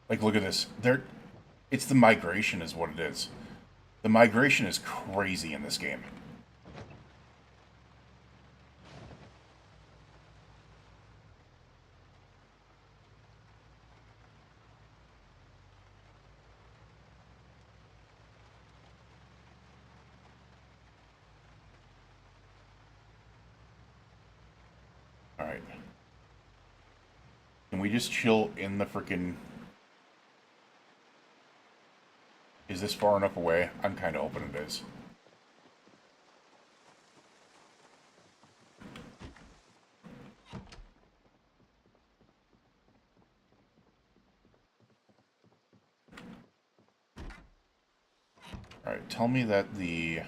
Like, look at this. It's the migration is what it is. The migration is crazy in this game. Alright. Can we just chill in the frickin'... Is this far enough away? I'm kind of hoping it is. Alright, tell me that the...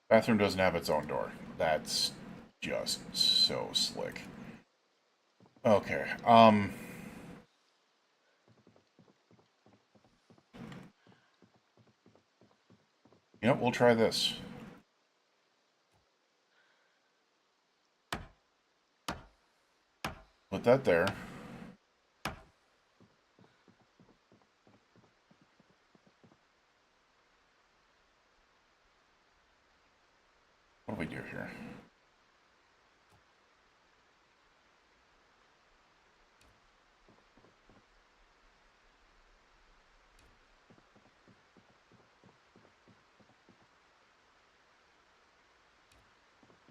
bathroom doesn't have its own door. That's just so slick. Okay, you know, we'll try this. Put that there. What do we do here?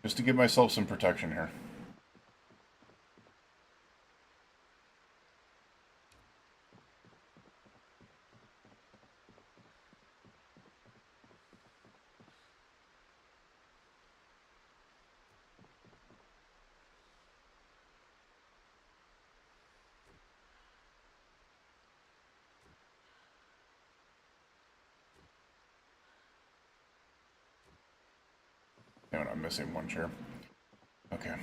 Just to give myself some protection here. No, I'm missing one chair. Okay.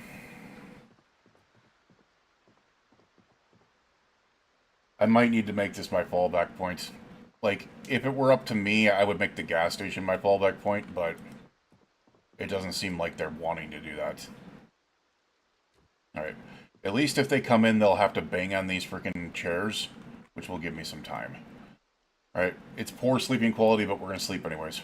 I might need to make this my fallback point. Like, if it were up to me, I would make the gas station my fallback point, but it doesn't seem like they're wanting to do that. Alright. At least if they come in, they'll have to bang on these freaking chairs, which will give me some time. Alright, it's poor sleeping quality, but we're gonna sleep anyways.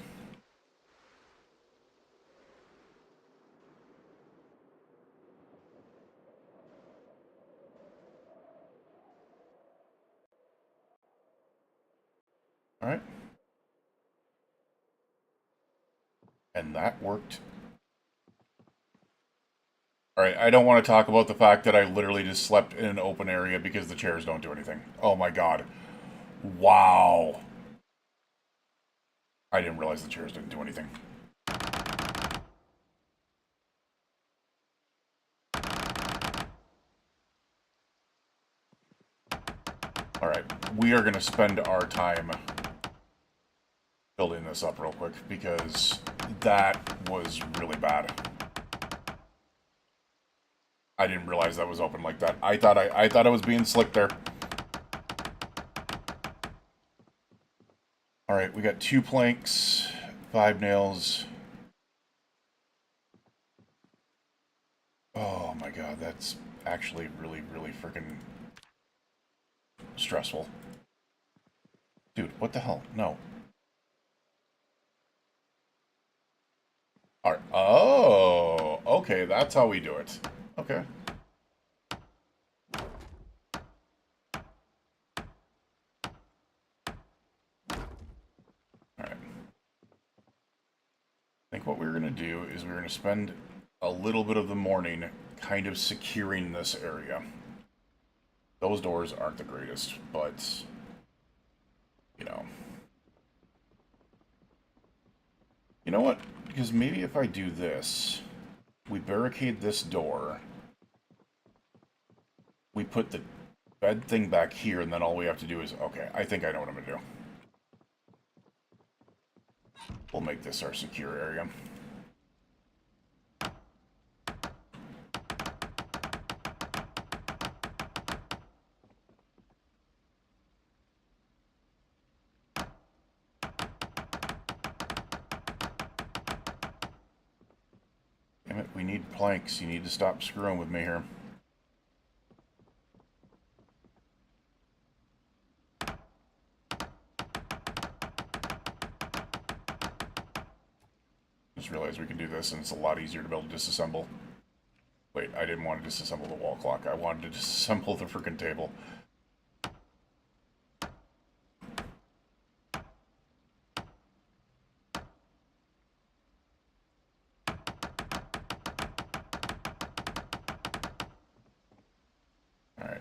Alright. And that worked. Alright, I don't want to talk about the fact that I literally just slept in an open area because the chairs don't do anything. Oh my god. Wow. I didn't realize the chairs didn't do anything. Alright, we are going to spend our time building this up real quick, because that was really bad. I didn't realize that was open like that. I thought I was being slick there. Alright, we got 2 planks, 5 nails. Oh my god, that's actually really, really freaking stressful. Dude, what the hell? No. Alright. Oh, okay, that's how we do it. Okay. Alright. I think what we're going to do is we're going to spend a little bit of the morning kind of securing this area. Those doors aren't the greatest, but, you know. You know what? Because maybe if I do this, we barricade this door, we put the bed thing back here, and then all we have to do is, okay, I think I know what I'm going to do. We'll make this our secure area. Damn it, we need planks. You need to stop screwing with me here. Just realized we can do this, and it's a lot easier to be able to disassemble. Wait, I didn't want to disassemble the wall clock. I wanted to disassemble the freaking table. Alright,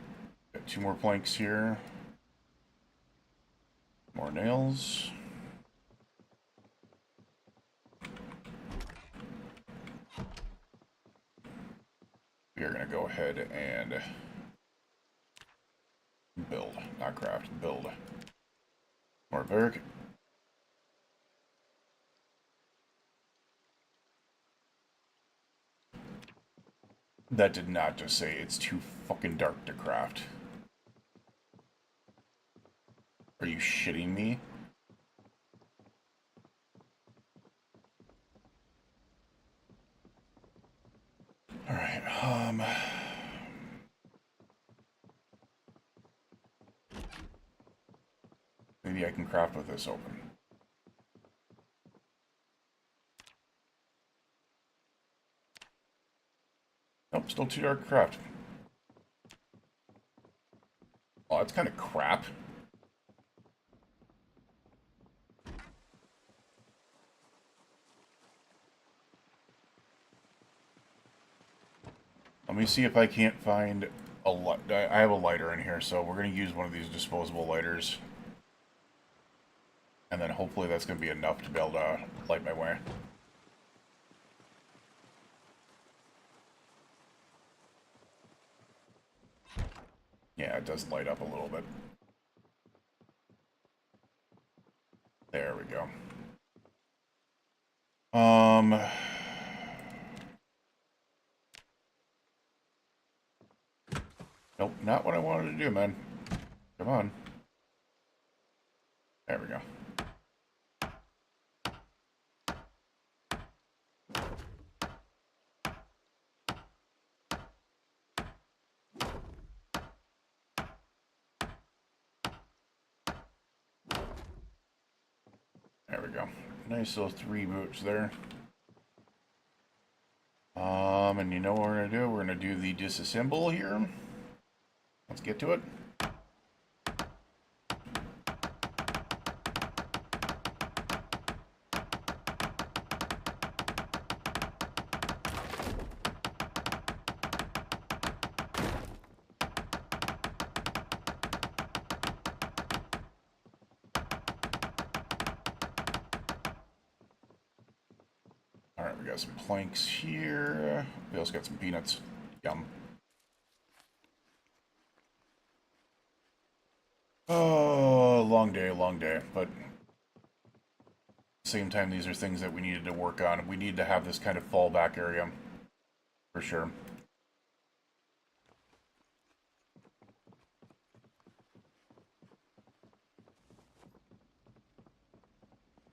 got 2 more planks here. More nails. We are going to go ahead and build, not craft, build. More barrack. That did not just say it's too fucking dark to craft. Are you shitting me? Alright, maybe I can craft with this open. Nope, still too dark to craft. Oh, that's kind of crap. Let me see if I can't find a light. I have a lighter in here, so we're going to use one of these disposable lighters. And then hopefully that's going to be enough to be able to light my way. Yeah, it does light up a little bit. There we go. Nope, not what I wanted to do, man. Come on. There we go. There we go. Nice little 3 boots there. And you know what we're going to do? We're going to do the disassemble here. Let's get to it. Alright, we got some planks here. We also got some peanuts. Yum. Oh, long day, but at the same time, these are things that we needed to work on. We need to have this kind of fallback area, for sure.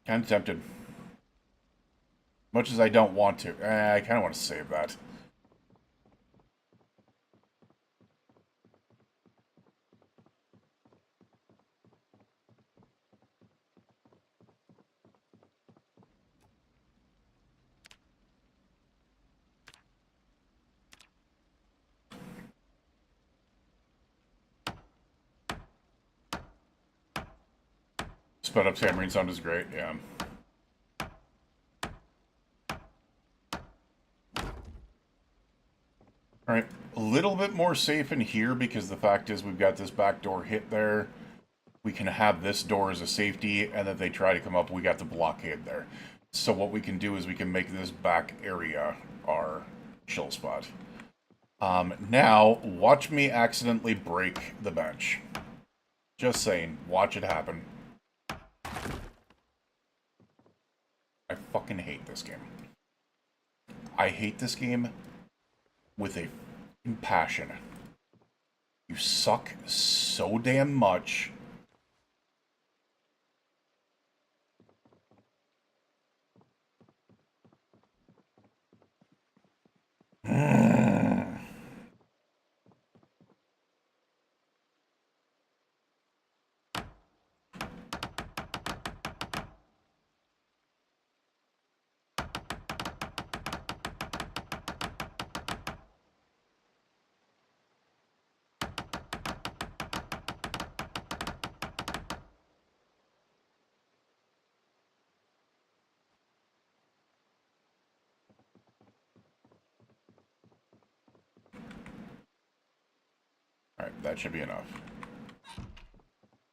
Kind of tempted. Much as I don't want to. I kind of want to save that. Sped up tambourine sound is great, yeah. Alright, a little bit more safe in here because the fact is we've got this back door hit there. We can have this door as a safety, and if they try to come up, we got the blockade there. So what we can do is we can make this back area our chill spot. Now, watch me accidentally break the bench. Just saying, watch it happen. fucking hate this game. I hate this game with a passion. You suck so damn much. Alright, that should be enough.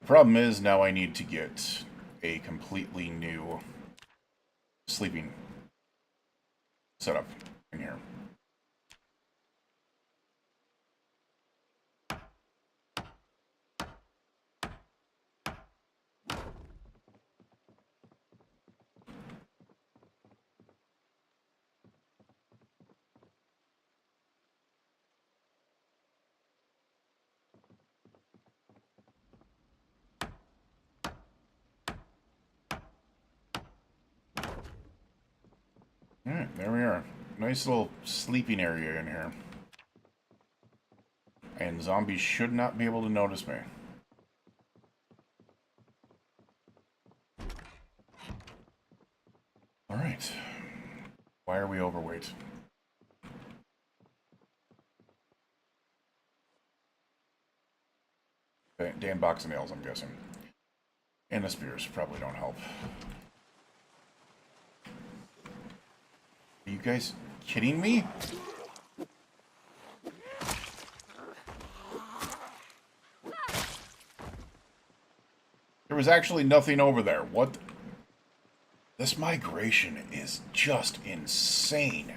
The problem is now I need to get a completely new sleeping setup in here. Alright, there we are. Nice little sleeping area in here. And zombies should not be able to notice me. Alright. Why are we overweight? Damn box of nails, I'm guessing. And the spears probably don't help. Are you guys kidding me? There was actually nothing over there. What? This migration is just insane.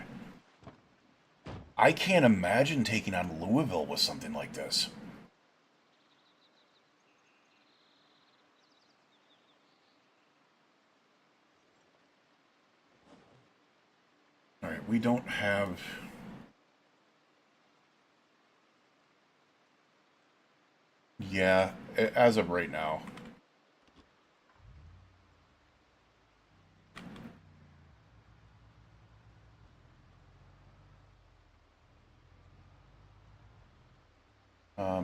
I can't imagine taking on Louisville with something like this. Alright, we don't have... Yeah, as of right now.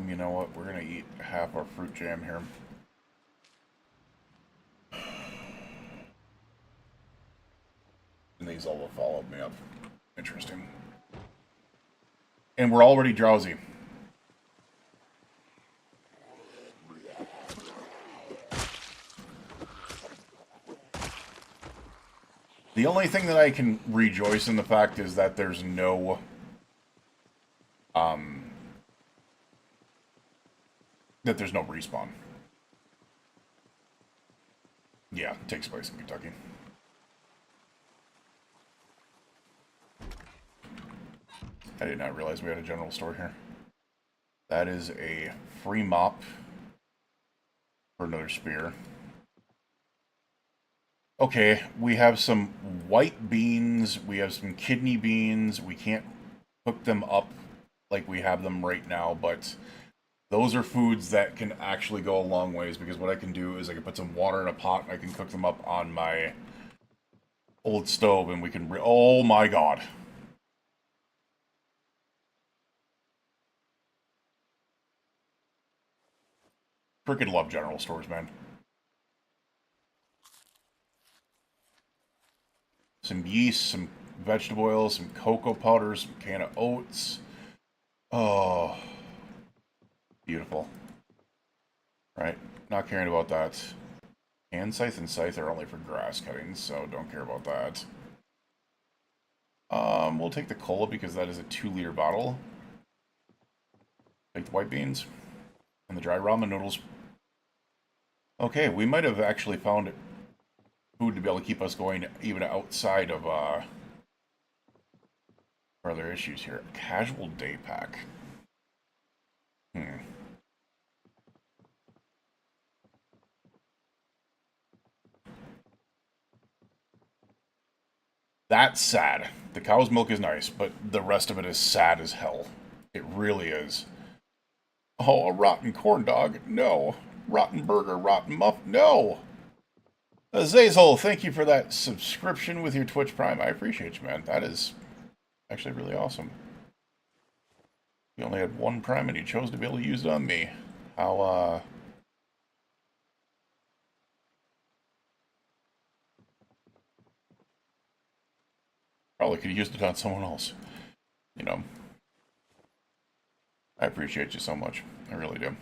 You know what? We're gonna eat half our fruit jam here. And these all will follow me up. Interesting. And we're already drowsy. The only thing that I can rejoice in the fact is that there's no... that there's no respawn. Yeah, it takes place in Kentucky. I did not realize we had a general store here. That is a free mop for another spear. Okay, we have some white beans, we have some kidney beans. We can't cook them up like we have them right now, but those are foods that can actually go a long ways, because what I can do is I can put some water in a pot and I can cook them up on my old stove, and we can... oh my god. Freaking love general stores, man. Some yeast, some vegetable oil, some cocoa powder, some can of oats. Oh, beautiful. Right, not caring about that. Hand scythe and scythe are only for grass cutting, so don't care about that. We'll take the cola because that is a 2-liter bottle. Take the white beans and the dry ramen noodles. Okay, we might have actually found food to be able to keep us going even outside of our other issues here. Casual day pack. That's sad. The cow's milk is nice, but the rest of it is sad as hell. It really is. Oh, a rotten corn dog? No. Rotten burger, rotten muff? No. Azazel, thank you for that subscription with your Twitch Prime. I appreciate you, man. That is actually really awesome. You only had one Prime and you chose to be able to use it on me. How, probably could have used it on someone else. You know. I appreciate you so much. I really do.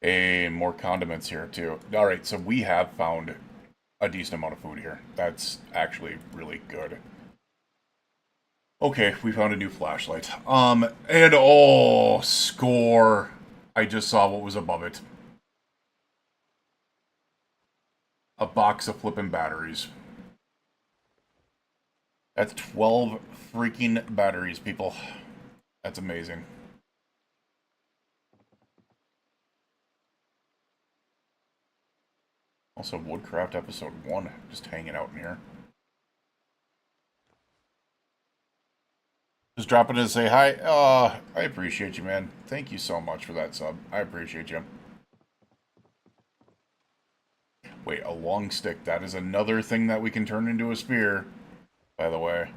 Hey, more condiments here, too. Alright, so we have found a decent amount of food here. That's actually really good. Okay, we found a new flashlight. And oh, score. I just saw what was above it. A box of flippin' batteries. That's 12 freaking batteries, people. That's amazing. Also, Woodcraft episode 1, just hanging out in here. Just dropping in to say hi. I appreciate you, man. Thank you so much for that sub. I appreciate you. Wait, a long stick. That is another thing that we can turn into a spear, by the way.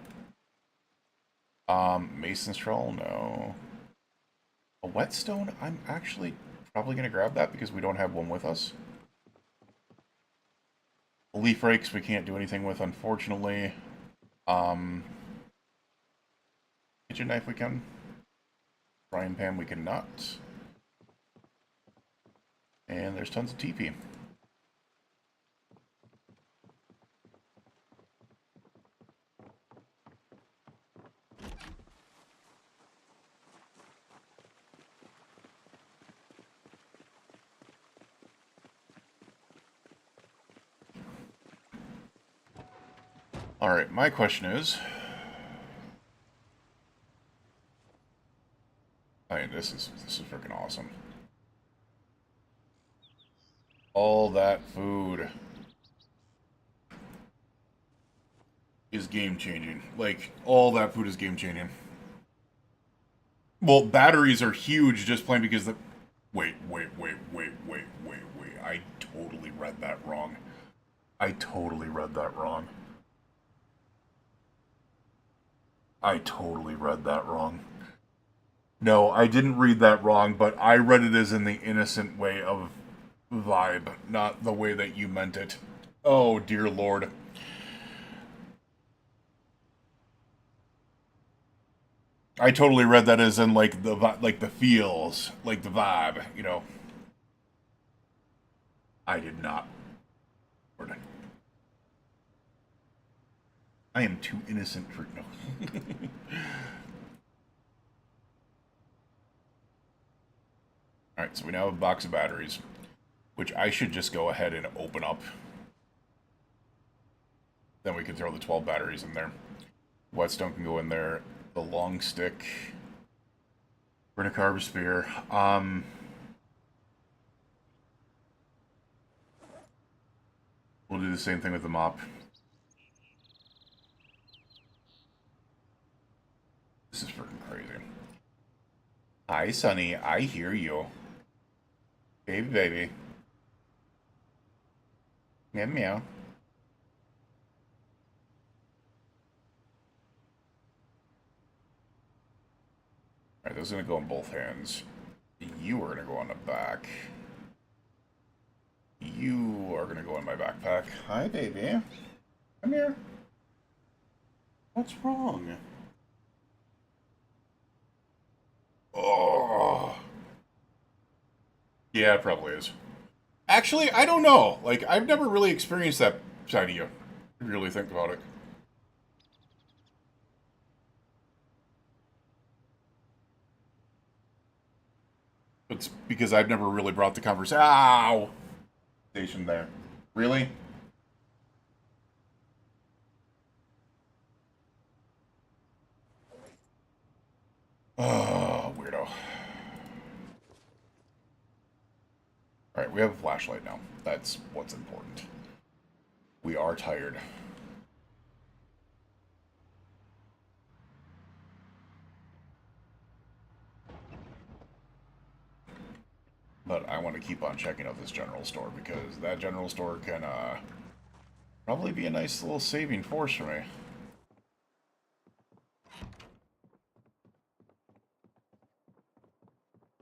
Mason straw? No. A whetstone? I'm actually probably going to grab that because we don't have one with us. Leaf rakes we can't do anything with, unfortunately. Kitchen knife we can. Frying pan we cannot. And there's tons of TP. Alright, my question is... I mean, this is freaking awesome. All that food is game-changing. Like, all that food is game-changing. Well, batteries are huge just plain because the... Wait. I totally read that wrong. I totally read that wrong. No, I didn't read that wrong, but I read it as in the innocent way of vibe, not the way that you meant it. Oh, dear Lord. I totally read that as in like the feels, like the vibe, you know. I did not. I am too innocent for no. Alright, so we now have a box of batteries, which I should just go ahead and open up. Then we can throw the 12 batteries in there. Whetstone can go in there. The long stick. Burn a carb spear. We'll do the same thing with the mop. This is freaking crazy. Hi, Sonny. I hear you. Baby. Meow, meow. Alright, those are going to go in both hands. You are going to go on the back. You are going to go in my backpack. Hi, baby. Come here. What's wrong? Oh. Yeah, it probably is. Actually, I don't know. Like, I've never really experienced that side of you. If you really think about it. It's because I've never really brought the conversation. Ow! Station there. Really? Oh, weirdo. Alright, we have a flashlight now. That's what's important. We are tired. But I want to keep on checking out this general store because that general store can probably be a nice little saving force for me.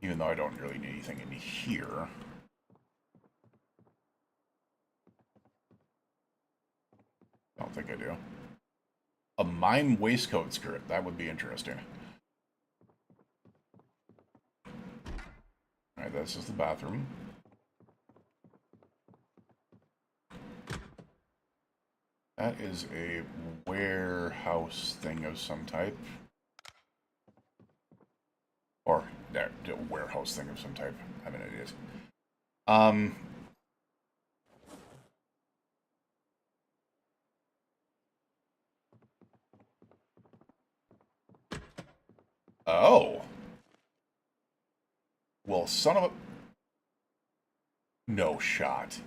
Even though I don't really need anything in here. I don't think I do. A mime waistcoat skirt. That would be interesting. Alright, this is the bathroom. That is a warehouse thing of some type. Or, a warehouse thing of some type. I'm an idiot. Oh. Well, son of a... No shot.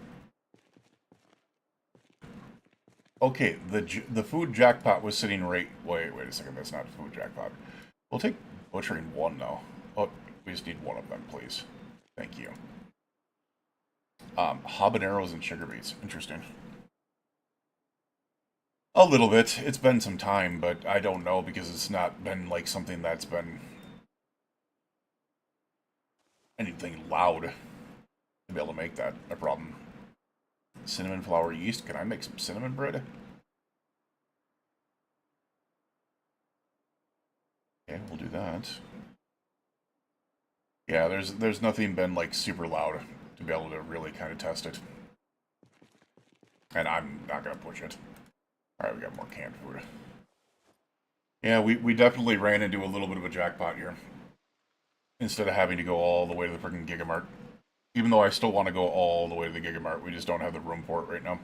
Okay, the food jackpot was sitting right... Wait a second, that's not food jackpot. We'll take butchering one, though. Oh, we just need one of them, please. Thank you. Habaneros and sugar beets. Interesting. A little bit. It's been some time, but I don't know because it's not been like something that's been anything loud to be able to make that a problem. Cinnamon flour yeast. Can I make some cinnamon bread? Okay, we'll do that. Yeah, there's nothing been like super loud to be able to really kind of test it. And I'm not gonna push it. Alright, we got more canned food. Yeah, we definitely ran into a little bit of a jackpot here. Instead of having to go all the way to the freaking Gigamart. Even though I still want to go all the way to the Gigamart, we just don't have the room for it right now.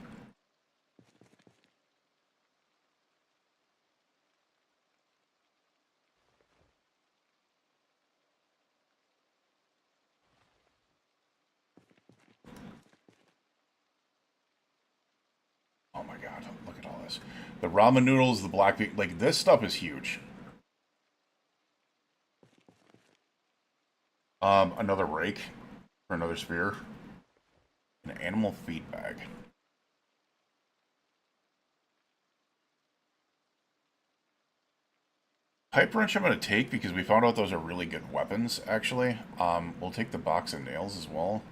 Oh my god, look at all this. The ramen noodles, the black bean, like this stuff is huge. Another rake for another sphere. An animal feed bag. Pipe wrench I'm going to take because we found out those are really good weapons, actually. We'll take the box of nails as well.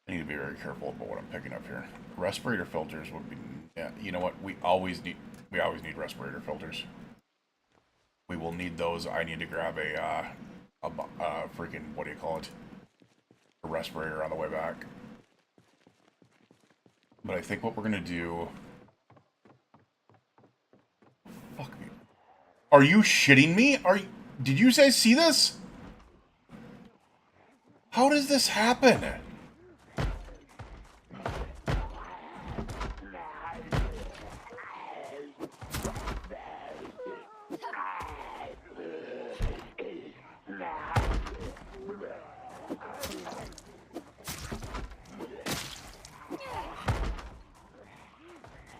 I need to be very careful about what I'm picking up here. Respirator filters would be... Yeah, you know what? We always need respirator filters. We will need those. I need to grab a freaking... What do you call it? A respirator on the way back. But I think what we're going to do... Fuck me. Are you shitting me? Did you guys see this? How does this happen?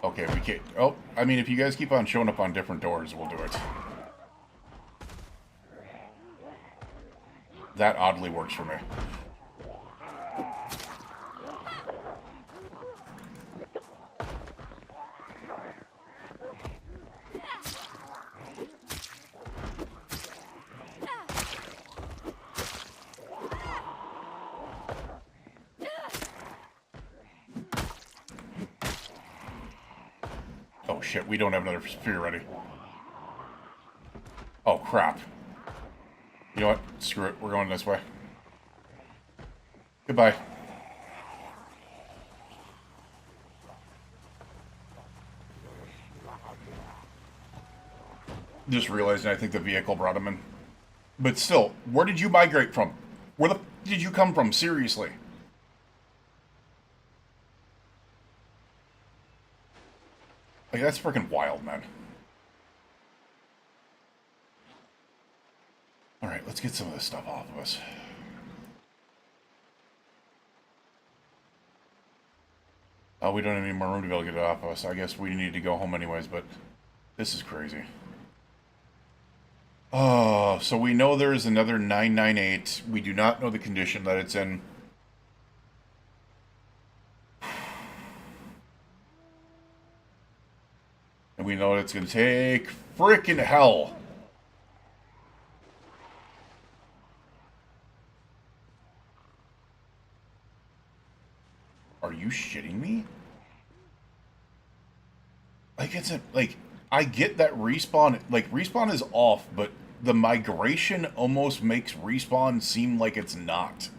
Okay, we can't... Oh, I mean, if you guys keep on showing up on different doors, we'll do it. That oddly works for me. Oh shit, we don't have another sphere ready. Oh crap. You know what? Screw it. We're going this way. Goodbye. Just realizing I think the vehicle brought him in. But still, where did you migrate from? Where the f did you come from? Seriously. Like, that's freaking wild, man. Alright, let's get some of this stuff off of us. Oh, we don't have any more room to be able to get it off of us. I guess we need to go home anyways, but this is crazy. Oh, so we know there is another 998. We do not know the condition that it's in. And we know it's going to take frickin' hell. Are you shitting me? Like, it's a, like, I get that respawn, like, respawn is off, but the migration almost makes respawn seem like it's not.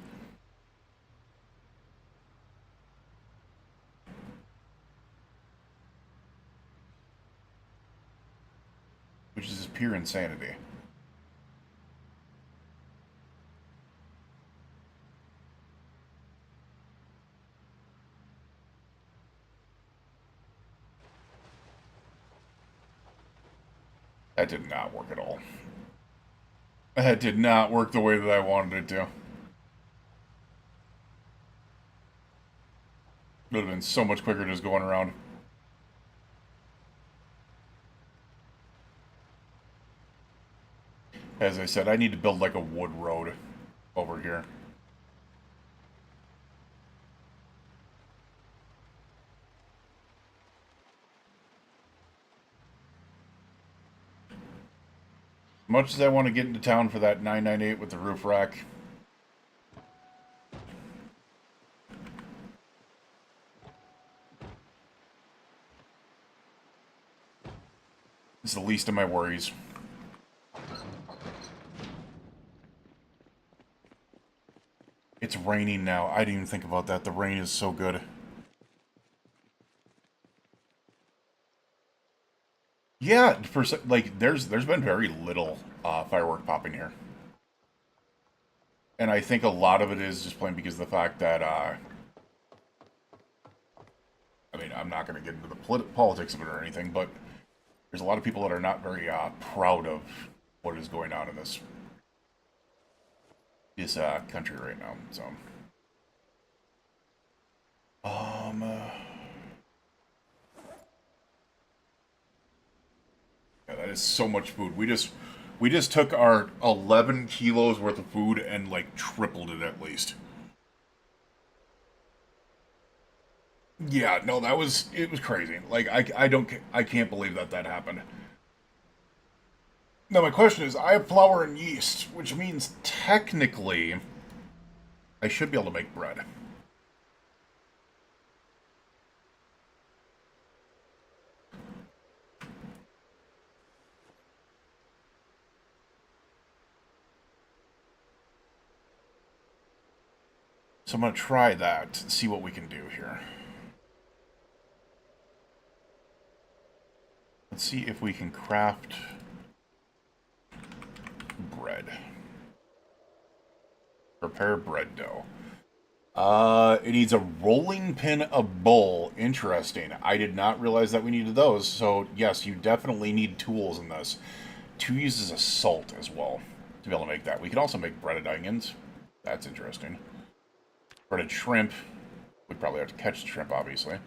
Which is pure insanity. That did not work at all. That did not work the way that I wanted it to. It would have been so much quicker just going around. As I said, I need to build like a wood road over here. Much as I want to get into town for that 998 with the roof rack, it's the least of my worries. It's raining now. I didn't even think about that. The rain is so good. Yeah, for like there's been very little firework popping here, and I think a lot of it is just plain because of the fact that I mean, I'm not going to get into the politics of it or anything, but there's a lot of people that are not very proud of what is going on in this country right now. So, yeah, that is so much food. We just took our 11 kilos worth of food and like tripled it at least. Yeah, no, it was crazy. Like I can't believe that that happened. Now my question is, I have flour and yeast, which means technically I should be able to make bread. So I'm gonna try that, see what we can do here. Let's see if we can craft bread. Prepare bread dough. It needs a rolling pin, a bowl. Interesting. I did not realize that we needed those. So yes, you definitely need tools in this. 2 uses a salt as well to be able to make that. We can also make breaded onions. That's interesting. Breaded shrimp. We'd probably have to catch the shrimp, obviously.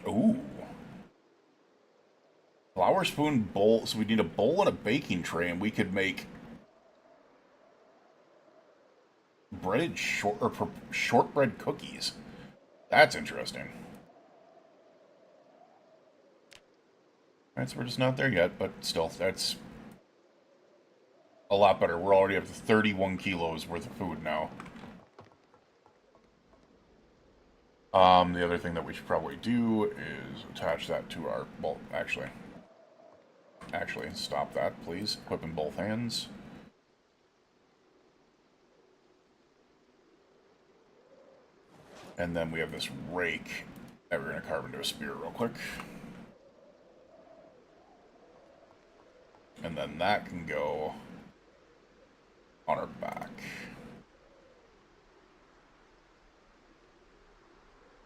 Ooh. Flour spoon bowl. So we need a bowl and a baking tray, and we could make breaded shortbread cookies. That's interesting. Alright, so we're just not there yet, but still, that's a lot better. We're already up to 31 kilos worth of food now. The other thing that we should probably do is attach that to our, well, actually, stop that, please. Equip in both hands. And then we have this rake that we're going to carve into a spear real quick. And then that can go on our back.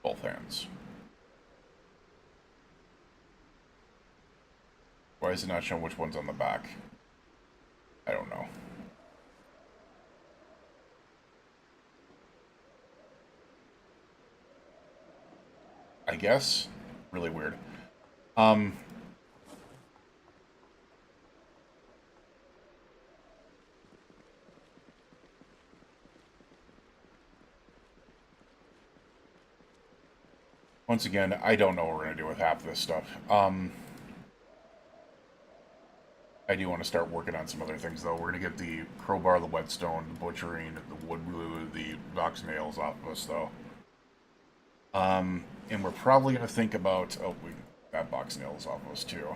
Both hands. Why is it not showing which one's on the back? I don't know. I guess. Really weird. Once again, I don't know what we're going to do with half this stuff. I do want to start working on some other things, though. We're going to get the crowbar, the whetstone, the butchering, the wood glue, the box nails off of us, though. And we're probably going to think about... Oh, we got box nails off of us, too.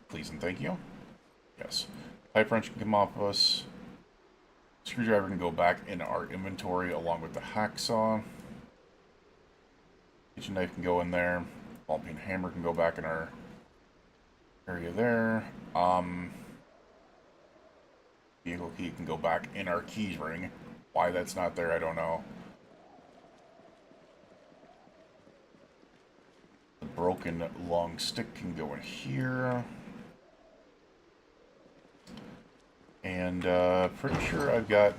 Please and thank you. Yes. Pipe wrench can come off of us. Screwdriver can go back in our inventory along with the hacksaw. Kitchen knife can go in there. Ball peen hammer can go back in our area there. Vehicle key can go back in our keys ring. Why that's not there, I don't know. The broken long stick can go in here. And pretty sure I've got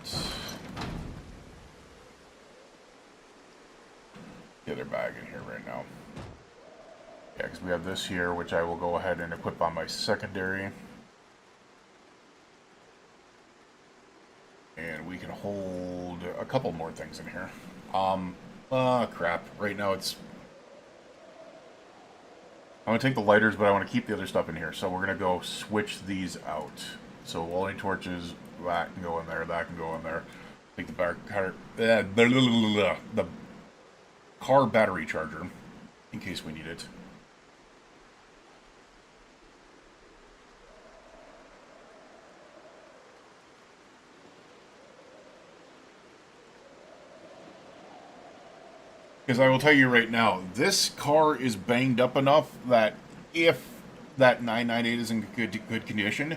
the other bag in here right now. Yeah, because we have this here, which I will go ahead and equip on my secondary. And we can hold a couple more things in here. Crap. Right now it's... I'm going to take the lighters, but I want to keep the other stuff in here. So we're going to go switch these out. So welding torches, that can go in there, that can go in there. Take the car battery charger, in case we need it. Because I will tell you right now, this car is banged up enough that if that 998 is in good condition,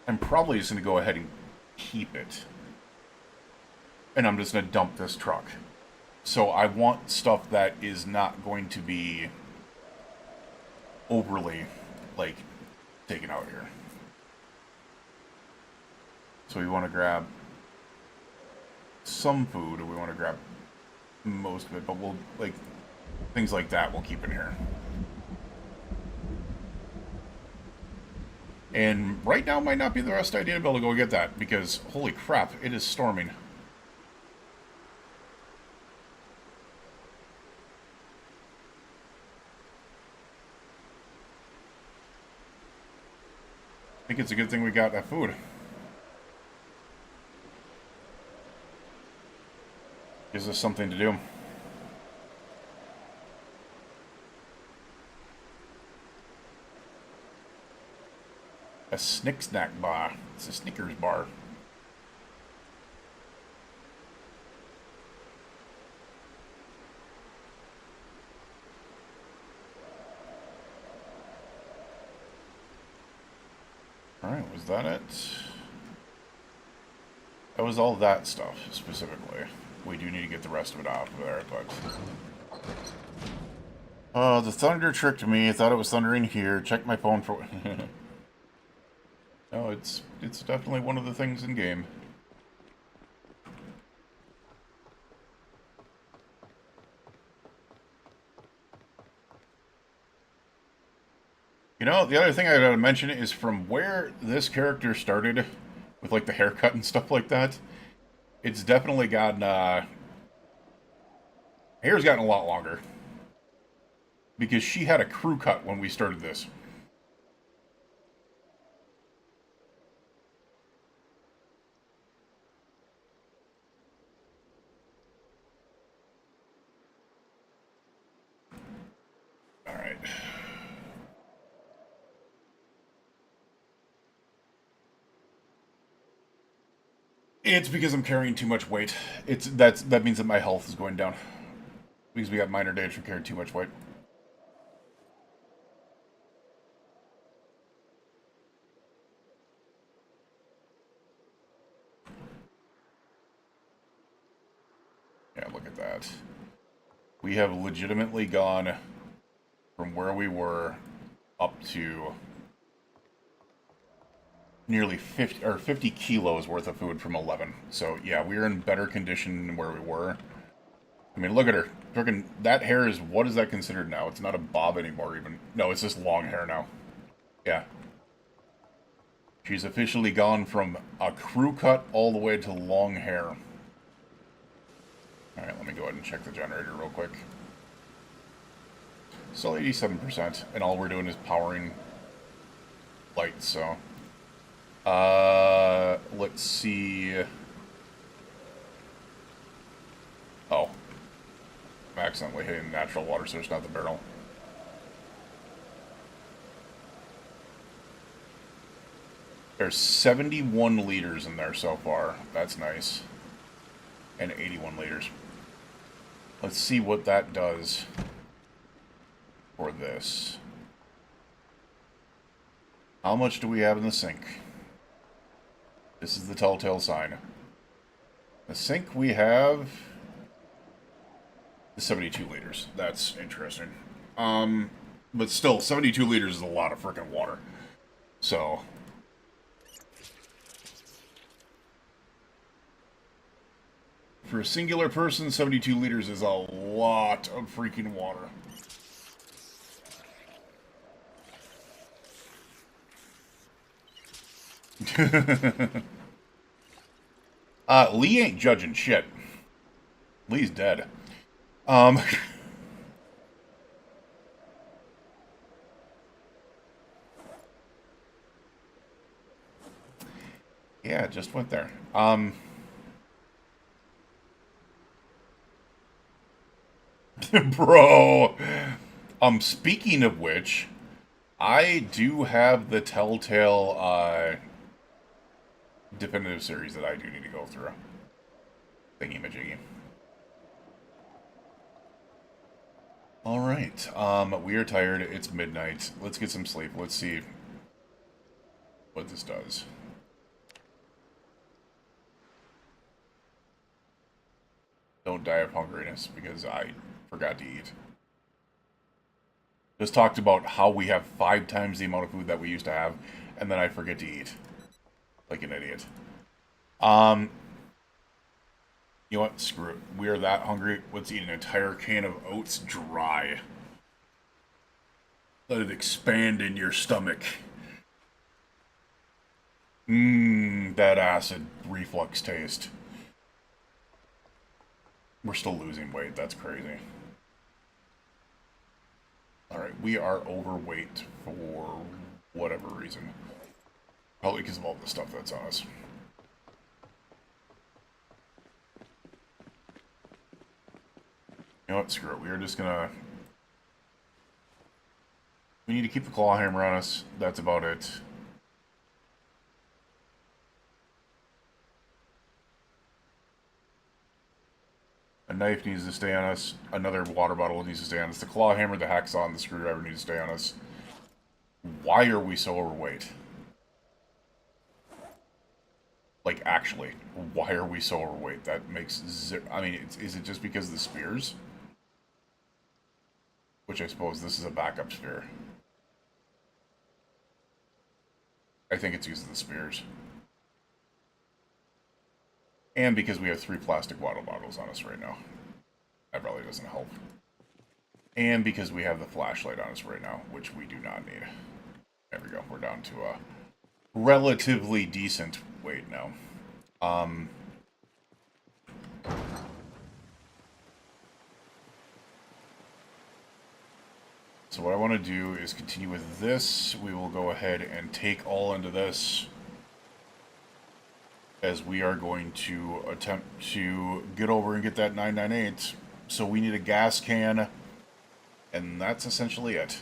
I'm probably just going to go ahead and keep it. And I'm just going to dump this truck. So I want stuff that is not going to be overly, like, taken out here. So we want to grab some food, or we want to grab most of it, but we'll, like, things like that we'll keep in here. And right now might not be the best idea to be able to go get that, because, holy crap, it is storming. I think it's a good thing we got that food. Gives us something to do. A snack bar. It's a Snickers bar. Alright, was that it? That was all that stuff, specifically. We do need to get the rest of it off of there, but... the thunder tricked me. I thought it was thundering here. Check my phone for... No, it's definitely one of the things in game. You know, the other thing I gotta mention is from where this character started, with like the haircut and stuff like that, it's definitely gotten, hair's gotten a lot longer. Because she had a crew cut when we started this. Alright. It's because I'm carrying too much weight. That means that my health is going down. Because we got minor damage from carrying too much weight. Yeah, look at that. We have legitimately gone from where we were up to nearly 50 kilos worth of food from 11. So yeah, we're in better condition than where we were. I mean, look at her. Freaking, that hair is, what is that considered now? It's not a bob anymore even. No, it's just long hair now. Yeah. She's officially gone from a crew cut all the way to long hair. Alright, let me go go ahead and check the generator real quick. Still 87%, and all we're doing is powering lights, so... let's see... Oh. I'm accidentally hitting the natural water source, not the barrel. There's 71 liters in there so far. That's nice. And 81 liters. Let's see what that does for this. How much do we have in the sink? This is the telltale sign. The sink we have... 72 liters. That's interesting. But still, 72 liters is a lot of freaking water. So... for a singular person, 72 liters is a lot of freaking water. Lee ain't judging shit. Lee's dead. Yeah, it just went there. Bro. Speaking of which, I do have the Telltale, definitive series that I do need to go through. Thingy-majiggy. Alright, we are tired. It's midnight. Let's get some sleep. Let's see what this does. Don't die of hungriness, because I forgot to eat. Just talked about how we have 5 times the amount of food that we used to have, and then I forget to eat. Like an idiot. You know what? Screw it. We are that hungry. Let's eat an entire can of oats dry. Let it expand in your stomach. That acid reflux taste. We're still losing weight. That's crazy. Alright, we are overweight for whatever reason. Probably because of all the stuff that's on us. You know what? Screw it. We are just gonna... we need to keep the claw hammer on us. That's about it. A knife needs to stay on us. Another water bottle needs to stay on us. The claw hammer, the hacksaw, and the screwdriver need to stay on us. Why are we so overweight? Like, actually, why are we so overweight? That makes zero... I mean, is it just because of the spears? Which I suppose this is a backup spear. I think it's because of the spears. And because we have 3 plastic water bottles on us right now. That probably doesn't help. And because we have the flashlight on us right now, which we do not need. There we go. We're down to a relatively decent weight now. So what I want to do is continue with this. We will go ahead and take all into this, as we are going to attempt to get over and get that 998. So we need a gas can, and that's essentially it.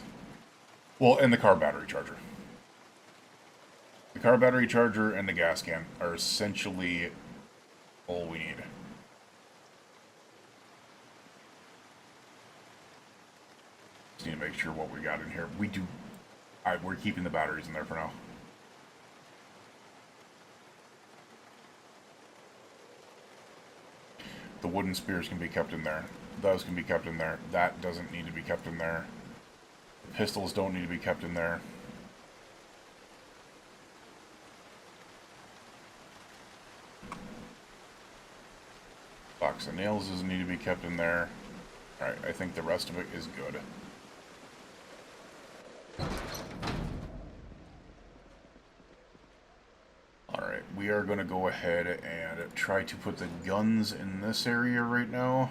Well, and the car battery charger. The car battery charger and the gas can are essentially all we need. Just need to make sure what we got in here. We do... we're keeping the batteries in there for now. The wooden spears can be kept in there. Those can be kept in there. That doesn't need to be kept in there. The pistols don't need to be kept in there. Box of nails doesn't need to be kept in there. Alright, I think the rest of it is good. Alright, we are going to go ahead and try to put the guns in this area right now.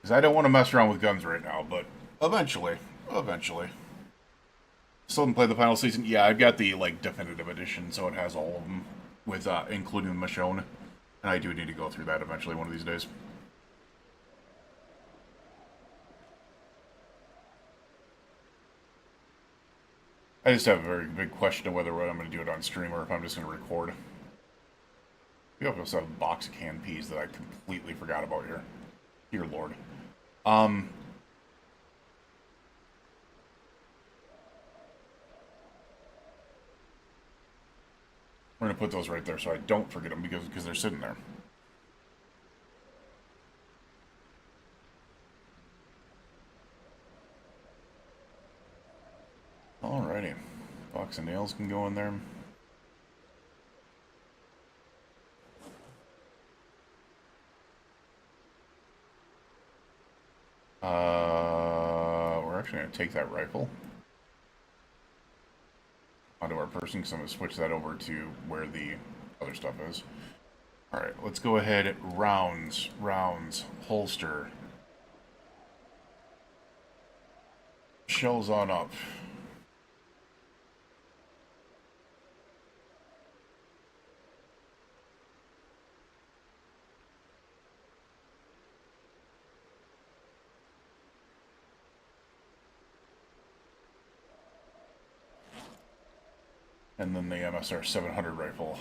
Because I don't want to mess around with guns right now, but eventually. Eventually. Still haven't played the final season. Yeah, I've got the, like, definitive edition, so it has all of them, with, including the Michonne. And I do need to go through that eventually one of these days. I just have a very big question of whether I'm going to do it on stream or if I'm just going to record. We also have a box of canned peas that I completely forgot about here. Dear Lord. We're going to put those right there so I don't forget them because they're sitting there. Alrighty. Box of nails can go in there. We're actually going to take that rifle onto our person because I'm going to switch that over to where the other stuff is. Alright, let's go ahead. Rounds, holster. Shells on up. And then the MSR 700 rifle,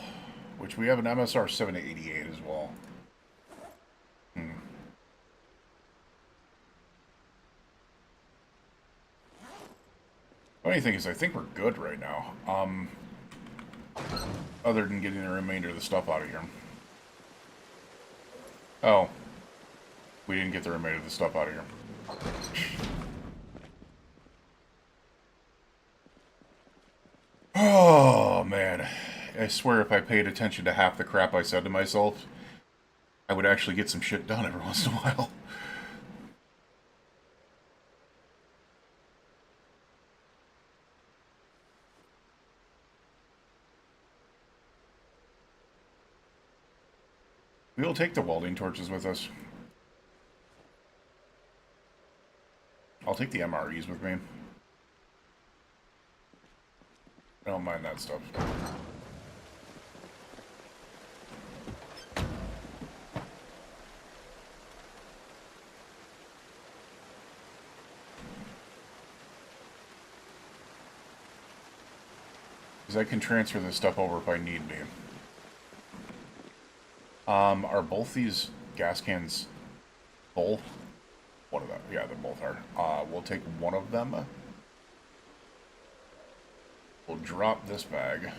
which we have an MSR 788 as well. Funny thing is, I think we're good right now. Other than getting the remainder of the stuff out of here. Oh. We didn't get the remainder of the stuff out of here. Oh, man. I swear if I paid attention to half the crap I said to myself, I would actually get some shit done every once in a while. We will take the welding torches with us. I'll take the MREs with me. I don't mind that stuff. Because I can transfer this stuff over if I need be. Are both these gas cans full? One of them. Yeah, they both are. We'll take one of them. We'll drop this bag.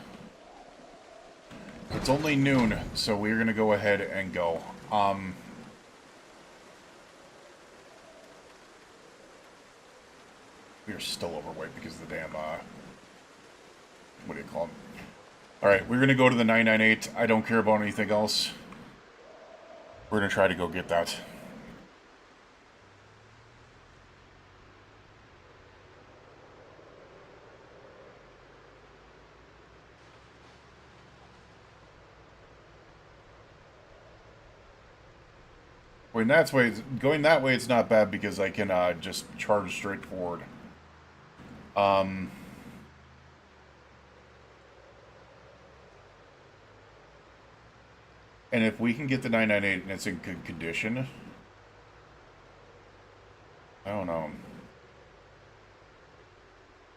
It's only noon, so we're going to go ahead and go. We are still overweight because of the damn, what do you call them? Alright, we're going to go to the 998. I don't care about anything else. We're going to try to go get that. Going that way, it's not bad because I can just charge straight forward. And if we can get the 998 and it's in good condition, I don't know.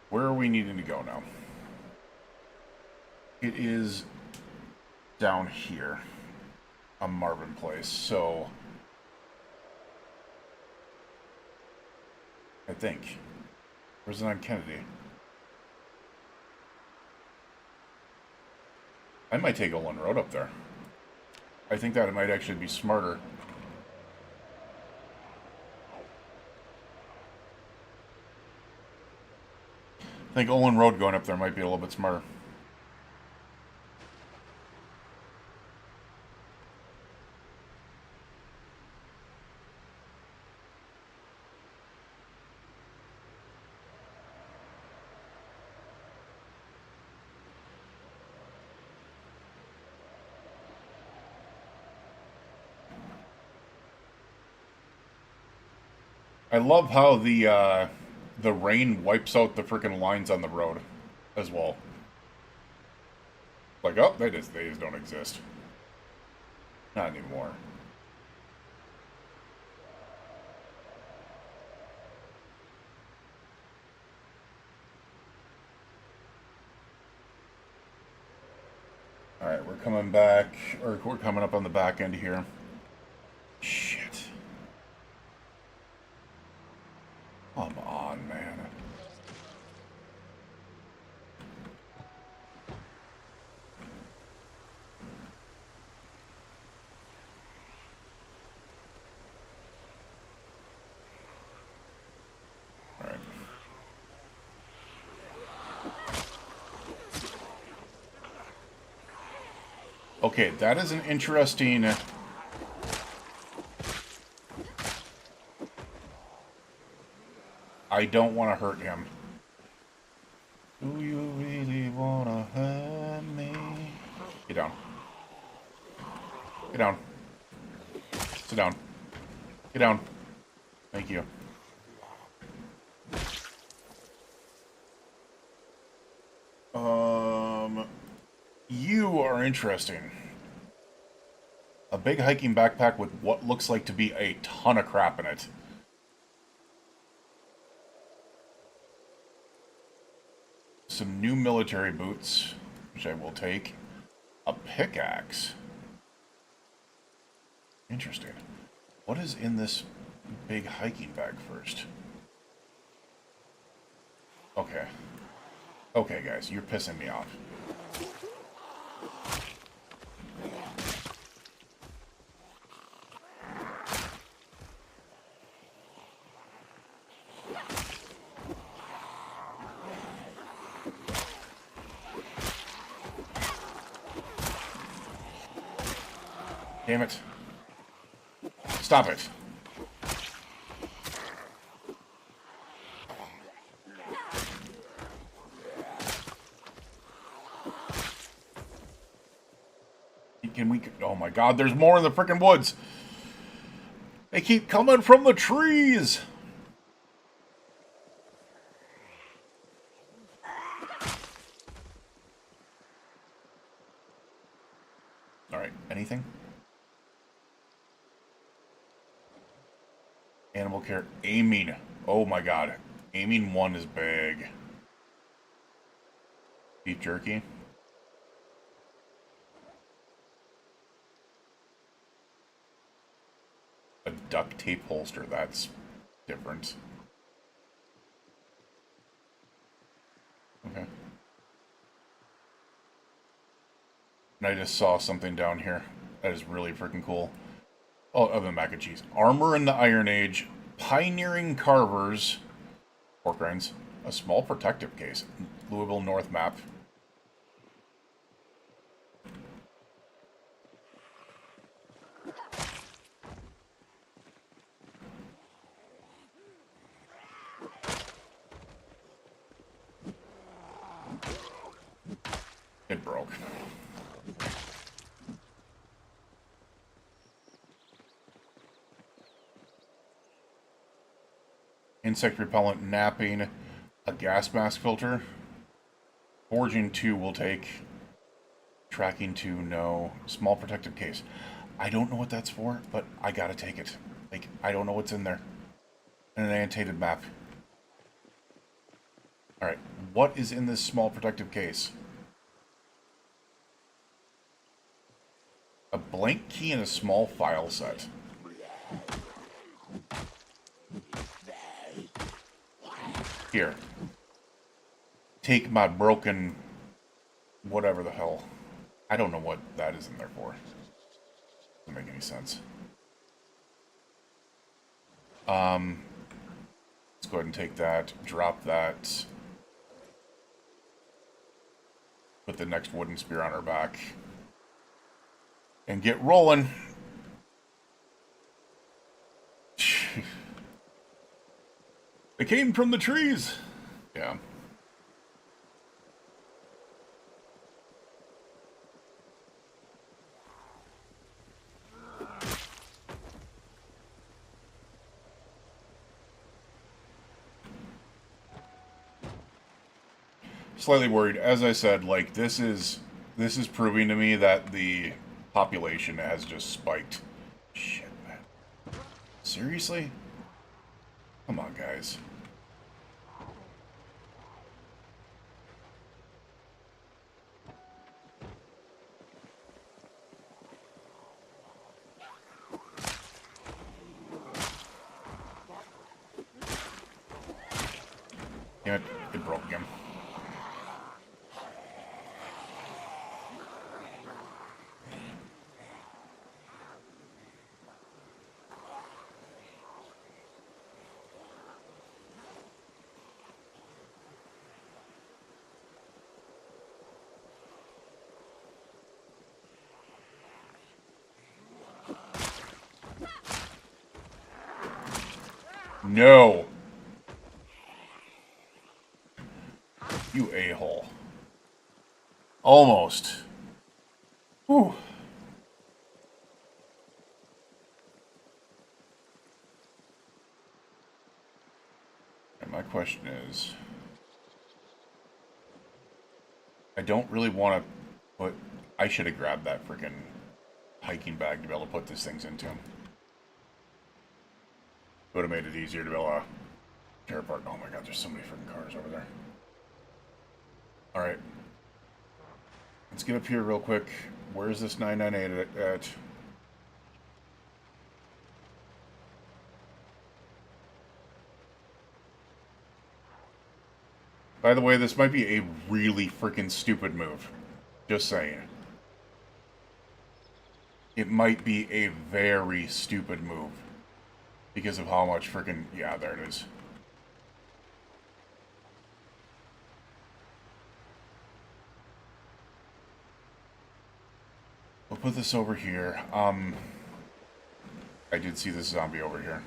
Where are we needing to go now? It is down here on Marvin Place, so I think. Where's it on Kennedy? I might take Olin Road up there. I think that it might actually be smarter. I think Olin Road going up there might be a little bit smarter. I love how the rain wipes out the freaking lines on the road as well. Like, oh, they just don't exist. Not anymore. Alright, we're coming back, or we're coming up on the back end here. Shit. Come on, man. Alright. Okay, that is an interesting... I don't want to hurt him. Do you really want to hurt me? Get down. Get down. Sit down. Get down. Thank you. You are interesting. A big hiking backpack with what looks like to be a ton of crap in it. Some new military boots, which I will take. A pickaxe. Interesting. What is in this big hiking bag first? Okay. Okay, guys, you're pissing me off. Damn it. Stop it. Oh my god, there's more in the frickin' woods. They keep coming from the trees. Alright, anything? Animal care. Aiming. Oh my god. Aiming 1 is big. Beef jerky. A duct tape holster. That's different. Okay. And I just saw something down here that is really freaking cool. Oh, other than mac and cheese. Armor in the Iron Age. Pioneering carvers. Pork rinds. A small protective case. Louisville North map. It broke. Insect repellent, napping, a gas mask filter. Foraging 2 will take. Tracking 2, no. Small protective case. I don't know what that's for, but I gotta take it. Like, I don't know what's in there. And an annotated map. Alright, what is in this small protective case? A blank key and a small file set. Here. Take my broken... whatever the hell. I don't know what that is in there for. Doesn't make any sense. Let's go ahead and take that. Drop that. Put the next wooden spear on her back. And get rolling. It came from the trees. Yeah. slightly worried. As I said, like this is proving to me that the population has just spiked. Shit, man. Seriously? Come on, guys. Damn it, it broke again. No! You a-hole. Almost. Whew. And my question is... I don't really want to put... I should have grabbed that freaking hiking bag to be able to put these things into. Would have made it easier to be able to tear apart. Oh my god, there's so many freaking cars over there. Alright. Let's get up here real quick. Where's this 998 at? By the way, this might be a really freaking stupid move. Just saying. It might be a very stupid move. Because of how much freaking... Yeah, there it is. We'll put this over here. I did see this zombie over here.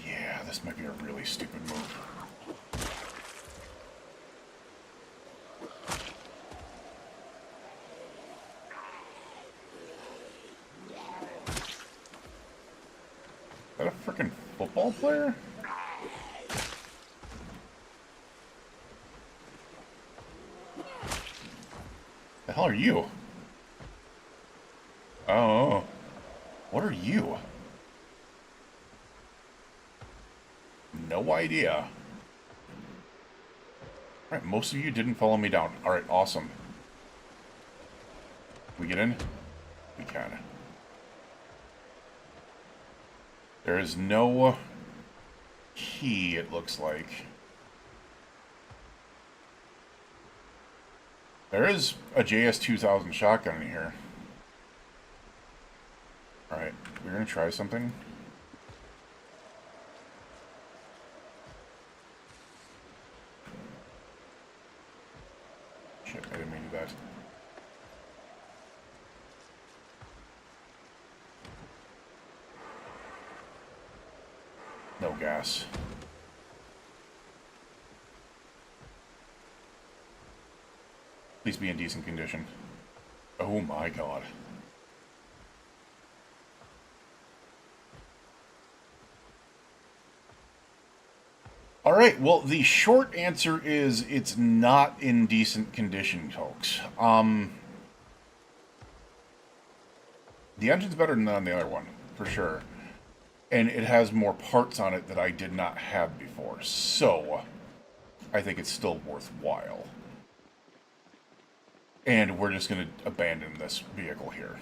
Yeah, this might be a really stupid move. Is that a freaking football player? The hell are you? Oh. What are you? No idea. Alright, most of you didn't follow me down. Alright, awesome. Can we get in? We can. There is no key, it looks like. There is a JS2000 shotgun in here. Alright, we're gonna try something. Shit, I didn't mean to do that. No gas. Please be in decent condition. Oh my god. Alright, well, the short answer is it's not in decent condition, folks. The engine's better than on the other one, for sure. And it has more parts on it that I did not have before, so I think it's still worthwhile. And we're just going to abandon this vehicle here.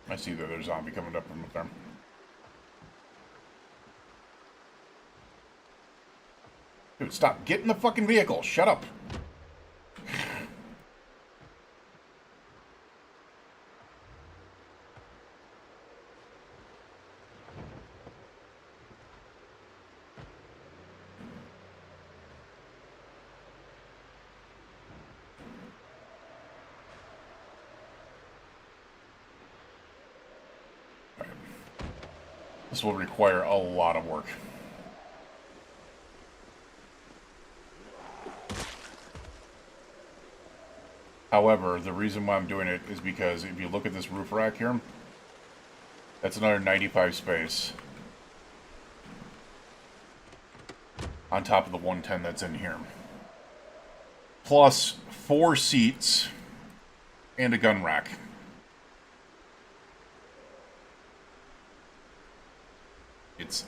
I see the other zombie coming up from up there. Dude, stop. Get in the fucking vehicle. Shut up. This will require a lot of work. However, the reason why I'm doing it is because if you look at this roof rack here, that's another 95 space on top of the 110 that's in here. Plus 4 seats and a gun rack.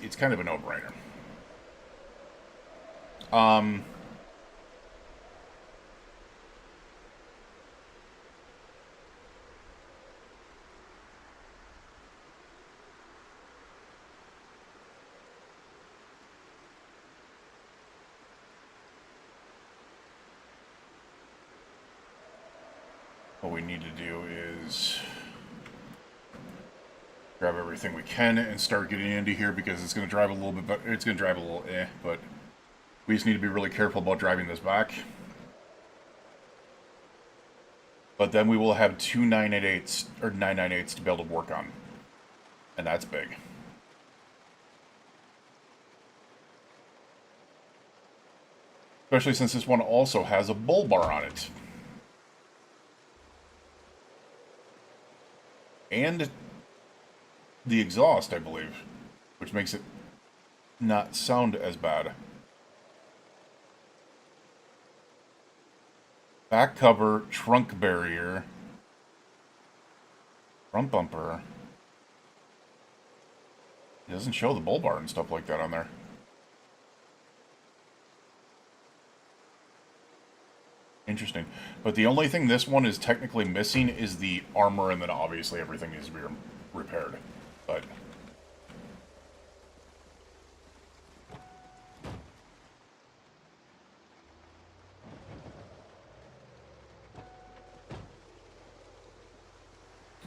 It's kind of a no-brainer. What we need to do is grab everything we can and start getting into here because it's going to drive a little bit, it's going to drive a little but we just need to be really careful about driving this back. But then we will have 2 998s or 998s to be able to work on. And that's big. Especially since this one also has a bull bar on it. And the exhaust, I believe, which makes it not sound as bad. Back cover, trunk barrier, front bumper. It doesn't show the bull bar and stuff like that on there. Interesting. But the only thing this one is technically missing is the armor, and then obviously everything needs to be repaired. But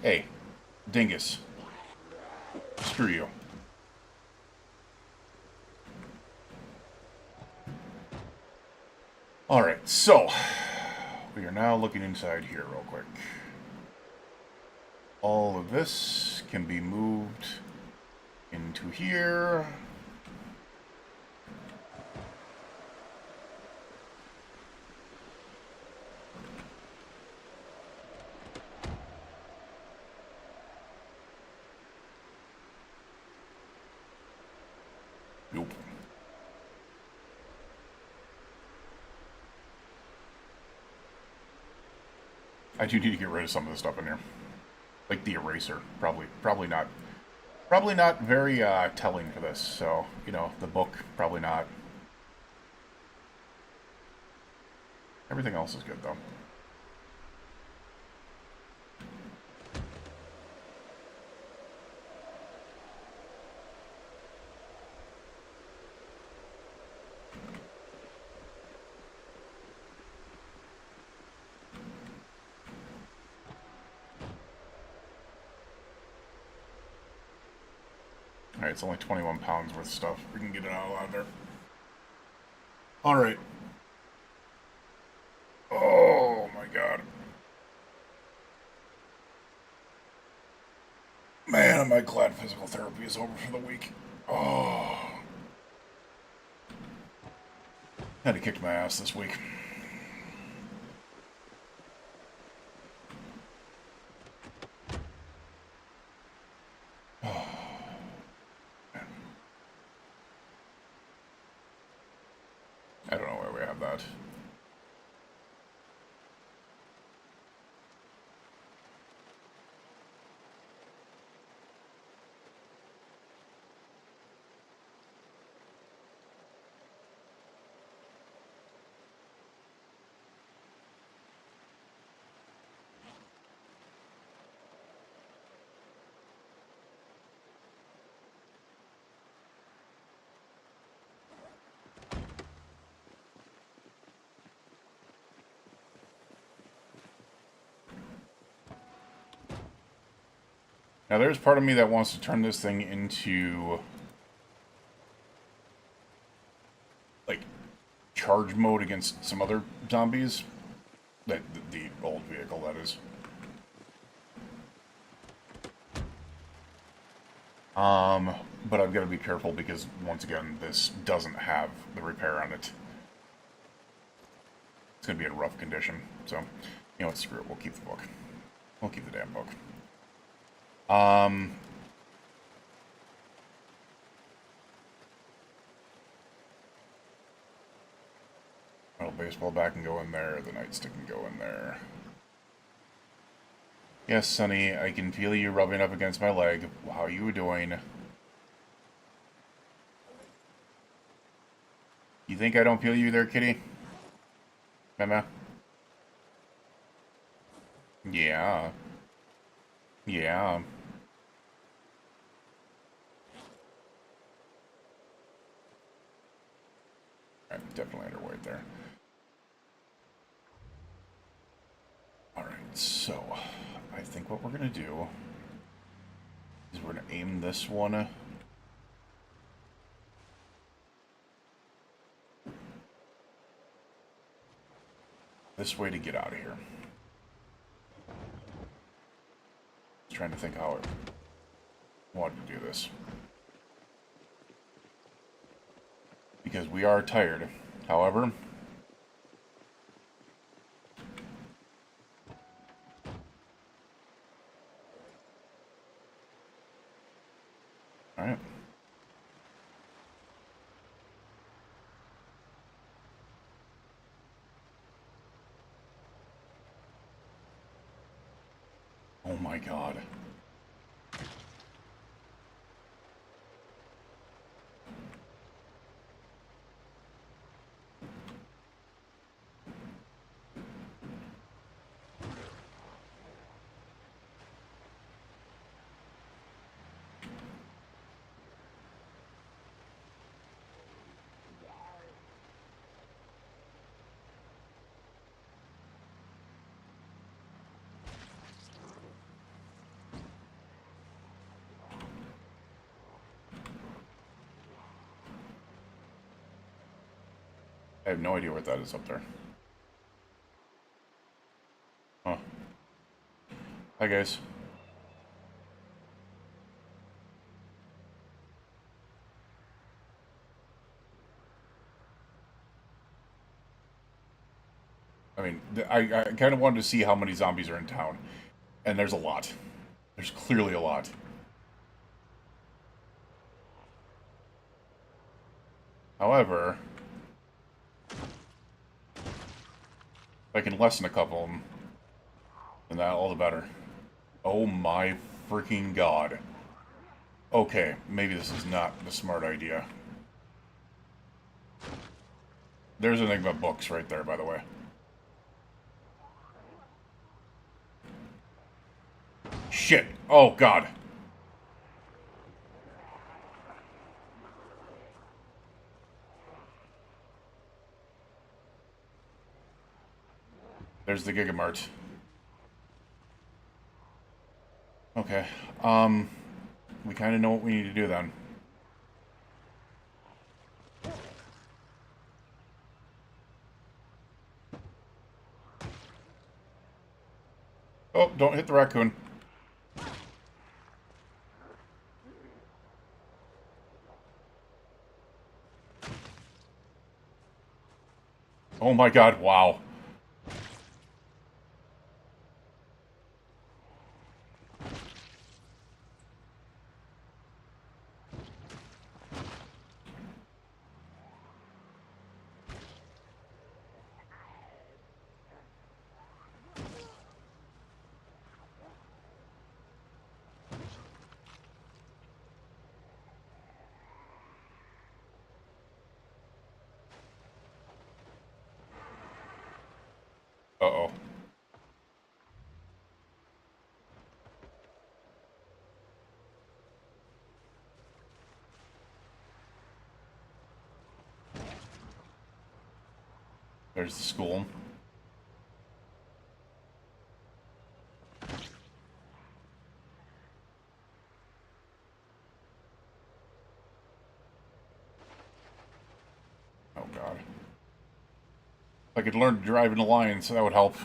hey, dingus. Screw you. Alright, so we are now looking inside here real quick. All of this can be moved into here. Nope. I do need to get rid of some of the stuff in here. Like the eraser. Probably not very telling for this. So, you know, the book, probably not. Everything else is good though. Alright, it's only 21 pounds worth of stuff. We can get it all out of there. Alright. Oh my god. Man, am I glad physical therapy is over for the week. Oh. Had to kick my ass this week. I don't know where we have that. Now, there's part of me that wants to turn this thing into, like, charge mode against some other zombies. Like, the old vehicle, that is. But I've got to be careful because, once again, this doesn't have the repair on it. It's going to be in rough condition. So, you know what, screw it. We'll keep the book. We'll keep the damn book. Well, baseball bat can go in there. The nightstick can go in there. Yes, Sonny, I can feel you rubbing up against my leg. How are you doing? You think I don't feel you there, kitty? Mama? Yeah. Yeah. I'm definitely underweight there. Alright, so I think what we're going to do is we're going to aim this one this way to get out of here. Just trying to think how I wanted to do this. Because we are tired. However, alright. Oh my god. I have no idea what that is up there. Huh. Hi, guys. I mean, I kind of wanted to see how many zombies are in town. And there's a lot. There's clearly a lot. However, if I can lessen a couple of them, then that all the better. Oh my freaking god. Okay, maybe this is not the smart idea. There's Enigma books right there, by the way. Shit. Oh god. There's the Gigamart. Okay. We kind of know what we need to do then. Oh, don't hit the raccoon. Oh my god, wow. Uh-oh. There's the school. Oh god. If I could learn to drive in the lines, that would help.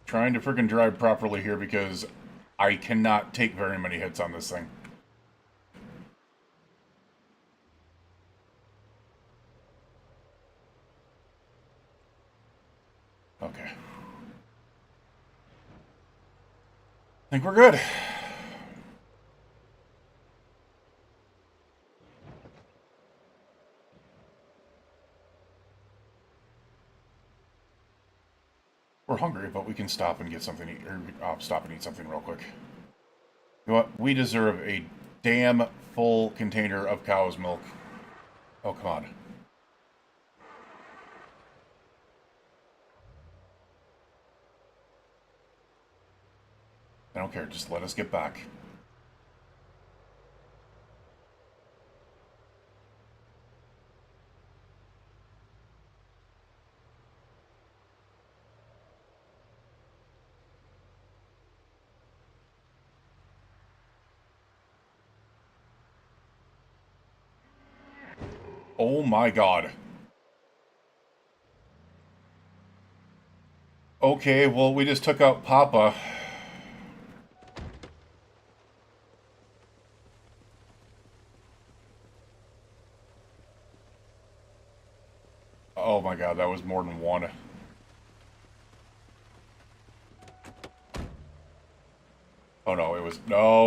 Trying to freaking drive properly here because I cannot take very many hits on this thing. Okay. I think we're good. We're hungry, but we can stop and get something to eat, or stop and eat something real quick. You know what? We deserve a damn full container of cow's milk. Oh, come on. I don't care. Just let us get back. Oh my god. Okay, well, we just took out Papa. Oh my god, that was more than one. Oh no,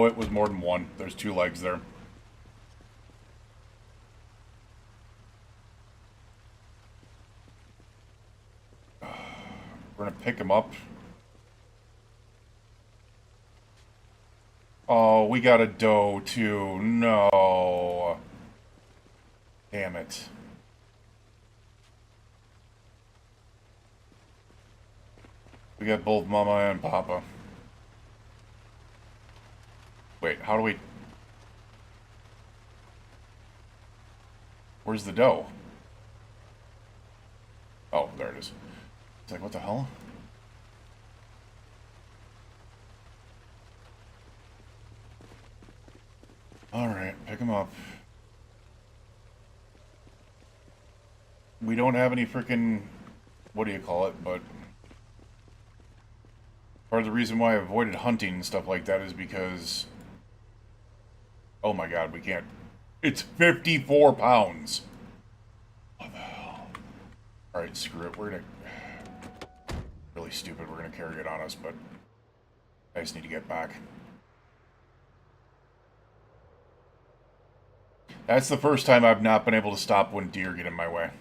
it was more than one. There's two legs there. We're gonna pick him up. Oh, we got a doe too. No. Damn it. We got both Mama and Papa. Wait, how do we... Where's the doe? Oh, there it is. It's like, what the hell? Alright, pick him up. We don't have any freaking... What do you call it? But... part of the reason why I avoided hunting and stuff like that is because... Oh my god, we can't... It's 54 pounds! What the hell? Alright, screw it. We're gonna... Really stupid. We're gonna carry it on us, but... I just need to get back. That's the first time I've not been able to stop when deer get in my way.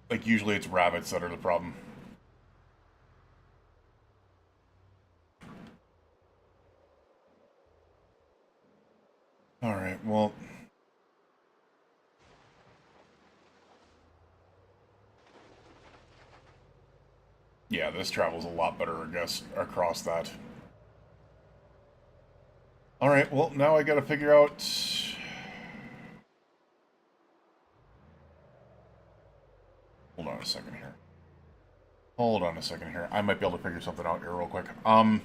Like, usually it's rabbits that are the problem. Alright, well... Yeah, this travels a lot better, I guess, across that. Alright, well, now I gotta figure out... Hold on a second here. Hold on a second here. I might be able to figure something out here real quick. We're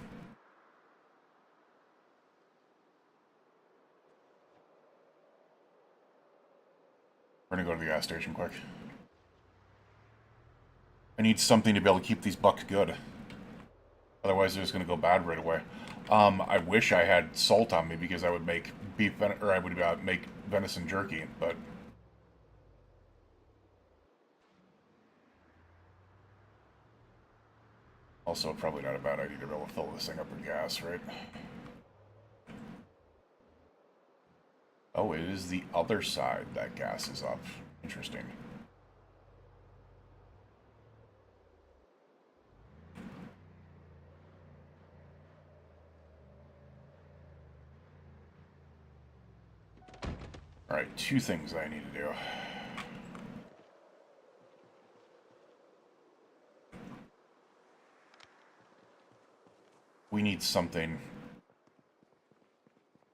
gonna go to the gas station quick. I need something to be able to keep these bucks good. Otherwise, they're just gonna go bad right away. I wish I had salt on me because I would make I would make venison jerky, but also probably not a bad idea to be able to fill this thing up with gas, right? Oh, it is the other side that gas is up. Interesting. Alright, two things I need to do. We need something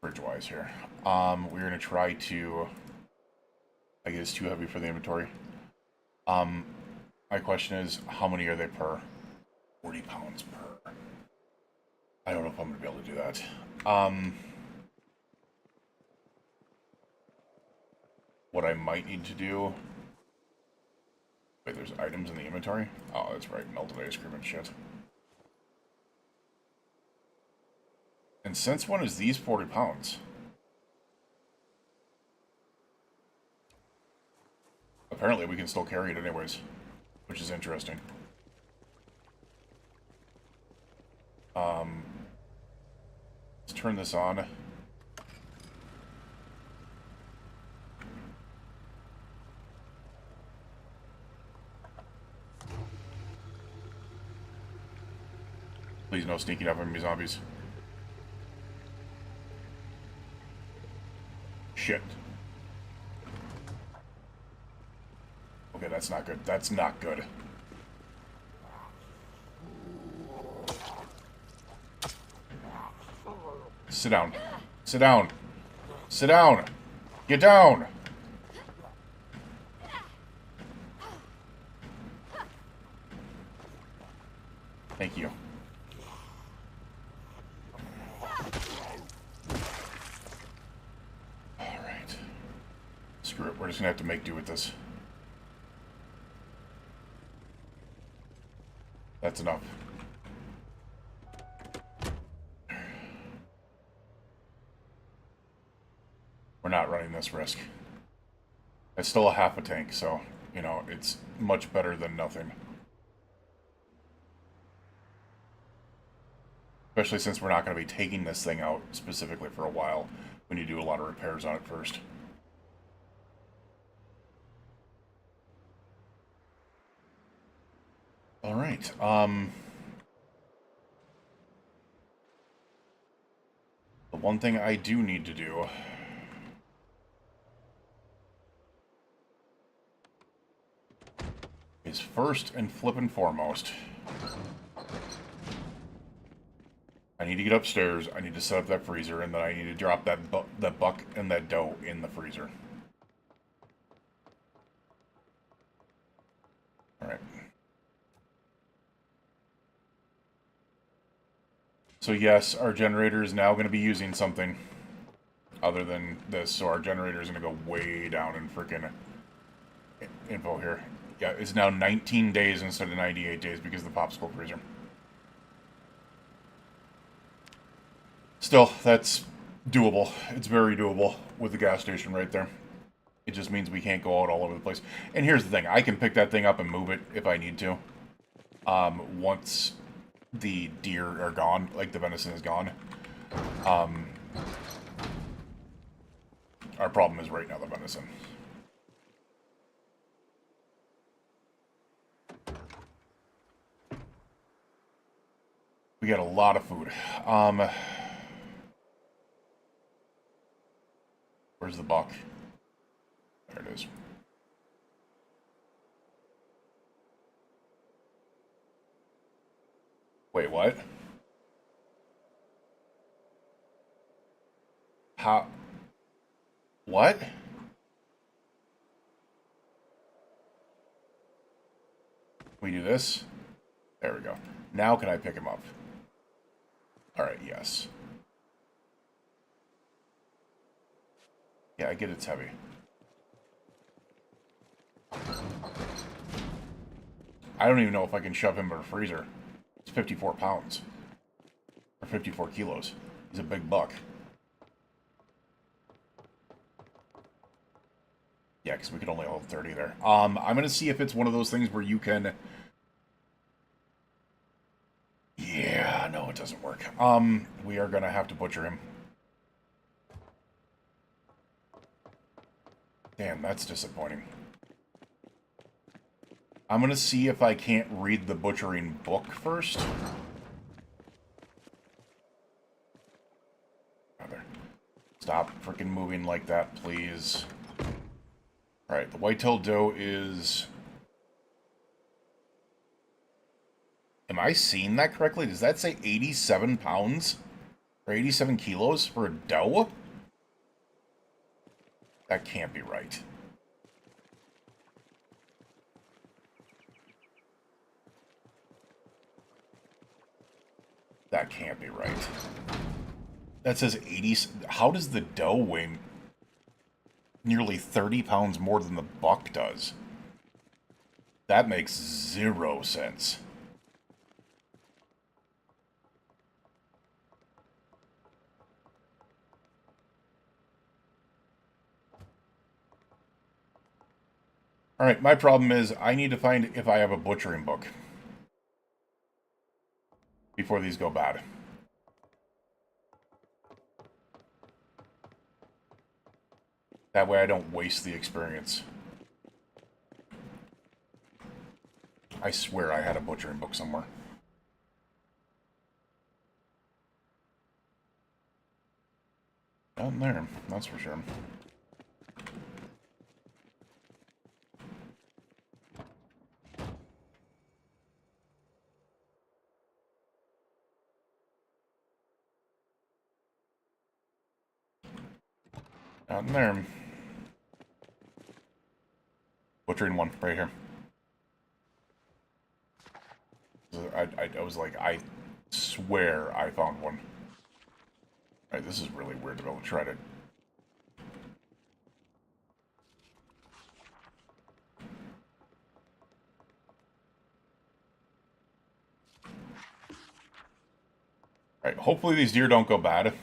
bridge-wise here. We're gonna try to... I guess it's too heavy for the inventory. My question is, how many are they per? 40 pounds per. I don't know if I'm gonna be able to do that. What what I might need to do... Wait, there's items in the inventory? Oh, that's right, melted ice cream and shit. And since when is these 40 pounds? Apparently we can still carry it anyways, which is interesting. Let's turn this on. Please no sneaking up on me, zombies. Shit. Okay, that's not good. That's not good. Sit down. Sit down. Sit down. Get down. Thank you. Alright. Screw it. We're just gonna have to make do with this. That's enough. We're not running this risk. It's still a half a tank, so, you know, it's much better than nothing. Especially since we're not going to be taking this thing out specifically for a while. We need to do a lot of repairs on it first. Alright, the one thing I do need to do is first and flippin' foremost, I need to get upstairs, I need to set up that freezer, and then I need to drop that buck and that dough in the freezer. Alright. So yes, our generator is now going to be using something other than this, so our generator is going to go way down in freaking info here. Yeah, it's now 19 days instead of 98 days because of the popsicle freezer. Still, that's doable. It's very doable with the gas station right there. It just means we can't go out all over the place. And here's the thing, I can pick that thing up and move it if I need to. Once the deer are gone, like the venison is gone. Our problem is right now the venison. We got a lot of food. Where's the buck? There it is. Wait, what? How? What? We do this? There we go. Now can I pick him up? Alright, yes. Yeah, I get it's heavy. I don't even know if I can shove him in a freezer. It's 54 pounds. Or 54 kilos. He's a big buck. Yeah, because we could only hold 30 there. I'm going to see if it's one of those things where you can... Yeah, no, it doesn't work. We are going to have to butcher him. Damn, that's disappointing. I'm going to see if I can't read the butchering book first. Stop freaking moving like that, please. Alright, the whitetail doe is... Am I seeing that correctly? Does that say 87 pounds? Or 87 kilos for a doe? That can't be right. That can't be right. That says 80... How does the doe weigh... nearly 30 pounds more than the buck does. That makes zero sense. Alright, my problem is I need to find if I have a butchering book before these go bad. That way I don't waste the experience. I swear I had a butchering book somewhere. Down there, that's for sure. Down there. Butchering one, right here. I was like, I swear I found one. Alright, this is really weird to be able to try to... Alright, hopefully these deer don't go bad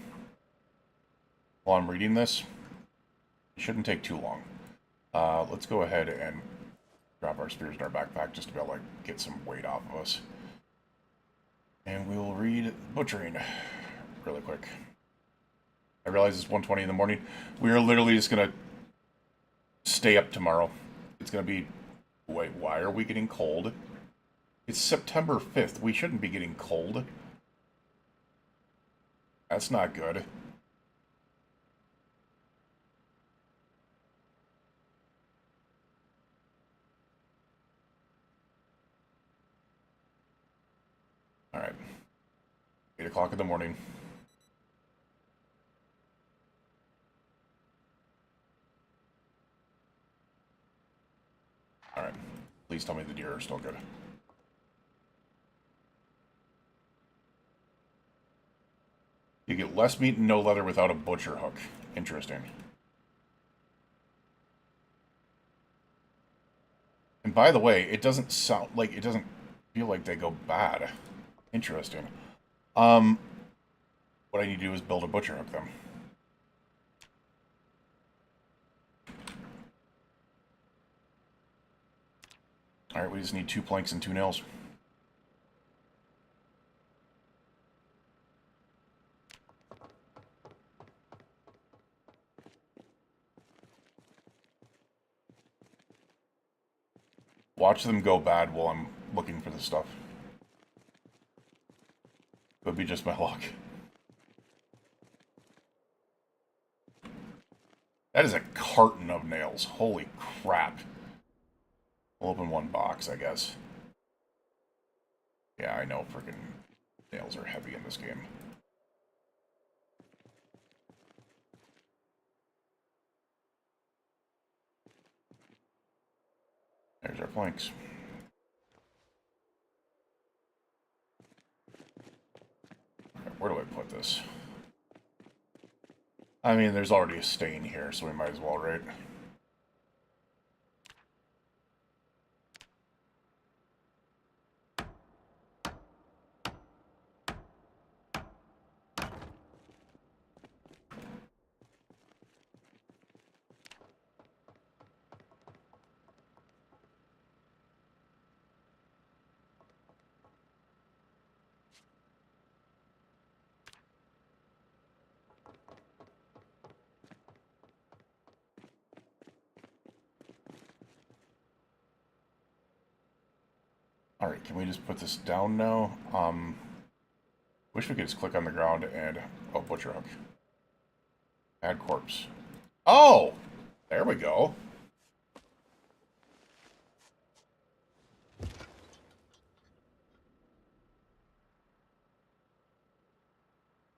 while I'm reading this. It shouldn't take too long. Let's go ahead and drop our spears in our backpack just to be able to get some weight off of us. And we will read butchering really quick. I realize it's 1:20 in the morning. We are literally just going to stay up tomorrow. It's going to be... Wait, why are we getting cold? It's September 5th. We shouldn't be getting cold. That's not good. Alright. 8 o'clock in the morning. Alright. Please tell me the deer are still good. You get less meat and no leather without a butcher hook. Interesting. And by the way, it doesn't sound like... It doesn't feel like they go bad. Interesting. What I need to do is build a butcher hook then. Alright, we just need 2 planks and 2 nails. Watch them go bad while I'm looking for this stuff. Could be just my luck. That is a carton of nails. Holy crap. We'll open one box, I guess. Yeah, I know freaking nails are heavy in this game. There's our planks. Where do I put this? I mean, there's already a stain here, so we might as well, right? Alright, can we just put this down now? Wish we could just click on the ground and... Oh, butcher hook. Add corpse. Oh! There we go.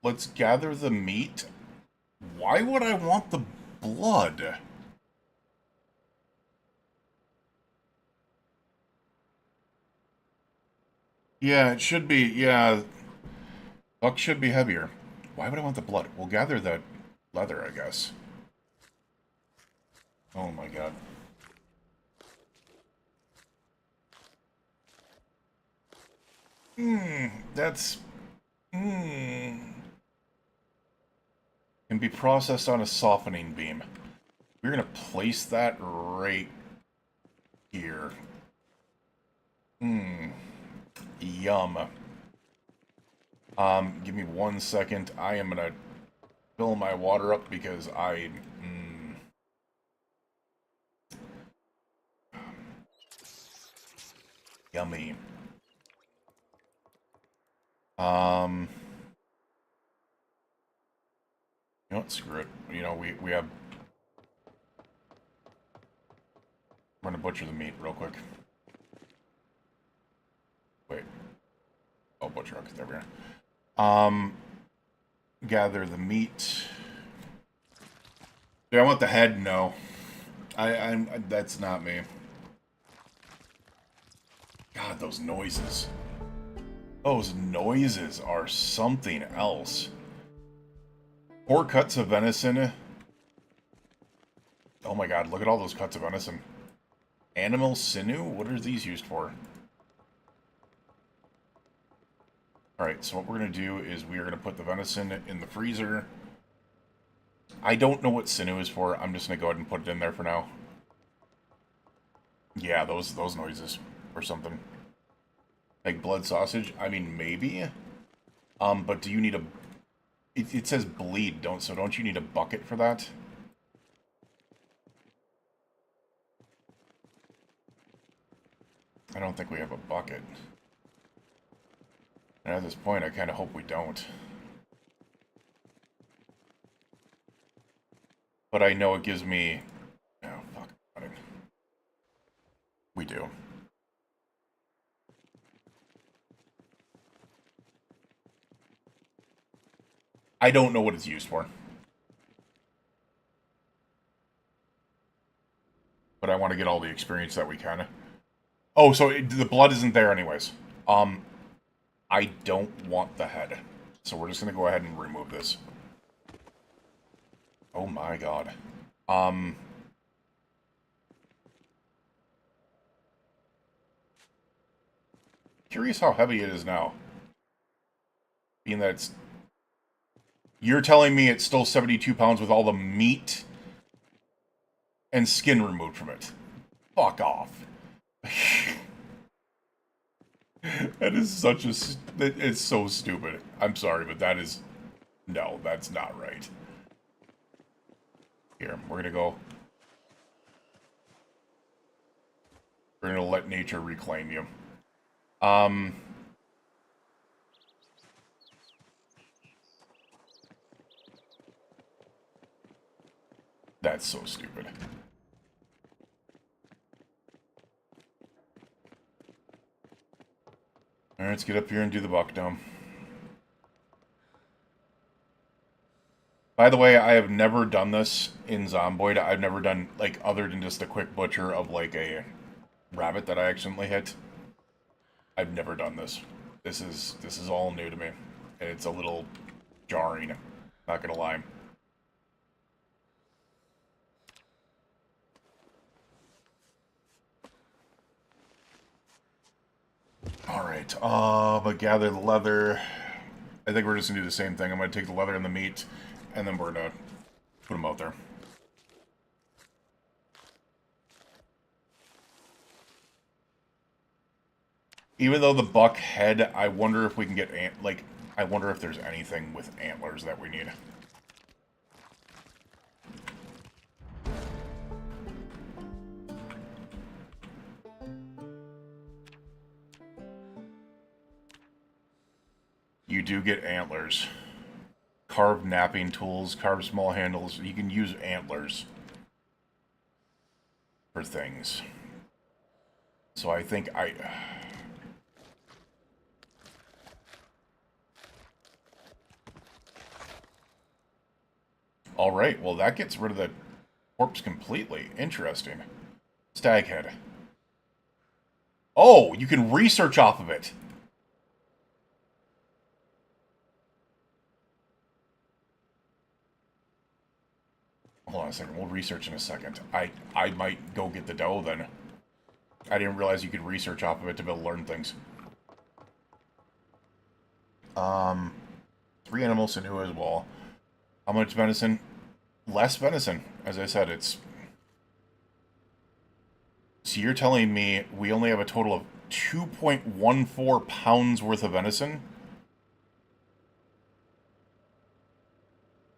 Let's gather the meat. Why would I want the blood? Yeah, it should be, yeah. Buck should be heavier. Why would I want the blood? We'll gather the leather, I guess. Oh my god. That's... Can be processed on a softening beam. We're gonna place that right here. Yum. Give me 1 second. I am gonna fill my water up because yummy. You know what? Screw it. You know, we have... I'm gonna butcher the meat real quick. Wait. Oh, butcher. Okay, there we are. Gather the meat. Do I want the head? No. That's not me. God, those noises. Those noises are something else. 4 cuts of venison. Oh my god, look at all those cuts of venison. Animal sinew? What are these used for? Alright, so what we're going to do is we are going to put the venison in the freezer. I don't know what sinew is for. I'm just going to go ahead and put it in there for now. Yeah, those noises or something. Like blood sausage? I mean, maybe. But do you need a... It says bleed, don't you need a bucket for that? I don't think we have a bucket. And at this point, I kind of hope we don't. But I know it gives me... Oh, fuck. We do. I don't know what it's used for. But I want to get all the experience that we can. Oh, so the blood isn't there anyways. I don't want the head. So we're just going to go ahead and remove this. Oh my god. Curious how heavy it is now. Being that it's... You're telling me it's still 72 pounds with all the meat and skin removed from it. Fuck off. That is such a... It's so stupid. I'm sorry, but that is... No, that's not right. Here, we're gonna go... We're gonna let nature reclaim you. That's so stupid. Alright, let's get up here and do the buck dome. By the way, I have never done this in Zomboid. I've never done, like, other than just a quick butcher of, like, a rabbit that I accidentally hit. I've never done this. This is all new to me. And it's a little jarring. Not gonna lie. Alright, but gather the leather. I think we're just gonna do the same thing. I'm gonna take the leather and the meat, and then we're gonna put them out there. Even though the buck head, I wonder if we can get I wonder if there's anything with antlers that we need. You do get antlers. Carved napping tools, carved small handles. You can use antlers for things. So I think Alright, well that gets rid of the corpse completely. Interesting. Stag head. Oh, you can research off of it. Hold on a second. We'll research in a second. I might go get the dough then. I didn't realize you could research off of it to be able to learn things. 3 animals and who as well. How much venison? Less venison. As I said, it's... So you're telling me we only have a total of 2.14 pounds worth of venison?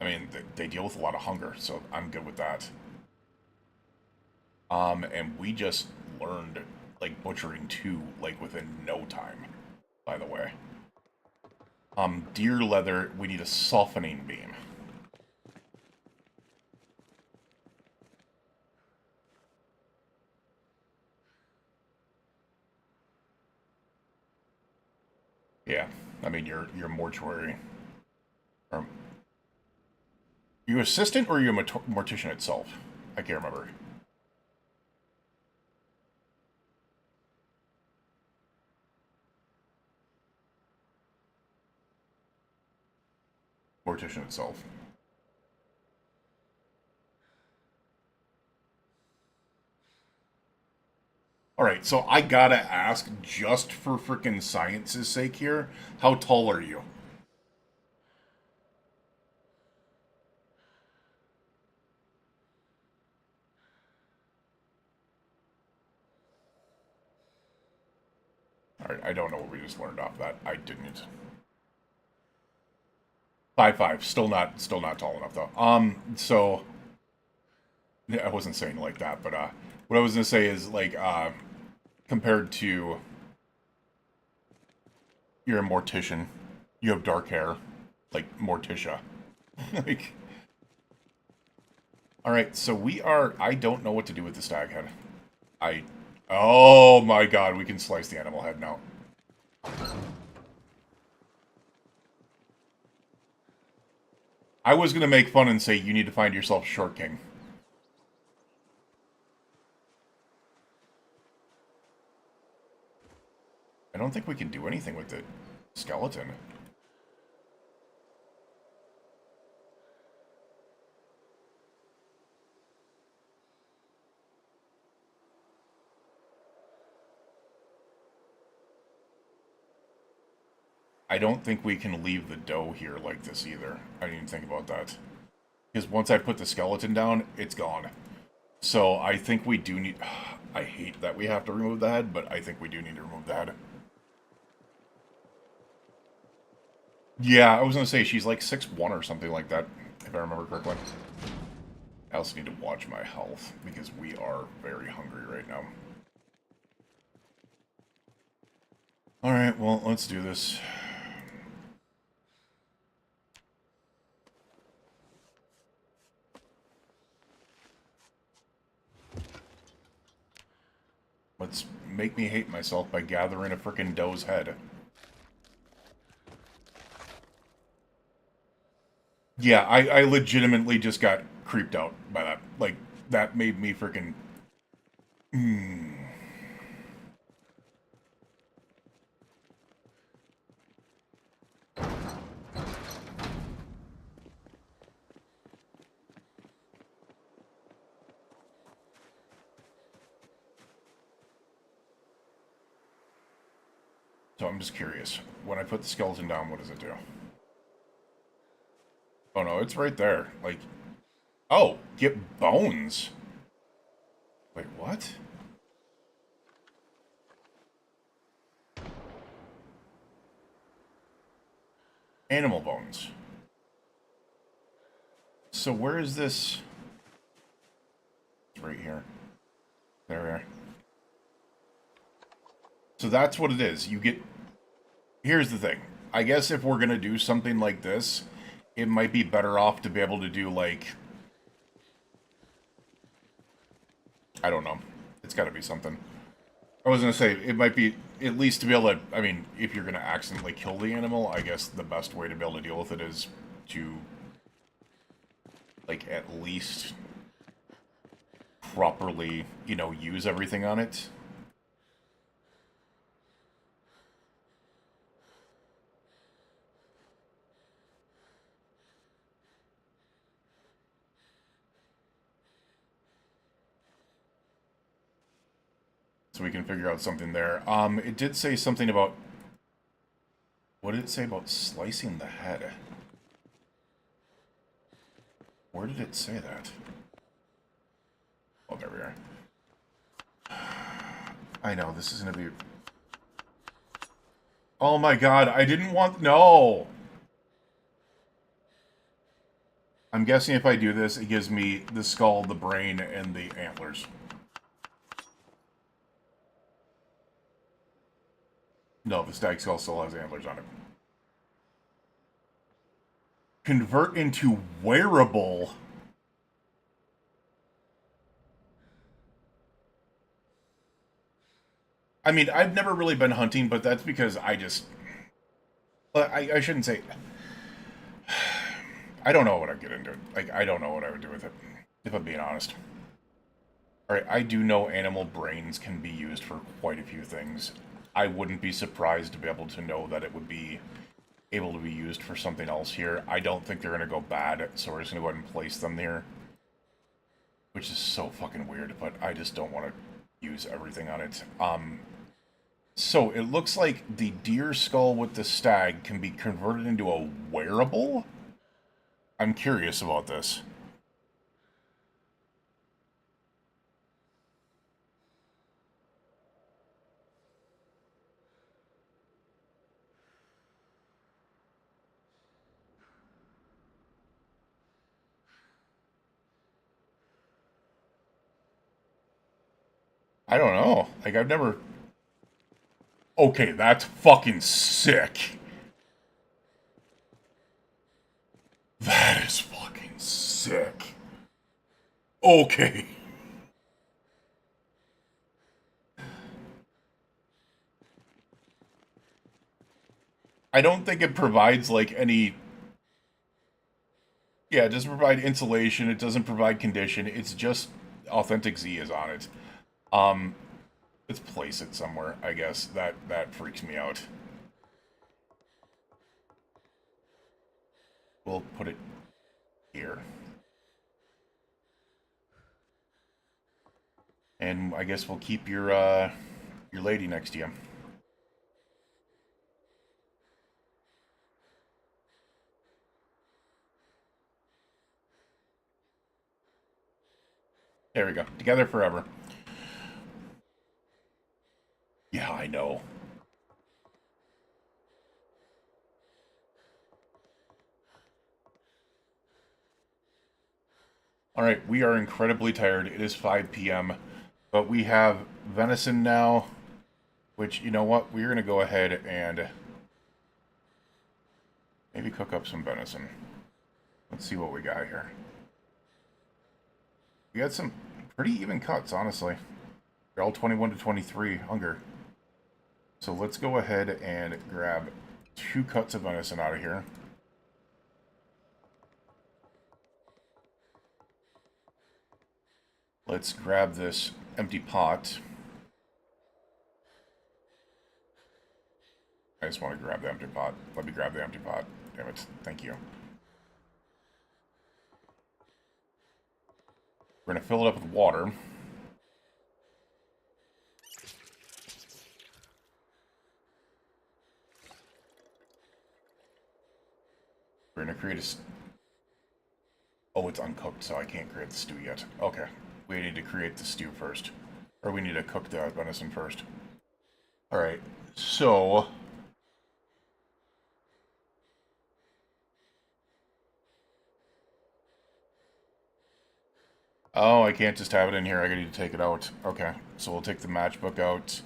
I mean, they deal with a lot of hunger, so I'm good with that. And we just learned, like, butchering 2, like, within no time, by the way. Deer leather, we need a softening beam. Yeah, I mean, your mortuary. You assistant or you mortician itself? I can't remember. Mortician itself. Alright, so I gotta ask, just for frickin' science's sake here, how tall are you? Alright, I don't know what we just learned off that. I didn't. 5'5", still not tall enough though. So yeah, I wasn't saying like that, but what I was gonna say is like compared to you're a mortician, you have dark hair, like Morticia. Like, all right, so we are. I don't know what to do with the stag head. I. Oh my god, we can slice the animal head now. I was gonna make fun and say you need to find yourself Short King. I don't think we can do anything with the skeleton. I don't think we can leave the dough here like this either. I didn't even think about that. Because once I put the skeleton down, it's gone. So I think we do need... I hate that we have to remove the head, but I think we do need to remove the head. Yeah, I was going to say she's like 6'1" or something like that, if I remember correctly. I also need to watch my health, because we are very hungry right now. Alright, well, let's do this. Let's make me hate myself by gathering a frickin' doe's head. Yeah, I legitimately just got creeped out by that. Like, that made me frickin'... So I'm just curious. When I put the skeleton down, what does it do? Oh no, it's right there. Like, oh, get bones. Wait, what? Animal bones. So where is this? It's right here. There. So that's what it is. You get... Here's the thing. I guess if we're gonna do something like this, it might be better off to be able to do, like... I don't know. It's gotta be something. I was gonna say, it might be, at least to be able to... I mean, if you're gonna accidentally kill the animal, I guess the best way to be able to deal with it is to... like, at least... properly, you know, use everything on it. So we can figure out something there. It did say something about... What did it say about slicing the head? Where did it say that? Oh, there we are. I know, this is going to be... Oh my god, I didn't want... No! I'm guessing if I do this, it gives me the skull, the brain, and the antlers. No, the stag skull still has antlers on it. Convert into wearable. I mean, I've never really been hunting, but that's because I just... I shouldn't say... I don't know what I'd get into. Like, I don't know what I would do with it, if I'm being honest. Alright, I do know animal brains can be used for quite a few things. I wouldn't be surprised to be able to know that it would be able to be used for something else here. I don't think they're going to go bad, so we're just going to go ahead and place them there. Which is so fucking weird, but I just don't want to use everything on it. So it looks like the deer skull with the stag can be converted into a wearable? I'm curious about this. I don't know. Like, I've never... Okay, that's fucking sick. That is fucking sick. Okay. I don't think it provides, like, any... Yeah, it doesn't provide insulation, it doesn't provide condition, it's just Authentic Z is on it. Let's place it somewhere, I guess. That freaks me out. We'll put it here. And I guess we'll keep your lady next to you. There we go. Together forever. Yeah, I know. Alright, we are incredibly tired. It is 5 p.m. But we have venison now. Which, you know what? We're going to go ahead and maybe cook up some venison. Let's see what we got here. We got some pretty even cuts, honestly. They're all 21 to 23 hunger. So let's go ahead and grab 2 cuts of venison out of here. Let's grab this empty pot. I just want to grab the empty pot. Let me grab the empty pot. Damn it. Thank you. We're going to fill it up with water. We're going to create a... Oh, it's uncooked, so I can't create the stew yet. Okay. We need to create the stew first. Or we need to cook the venison first. Alright, so... Oh, I can't just have it in here. I need to take it out. Okay, so we'll take the matchbook out,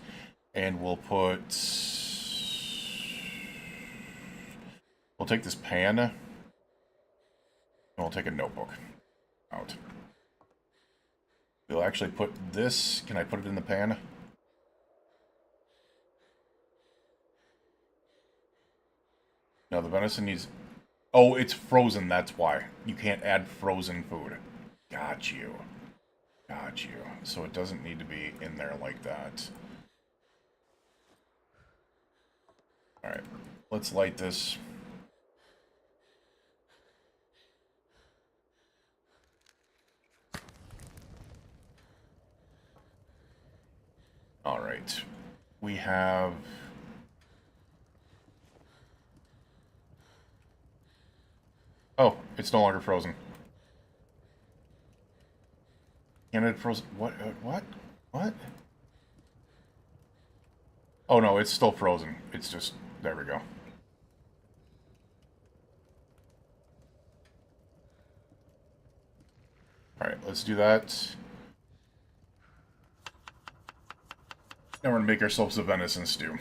and we'll put... We'll take this pan, and we'll take a notebook out. We'll actually put this... Can I put it in the pan? No, the venison needs... Oh, it's frozen, that's why. You can't add frozen food. Got you. Got you. So it doesn't need to be in there like that. Alright. Let's light this. All right. We have... Oh, it's no longer frozen. Canada frozen... What? What? What? Oh, no, it's still frozen. It's just... There we go. Alright, let's do that. Now we're going to make ourselves a venison stew.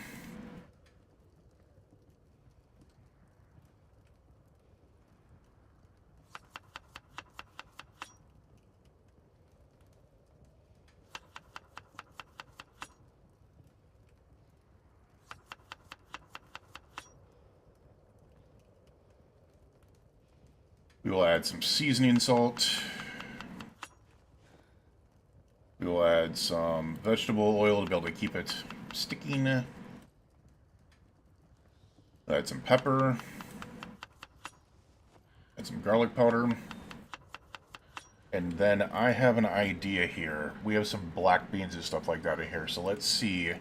We will add some seasoning salt. We will add some vegetable oil to be able to keep it sticking. Add some pepper. Add some garlic powder. And then I have an idea here. We have some black beans and stuff like that in here. So let's see.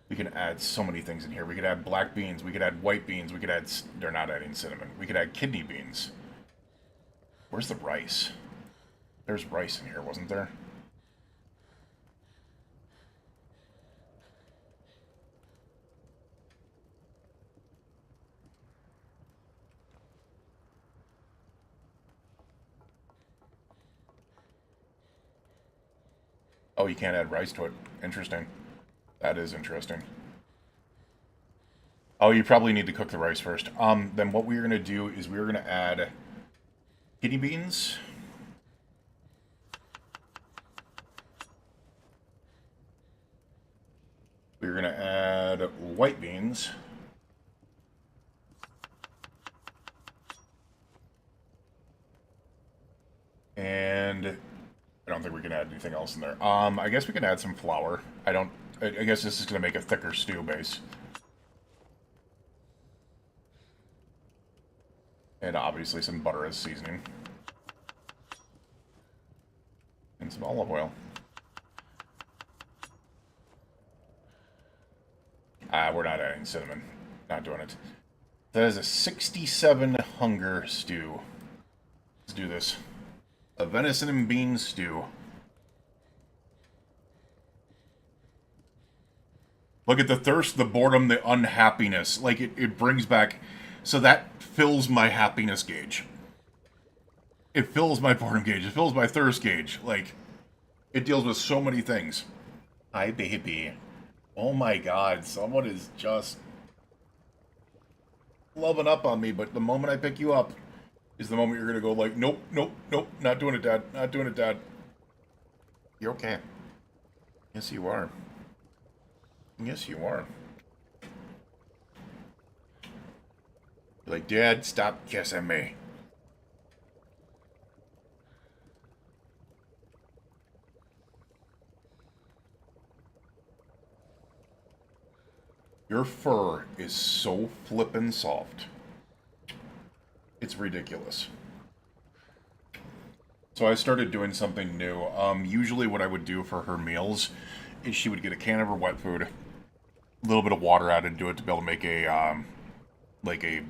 We can add so many things in here. We could add black beans. We could add white beans. We could add... They're not adding cinnamon. We could add kidney beans. Where's the rice? There's rice in here, wasn't there? Oh, you can't add rice to it. Interesting. That is interesting. Oh, you probably need to cook the rice first. Then what we're going to do is we're going to add kidney beans. We're going to add white beans. And I don't think we can add anything else in there. I guess we can add some flour. I guess this is going to make a thicker stew base. And obviously some butter as seasoning. And some olive oil. We're not adding cinnamon. Not doing it. That is a 67 hunger stew. Let's do this. A venison and bean stew. Look at the thirst, the boredom, the unhappiness. Like, it brings back... So that fills my happiness gauge. It fills my boredom gauge. It fills my thirst gauge. Like, it deals with so many things. Hi, baby. Oh my god, someone is just loving up on me, but the moment I pick you up is the moment you're gonna go like, nope, nope, nope, not doing it, Dad. Not doing it, Dad. You're okay. Yes, you are. Yes, you are. You're like, Dad, stop kissing me. Your fur is so flippin' soft. It's ridiculous. So I started doing something new. Usually what I would do for her meals is she would get a can of her wet food, a little bit of water added to it to be able to make a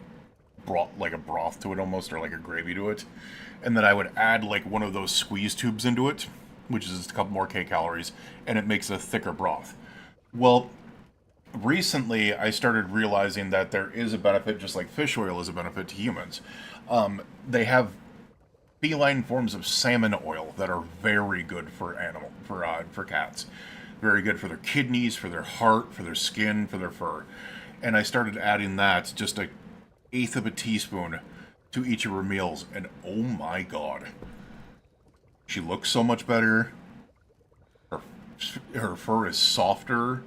broth to it almost, or like a gravy to it. And then I would add like one of those squeeze tubes into it, which is just a couple more kcals, and it makes a thicker broth. Well, recently I started realizing that there is a benefit, just like fish oil is a benefit to humans. They have feline forms of salmon oil that are very good for cats. Very good for their kidneys, for their heart, for their skin, for their fur. And I started adding that, just an eighth of a teaspoon, to each of her meals, and oh my god. She looks so much better. Her fur is softer.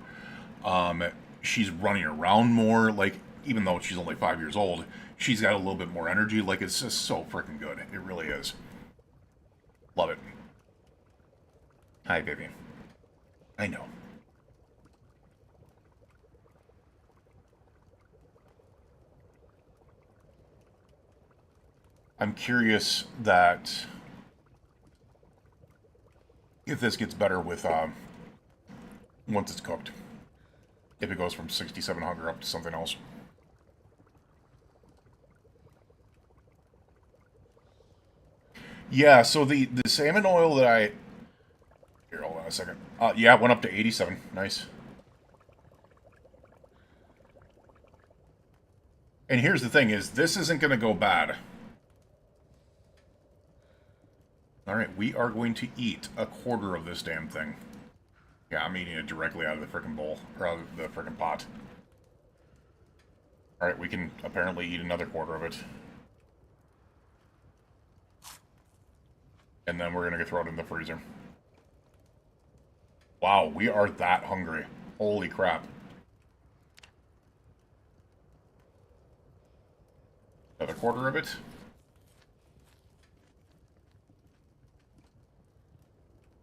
She's running around more, like, even though she's only 5 years old, she's got a little bit more energy. Like, it's just so freaking good. It really is. Love it. Hi, baby. I know. I'm curious that if this gets better with once it's cooked. If it goes from 67 hunger up to something else. Yeah, so the salmon oil that I... Here, hold on a second. Yeah, it went up to 87. Nice. And here's the thing is, this isn't going to go bad. Alright, we are going to eat a quarter of this damn thing. Yeah, I'm eating it directly out of the frickin' bowl. Or out of the frickin' pot. Alright, we can apparently eat another quarter of it. And then we're gonna throw it in the freezer. Wow, we are that hungry. Holy crap. Another quarter of it.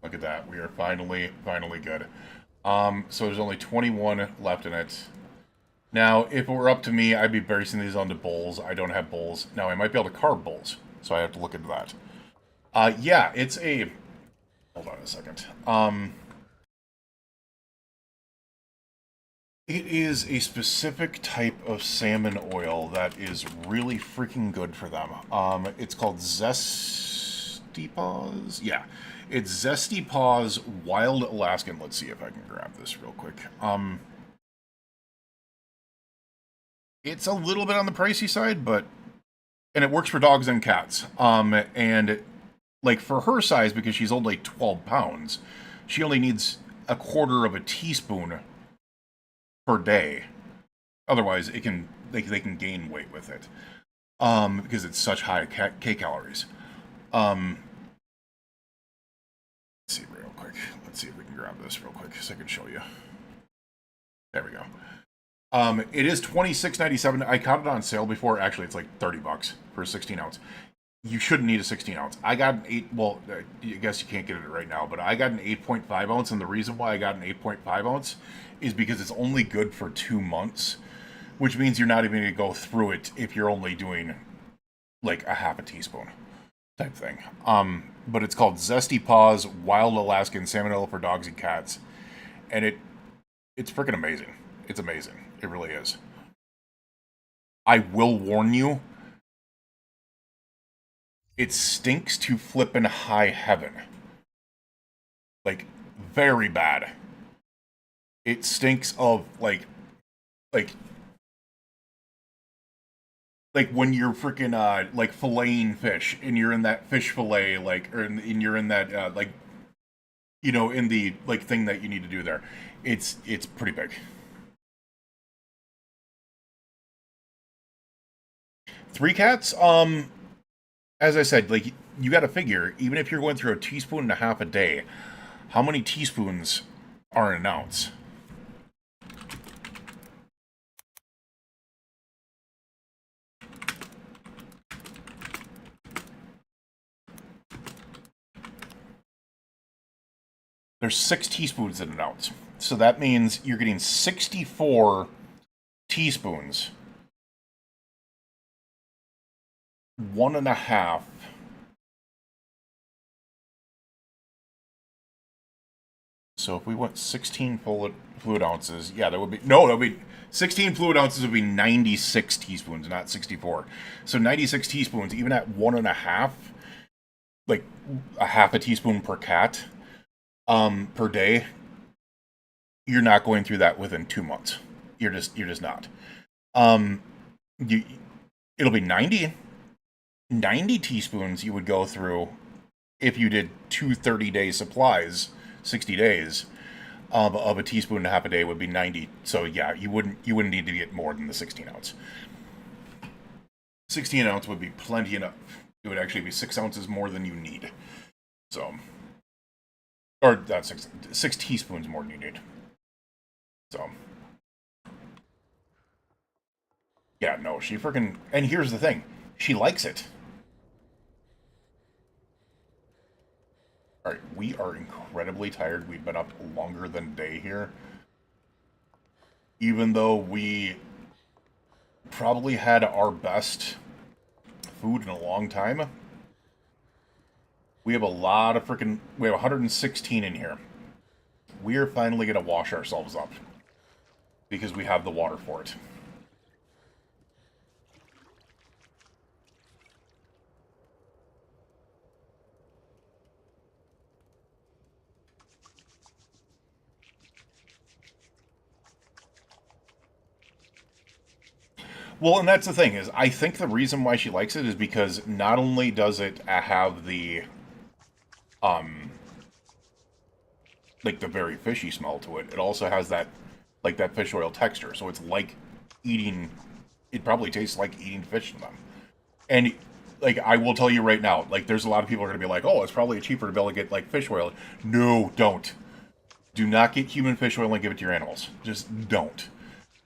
Look at that. We are finally good. So there's only 21 left in it. Now, if it were up to me, I'd be bursting these onto bowls. I don't have bowls. Now, I might be able to carve bowls, so I have to look into that. Yeah, it's a... Hold on a second. It is a specific type of salmon oil that is really freaking good for them. It's called Zesty Paws. Yeah, it's Zesty Paws Wild Alaskan. Let's see if I can grab this real quick. It's a little bit on the pricey side, but... And it works for dogs and cats. And, like, for her size, because she's only 12 pounds, she only needs a quarter of a teaspoon per day. Otherwise, they can gain weight with it. Because it's such high K-calories. Let's see real quick. Let's see if we can grab this real quick so I can show you. There we go. It is $26.97. I caught it on sale before. Actually, it's like $30 for a 16 ounce. You shouldn't need a 16 ounce. I got an 8. Well, I guess you can't get it right now, but I got an 8.5 ounce, and the reason why I got an 8.5 ounce is because it's only good for 2 months, which means you're not even going to go through it if you're only doing like a half a teaspoon type thing. But it's called Zesty Paws Wild Alaskan Salmon Oil for Dogs and Cats, and it's freaking amazing. It's amazing. It really is. I will warn you, it stinks to flippin' high heaven. Like, very bad. It stinks of, like when you're freaking, like, filleting fish, and you're in that fish fillet, like, and you're in that, like, you know, in the, like, thing that you need to do there. It's pretty big. 3 cats? As I said, like, you gotta figure, even if you're going through a teaspoon and a half a day, how many teaspoons are in an ounce? There's 6 teaspoons in an ounce. So that means you're getting 64 teaspoons. 1.5. So if we went 16 fluid ounces, yeah, that would be... No, that would be... 16 fluid ounces would be 96 teaspoons, not 64. So 96 teaspoons, even at 1.5, like a half a teaspoon per cat, per day, you're not going through that within 2 months. You're just not. It'll be 90 teaspoons you would go through if you did 2 30-day supplies, 60 days of a teaspoon and a half a day would be 90. So yeah, you wouldn't need to get more than the 16 ounce. 16 ounce would be plenty enough. It would actually be 6 ounces more than you need. So, or not 6 teaspoons more than you need. So, yeah, no, she freaking... And here's the thing. She likes it. Alright, we are incredibly tired. We've been up longer than a day here. Even though we probably had our best food in a long time. We have a lot of freaking... We have 116 in here. we are finally going to wash ourselves up. Because we have the water for it. Well, and that's the thing, is I think the reason why she likes it is because not only does it have the, like, the very fishy smell to it, it also has that, like, that fish oil texture. So it's like eating, it probably tastes like eating fish to them. And, like, I will tell you right now, like, there's a lot of people are going to be like, oh, it's probably cheaper to be able to get, like, fish oil. No, don't. Do not get human fish oil and give it to your animals. Just don't.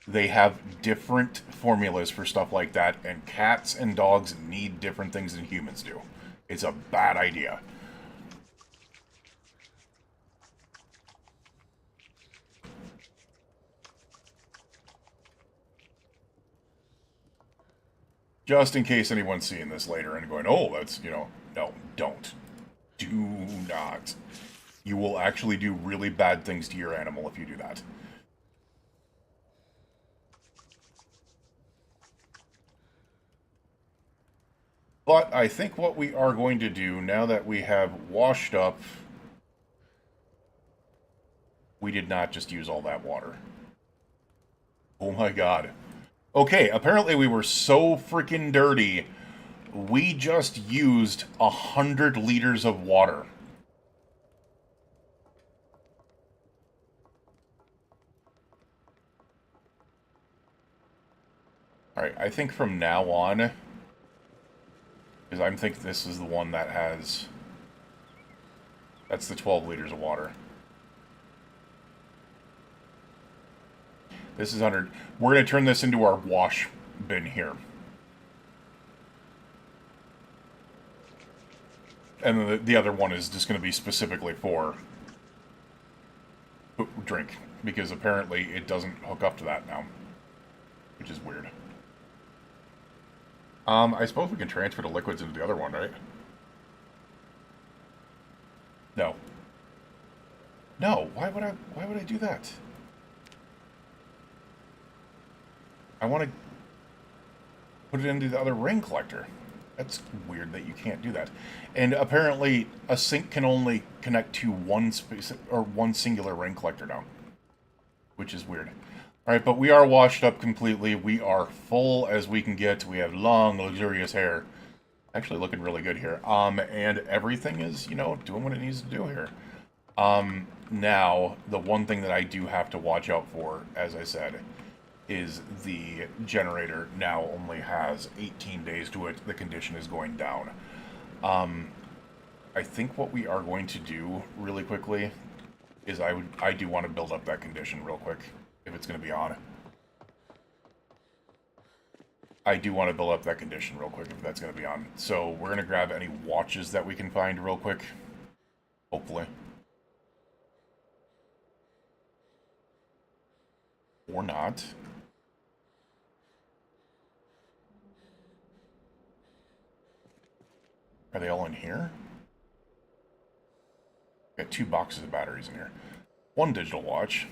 They have different formulas for stuff like that, and cats and dogs need different things than humans do. It's a bad idea. Just in case anyone's seeing this later and going, oh, that's, no, don't. Do not. You will actually do really bad things to your animal if you do that. But I think what we are going to do, now that we have washed up, we did not just use all that water. Oh my god. Okay, apparently we were so freaking dirty, we just used 100 liters of water. Alright, I think from now on, because I think this is the one that has, that's the 12 liters of water. This is 100. We're going to turn this into our wash bin here. And then the other one is just going to be specifically for drink, because apparently it doesn't hook up to that now, which is weird. I suppose we can transfer the liquids into the other one, right? No. No, why would I do that? I want to put it into the other rain collector. That's weird that you can't do that. And apparently a sink can only connect to one singular rain collector now, which is weird. All right, but we are washed up completely. We are full as we can get. We have long, luxurious hair. Actually looking really good here. And everything is, doing what it needs to do here. Now, the one thing that I do have to watch out for, as I said, is the generator now only has 18 days to it. The condition is going down. I think what we are going to do really quickly is I do want to build up that condition real quick, if it's going to be on. I do want to build up that condition real quick if that's going to be on. So we're going to grab any watches that we can find real quick. Hopefully. Or not. Are they all in here? Got 2 boxes of batteries in here. 1 digital watch.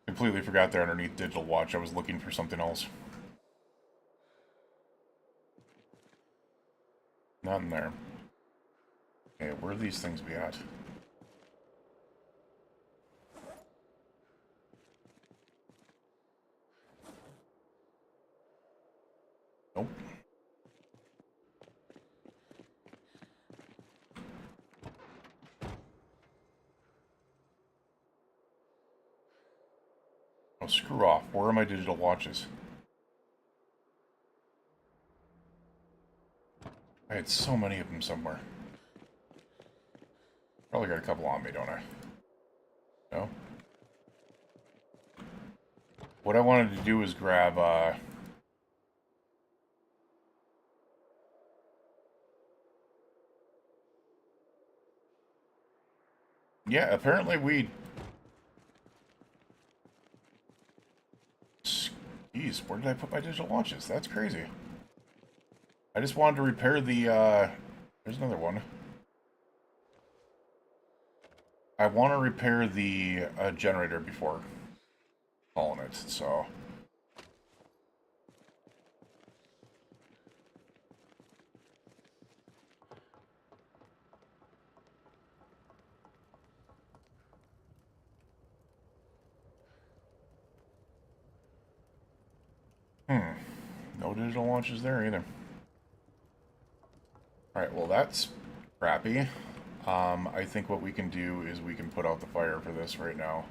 Completely forgot there underneath digital watch. I was looking for something else. Not in there. Okay, where do these things be at? Nope. Oh, screw off. Where are my digital watches? I had so many of them somewhere. Probably got a couple on me, don't I? No? What I wanted to do was grab, yeah, apparently we... Jeez, where did I put my digital watches? That's crazy. I just wanted to repair the, there's another one. I want to repair the generator before calling it, so... No digital launches there either. Alright, well that's crappy. I think what we can do is we can put out the fire for this right now.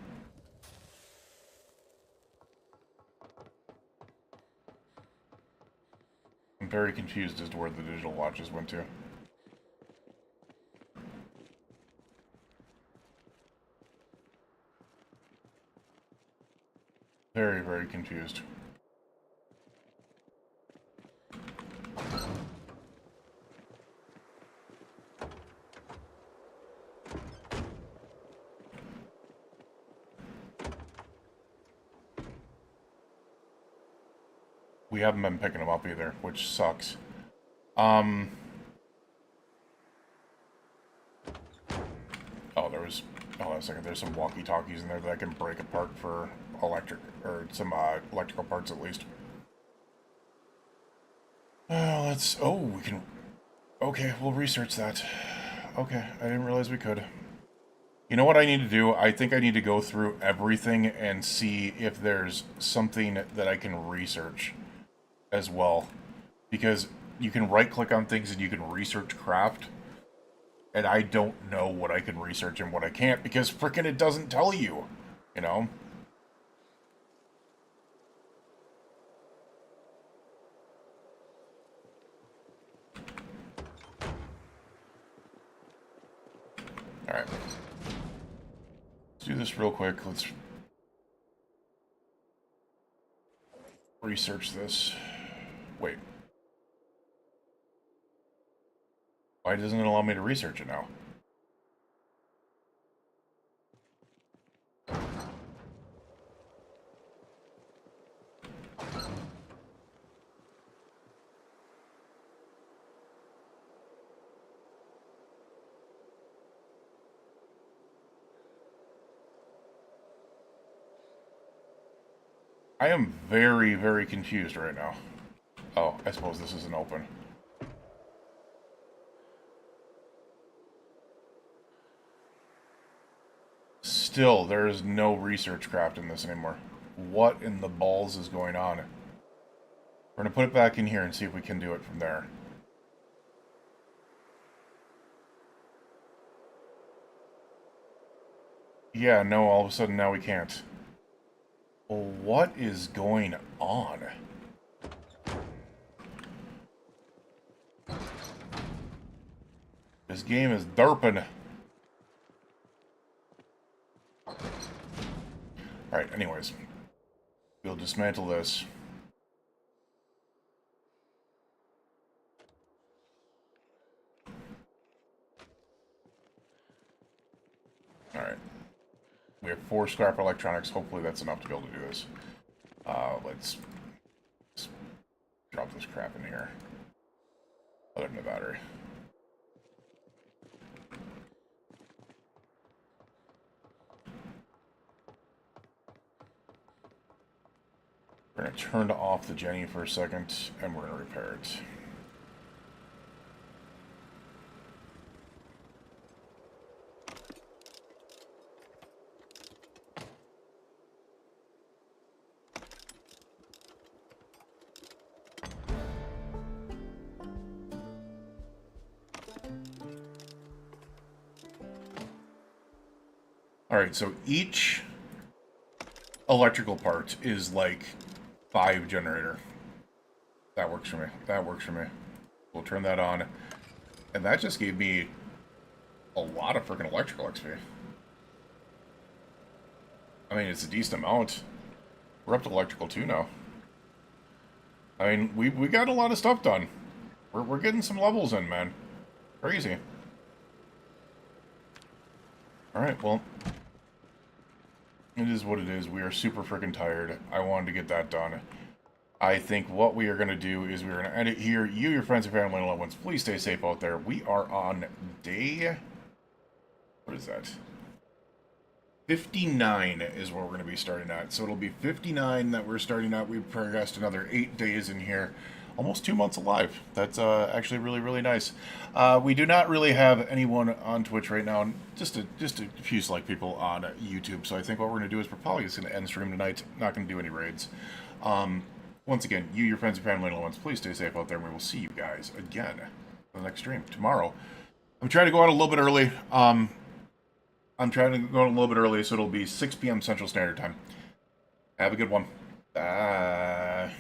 I'm very confused as to where the digital watches went to. Very, very confused. We haven't been picking them up either, which sucks. Oh, there's a second. There's some walkie-talkies in there that I can break apart for electric, or some electrical parts at least. We can... Okay, we'll research that. Okay, I didn't realize we could. You know what I need to do? I think I need to go through everything and see if there's something that I can research as well. Because you can right-click on things and you can research craft. And I don't know what I can research and what I can't, because frickin' it doesn't tell you, you know? Alright. Let's do this real quick. Let's research this. Wait. Why doesn't it allow me to research it now? I am very, very confused right now. Oh, I suppose this isn't open. Still, there is no research craft in this anymore. What in the balls is going on? We're going to put it back in here and see if we can do it from there. Yeah, no, all of a sudden now we can't. Well, what is going on? This game is derping. Alright, anyways. We'll dismantle this. Alright. We have 4 scrap electronics. Hopefully that's enough to be able to do this. Let's drop this crap in here. Other than the battery. We're going to turn off the Jenny for a second, and we're going to repair it. Alright, so each electrical part is like 5 generator. That works for me. That works for me. We'll turn that on. And that just gave me a lot of freaking electrical XP. I mean, it's a decent amount. We're up to electrical 2 now. I mean, we got a lot of stuff done. We're getting some levels in, man. Crazy. Alright, well... It is what it is. We are super freaking tired. I wanted to get that done. I think what we are going to do is we're going to end it here. You, your friends, and family, and loved ones, please stay safe out there. We are on day... What is that? 59 is where we're going to be starting at. So it'll be 59 that we're starting at. We've progressed another 8 days in here. Almost 2 months alive. That's actually really, really nice. We do not really have anyone on Twitch right now. Just a few select people on YouTube. So I think what we're going to do is we're probably just going to end stream tonight. Not going to do any raids. Once again, you, your friends, and family, and loved ones, please stay safe out there, and we will see you guys again on the next stream tomorrow. I'm trying to go out a little bit early. I'm trying to go a little bit early, so it'll be 6 p.m. Central Standard Time. Have a good one. Bye.